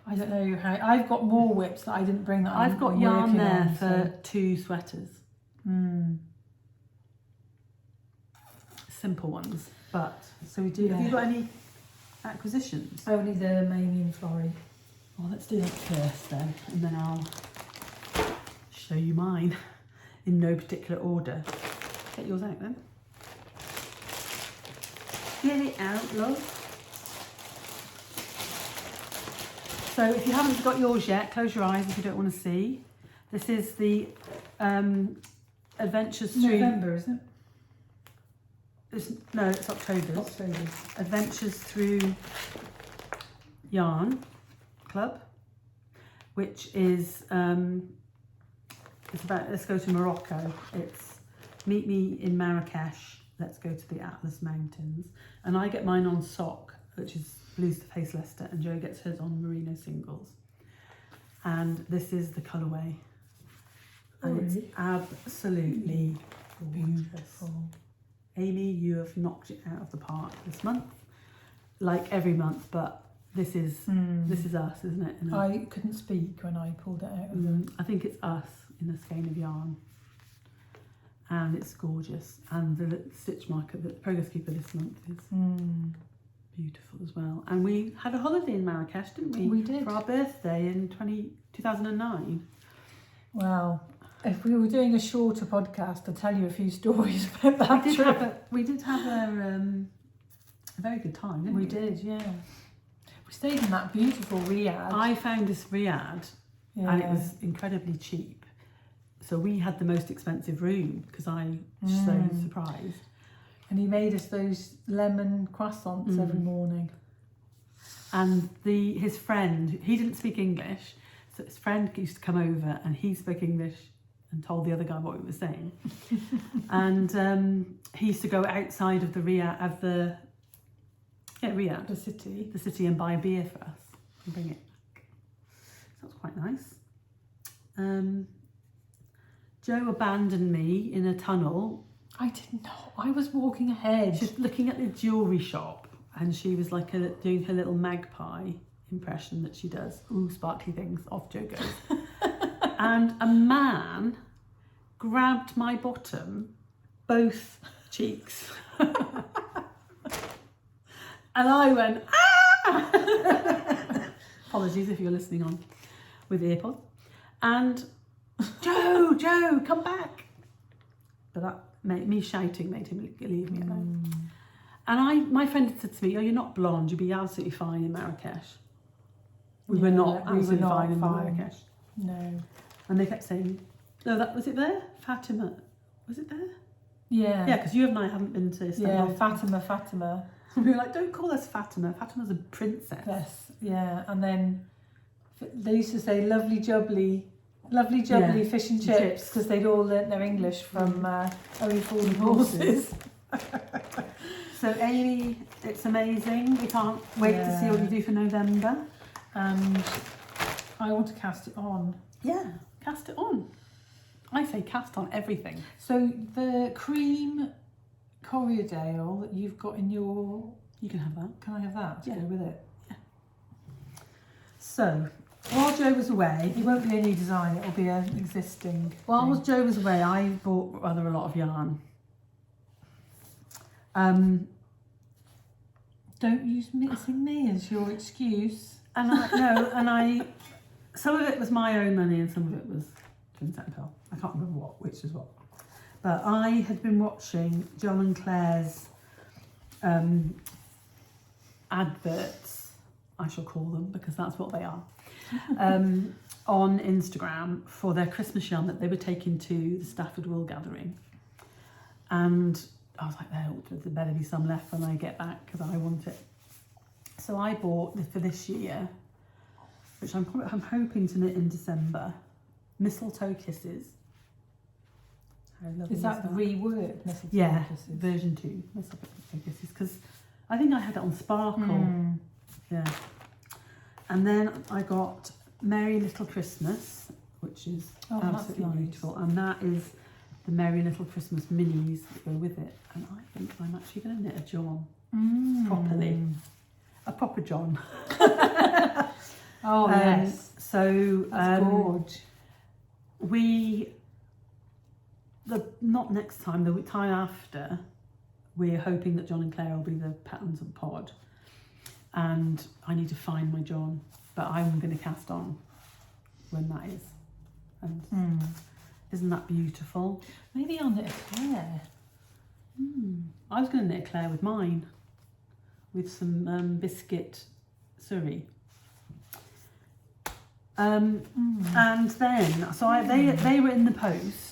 I don't know how. I've got more whips that I didn't bring. I've got yarn there for 2 sweaters. Simple ones, but so we do. Have you got any acquisitions? Only the Mamie and Florrie. Well, let's do that first then, and then I'll show you mine in no particular order. Get yours out then. Get it out, love. So if you haven't got yours yet, close your eyes if you don't want to see. This is the Adventures Through... November, isn't it? No, it's October. Adventures Through Yarn Club, which is... it's about let's go to Morocco. It's meet me in Marrakesh. Let's go to the Atlas Mountains. And I get mine on sock, which is Blues to Face Leicester, and Jo gets hers on merino singles. And this is the colourway. And it's absolutely beautiful. Amy, you have knocked it out of the park this month. Like every month, but this is us, isn't it? I couldn't speak when I pulled it out of them. I think it's us in a skein of yarn. And it's gorgeous. And the stitch marker, the progress keeper this month is beautiful as well. And we had a holiday in Marrakesh, didn't we? We did. For our birthday in 2009. Wow. If we were doing a shorter podcast, I'd tell you a few stories about that trip. We did have a very good time, didn't we? We did, yeah. We stayed in that beautiful riad. I found this riad and it was incredibly cheap. So we had the most expensive room because I was so surprised. And he made us those lemon croissants every morning. And his friend, he didn't speak English, so his friend used to come over and he spoke English and told the other guy what we were saying. And he used to go outside of the Riyadh, the city, and buy a beer for us and bring it back. So that's quite nice. Joe abandoned me in a tunnel. I didn't know. I was walking ahead. She's looking at the jewellery shop and she was like doing her little magpie impression that she does. Ooh, sparkly things, off Joe goes. And a man grabbed my bottom, both cheeks. And I went, ah! Apologies if you're listening on with earpods. And Joe, come back. But that me shouting made him leave me alone. And my friend said to me, oh, you're not blonde, you'd be absolutely fine in Marrakesh. We were not fine in Marrakesh. No. And they kept saying, no, was it there? Fatima. Was it there? Yeah. Yeah, because you and I haven't been to Istanbul. Yeah, Fatima. We were like, don't call us Fatima. Fatima's a princess. Yes, yeah. And then they used to say lovely jubbly fish and chips because they'd all learnt their English from Only Falling Horses. So Amy, it's amazing. We can't wait to see what you do for November. And I want to cast it on. Yeah, cast it on. I say cast on everything. So the cream Corriedale that you've got in your... You can have that. Can I have that to go with it? Yeah. So, while Joe was away, it won't be a new design, it'll be an existing While Joe was away, I bought rather a lot of yarn. Don't use mixing me as your excuse. And some of it was my own money and some of it was Twinset Purl. I can't remember which is what. But I had been watching John and Claire's adverts, I shall call them because that's what they are, on Instagram for their Christmas yarn that they were taking to the Stafford Wool Gathering. And I was like, there better be some left when I get back because I want it. So I bought for this year, which I'm hoping to knit in December, Mistletoe Kisses. Is that reworked Mistletoe Kisses? Version 2 Mistletoe Kisses, because I think I had it on Sparkle. Yeah. And then I got Merry Little Christmas, which is absolutely beautiful, and that is the Merry Little Christmas minis that go with it. And I think I'm actually going to knit a John properly, a proper John. Oh yes. So that's gorge. Not next time, the time after, we're hoping that John and Claire will be the patterns of pod, and I need to find my John, but I'm going to cast on when that is. And isn't that beautiful? Maybe I'll knit a Claire. I was going to knit a Claire with mine, with some biscuit surrey. And then, so they were in the post,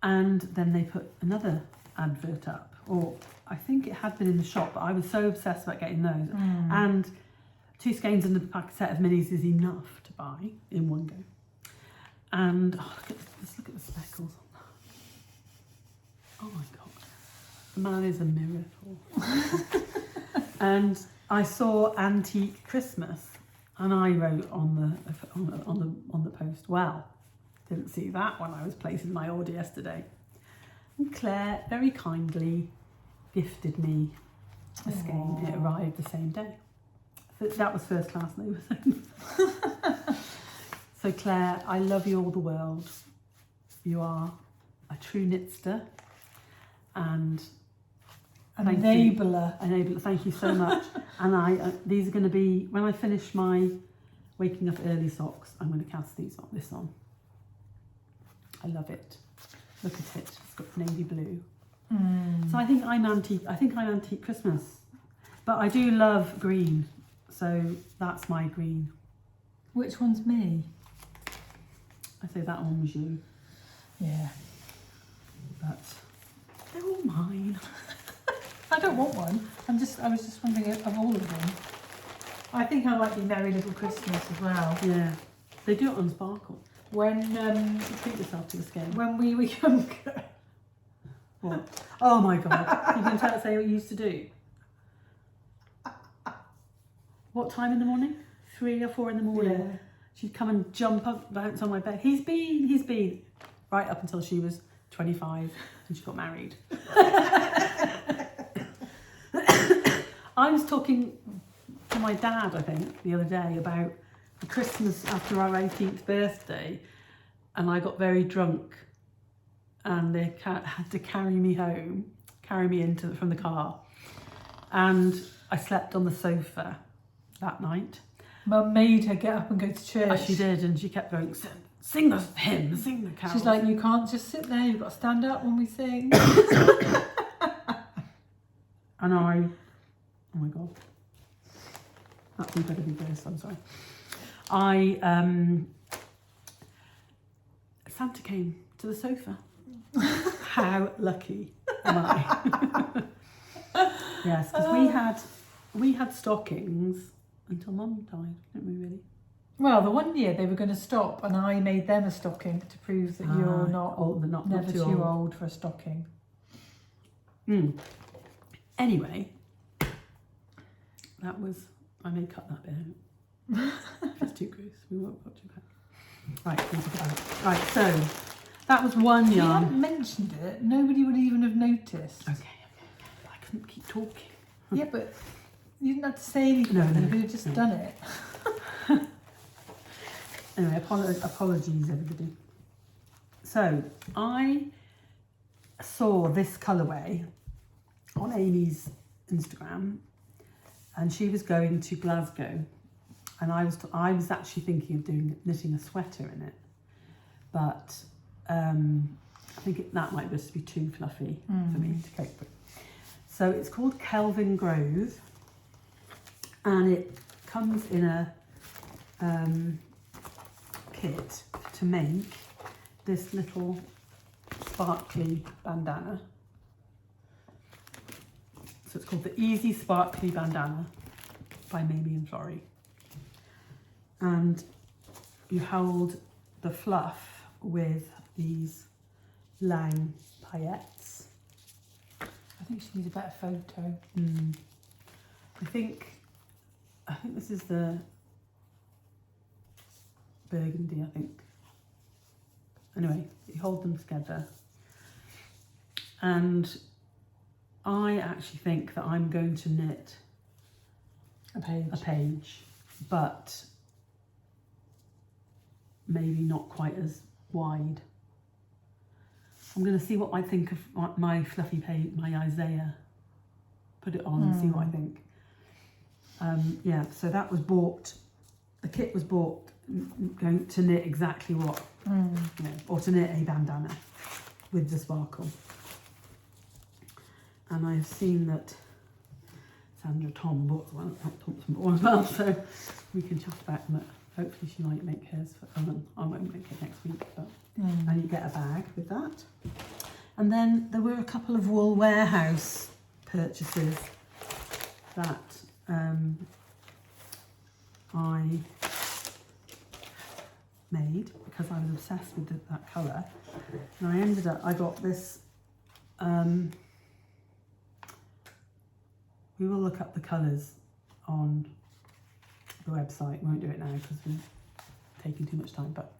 and then they put another advert up, or I think it had been in the shop, but I was so obsessed about getting those. And 2 skeins and a set of minis is enough to buy in one go. And let's look at the speckles on that. Oh my God, the man is a miracle. And I saw Antique Christmas, and I wrote on the post, well, didn't see that when I was placing my order yesterday. And Claire very kindly gifted me a skein. It arrived the same day. So that was first class, they were saying. So Claire, I love you all the world. You are a true knitster and an enabler. Thank you so much. And these are going to be, when I finish my waking up early socks, I'm going to cast this on. I love it. Look at it. It's got navy blue. So I think I'm antique Christmas. But I do love green. So that's my green. Which one's me? I say that one was you, Yeah. but they're all mine. I don't want one. I was just wondering of all of them. I think I like the Merry Little Christmas as well. Yeah, they do it on Sparkle. When Treat yourself to the skin. when we were younger. What? Oh my god! You can say what you used to do. What time in the morning? 3 or 4 in the morning. Yeah. She'd come and jump up, bounce on my bed. He's been. Right up until she was 25 and she got married. I was talking to my dad, I think, the other day about the Christmas after our 18th birthday, and I got very drunk and they had to carry me home, from the car, and I slept on the sofa that night. Mum made her get up and go to church. She did, and she kept going, sing the hymn, sing the carols. She's like, you can't just sit there, you've got to stand up when we sing. And oh my god, that's incredibly gross, I'm sorry. Santa came to the sofa. How lucky am I? Yes, because we had stockings until Mum died, didn't we really? Well, the one year they were going to stop and I made them a stocking to prove that you're not old, not never too old for a stocking. Anyway, I may cut that bit out. It's too gross. We won't put too bad. Right, think about it. Right, so that was one If you yarn. hadn't mentioned it, nobody would even have noticed. Okay. I couldn't keep talking. Yeah, but you didn't have to say anything. No, You could have just done it. Anyway, apologies everybody. So I saw this colourway on Amy's Instagram, and she was going to Glasgow, and I was actually thinking of knitting a sweater in it, but I think that might just be too fluffy for me to cope with. So it's called Kelvin Grove, and it comes in a kit to make this little sparkly bandana. So it's called the Easy Sparkly Bandana by Mamie and Florrie. And you hold the fluff with these lang paillettes. I think she needs a better photo. I think this is the burgundy, I think. Anyway, you hold them together. And I actually think that I'm going to knit A page. but maybe not quite as wide. I'm going to see what I think of my fluffy page, my Isaiah. Put it on and see what I think. Yeah, so that was bought. The kit was bought going to knit exactly what, or to knit a bandana with the sparkle. And I've seen that Sandra Tom bought one, Thompson bought one as well, so we can chat about them. Hopefully she might make hers. I won't make it next week, but and you get a bag with that. And then there were a couple of Wool Warehouse purchases that I made because I was obsessed with that colour. And I got this, we will look up the colours on the website. We won't do it now because we're taking too much time, but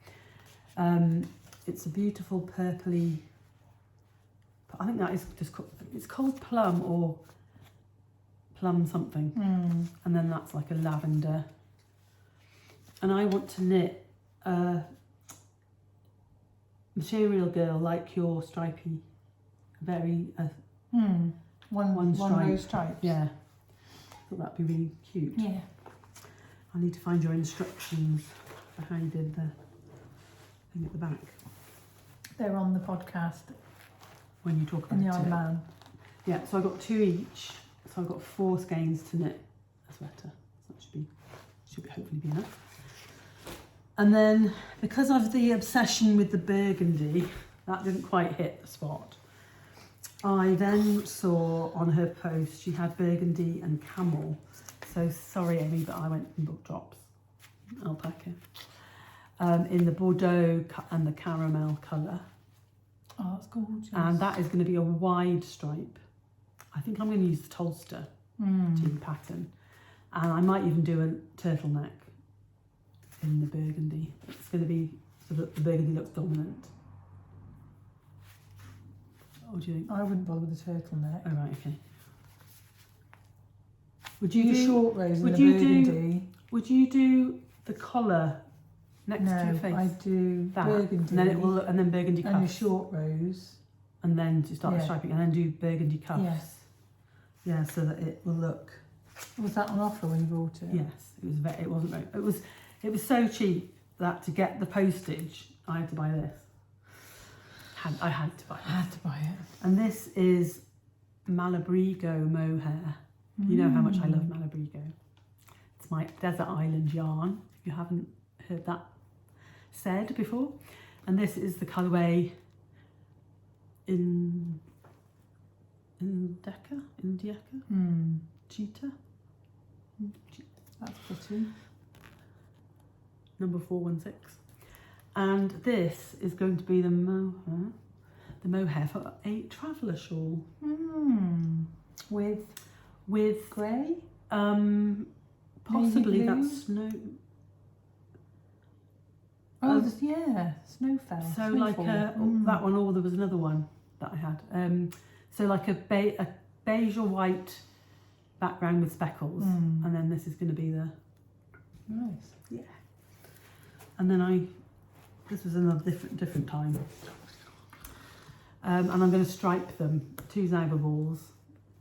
it's a beautiful purpley, I think that is just called, it's called plum or plum something, and then that's like a lavender. And I want to knit a material girl like your stripy, very one stripe. row stripes. Yeah, thought that'd be really cute. Yeah. I need to find your instructions for how you did the thing at the back They're on the podcast when you talk about in the it. Isle of Man. Yeah, so I got 2 each. So I've got 4 skeins to knit a sweater. So that should hopefully be enough. And then, because of the obsession with the burgundy, that didn't quite hit the spot. I then saw on her post she had burgundy and camel. So sorry, Amy, but I went and booked drops, alpaca, in the Bordeaux and the caramel colour. Oh, that's gorgeous. And that is going to be a wide stripe. I think I'm going to use the Tolster team pattern. And I might even do a turtleneck in the burgundy. It's going to be so that the burgundy looks dominant. What do you think? I wouldn't bother with the turtleneck. Oh, right, okay. Would Do you do short rows in would the you burgundy? Would you do the collar next to your face? I do that, burgundy. and then it will look, and then burgundy cuffs. And your short rows. And then to start the striping, and then do burgundy cuffs. Yes. Yeah, so that it will look. Was that on offer when you bought it? Yes, it was. It wasn't very. It was so cheap that to get the postage, I had to buy this. I had to buy it. I had to buy it. And this is Malabrigo mohair. You know how much I love Malabrigo. It's my desert island yarn, if you haven't heard that said before. And this is the colourway Indica? Cheetah? That's pretty. Number 416. And this is going to be the mohair for a traveller shawl. With grey? Possibly blue? that's snow. Oh, snowfell. So like that one, or there was another one that I had. So like a beige or white background with speckles, and then this is going to be the nice. Yeah. And then this was another different time. And I'm going to stripe them 2 Zyber balls,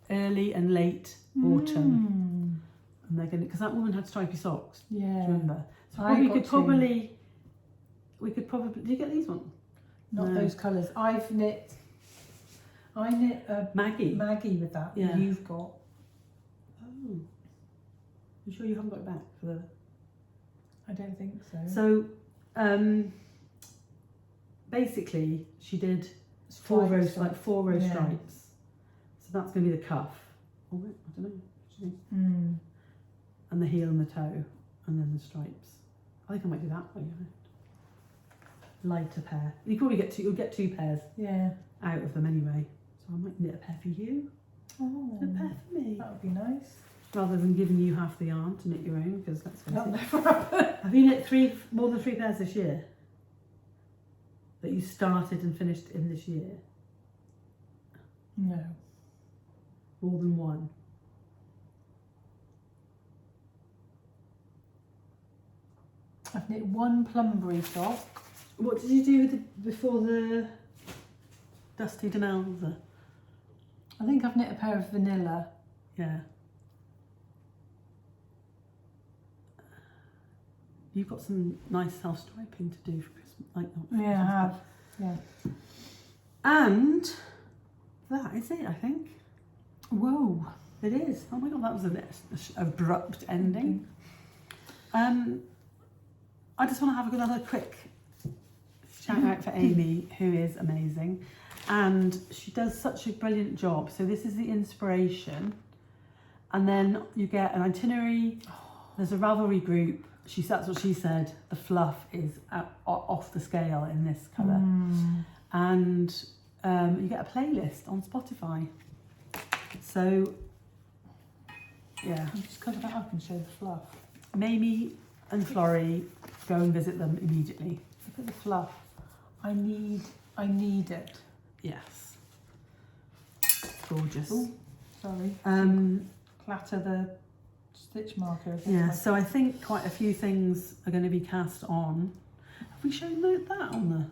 early and late autumn. And they're going to, because that woman had stripy socks. Yeah. Do you remember? So we could probably. Do you get these ones? Not those colours. I knit a Maggie with that. Yeah. You've got. Oh. You sure you haven't got it back for the? I don't think so. So, basically, she did 4 row stripes. So that's going to be the cuff. Oh, I don't know. And the heel and the toe, and then the stripes. I think I might do that way. Lighter pair. You probably you'll get 2 pairs. Yeah. Out of them anyway. So I might knit a pair for you. Oh. And a pair for me. That would be nice. Rather than giving you half the yarn to knit your own, because let's face That'll it. never happen. Have you knit more than 3 pairs this year? That you started and finished in this year? No. More than 1? I've knit 1 plumberry sock. What did you do before the Dusty Demelza? I think I've knit a pair of vanilla. Yeah. You've got some nice self-striping to do for Christmas. Yeah, I have. Yeah. And that is it, I think. Whoa. It is. Oh my God, that was an abrupt ending. I just want to have another quick shout out for Amy, who is amazing. And she does such a brilliant job. So this is the inspiration. And then you get an itinerary. There's a Ravelry group. That's what she said. The fluff is off the scale in this colour. And you get a playlist on Spotify. So, yeah. I'll just cover that up and show the fluff. Mamie and Florrie, go and visit them immediately. Look at the fluff. I need it. Yes. Gorgeous. Oh, sorry. Clatter the stitch marker against Yeah, my so I think quite a few things are going to be cast on. Have we shown that on the...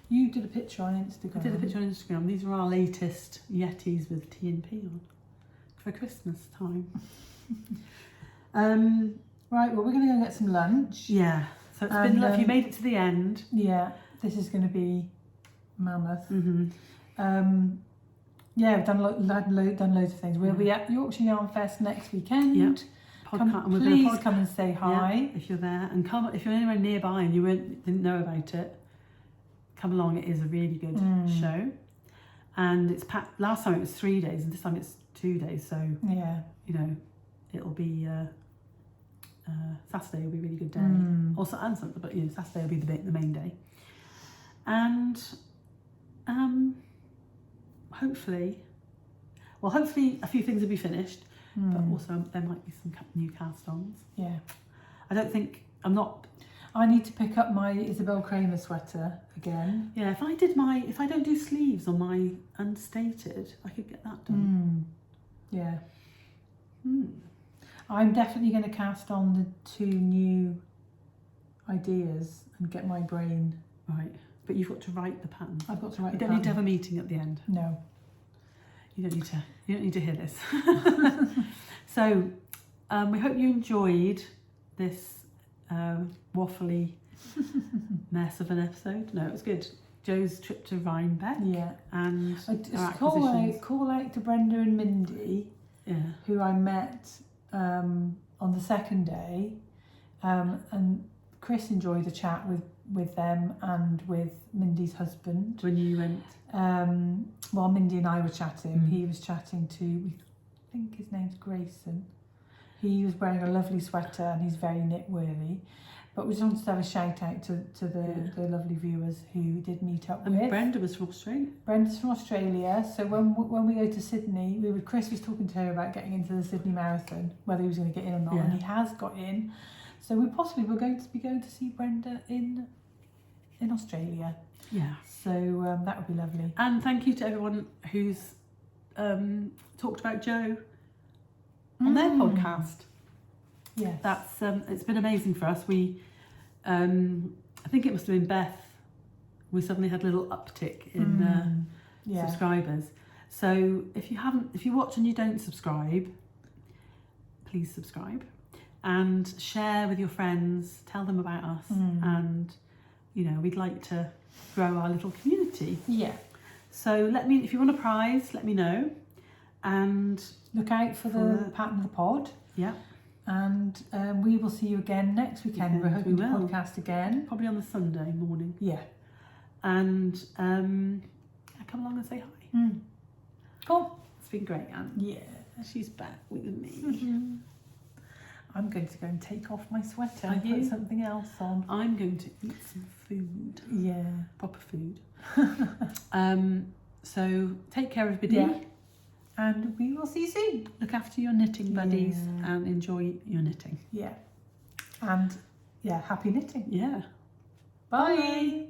You did a picture on Instagram. I did a picture on Instagram. These are our latest Yetis with T&P on for Christmas time. Right, well, we're going to go get some lunch. Yeah, so it's been lovely. You made it to the end. Yeah, this is going to be mammoth. Mm-hmm. Yeah, we've done loads of things. We'll be at Yorkshire Yarn Fest next weekend. Yep. podcast. Please come and say hi. Yeah, if you're there, and come if you're anywhere nearby and you didn't know about it. Come along. It is a really good show, and it's packed. Last time it was 3 days, and this time it's 2 days. So yeah, you know, it'll be Saturday will be a really good day. Also and Sunday, but you know, Saturday will be the main day, and hopefully a few things will be finished, but also there might be some new cast-ons. Yeah, I need to pick up my Isabel Kramer sweater again. Yeah, if I don't do sleeves on my unstated, I could get that done. Yeah. I'm definitely going to cast on the 2 new ideas and get my brain right. But you've got to write the pattern. I've got to write. You don't need to have a meeting at the end. No. You don't need to hear this. So, we hope you enjoyed this waffly mess of an episode. No, it was good. Joe's trip to Rhinebeck. Yeah. And call out to Brenda and Mindy, who I met on the second day, and Chris enjoyed the chat with them and with Mindy's husband. When you went? While Mindy and I were chatting, he was chatting to, I think his name's Grayson. He was wearing a lovely sweater and he's very knit-worthy. But we just wanted to have a shout out to the lovely viewers who did meet up with. Brenda was from Australia. Brenda's from Australia. So when we go to Sydney, Chris was talking to her about getting into the Sydney Marathon, whether he was going to get in or not, and he has got in. So we possibly were going to be going to see Brenda in Australia. Yeah. So that would be lovely. And thank you to everyone who's talked about Joe on their podcast. Yes. That's it's been amazing for us. We I think it must have been Beth. We suddenly had a little uptick in subscribers. So if you watch and you don't subscribe, please subscribe and share with your friends, tell them about us, and you know, we'd like to grow our little community. Yeah. So if you want a prize, let me know. And look out for the pattern of the pod. Yeah. And we will see you again next weekend. We're hoping to podcast again. Probably on the Sunday morning. Yeah. And come along and say hi. Cool. It's been great, Anne. Yeah. She's back with me. I'm going to go and take off my sweater and put something else on. I'm going to eat some food. Yeah. Proper food. So take care, everybody. Yeah. And we will see you soon. Look after your knitting buddies and enjoy your knitting. Yeah. And happy knitting. Yeah. Bye.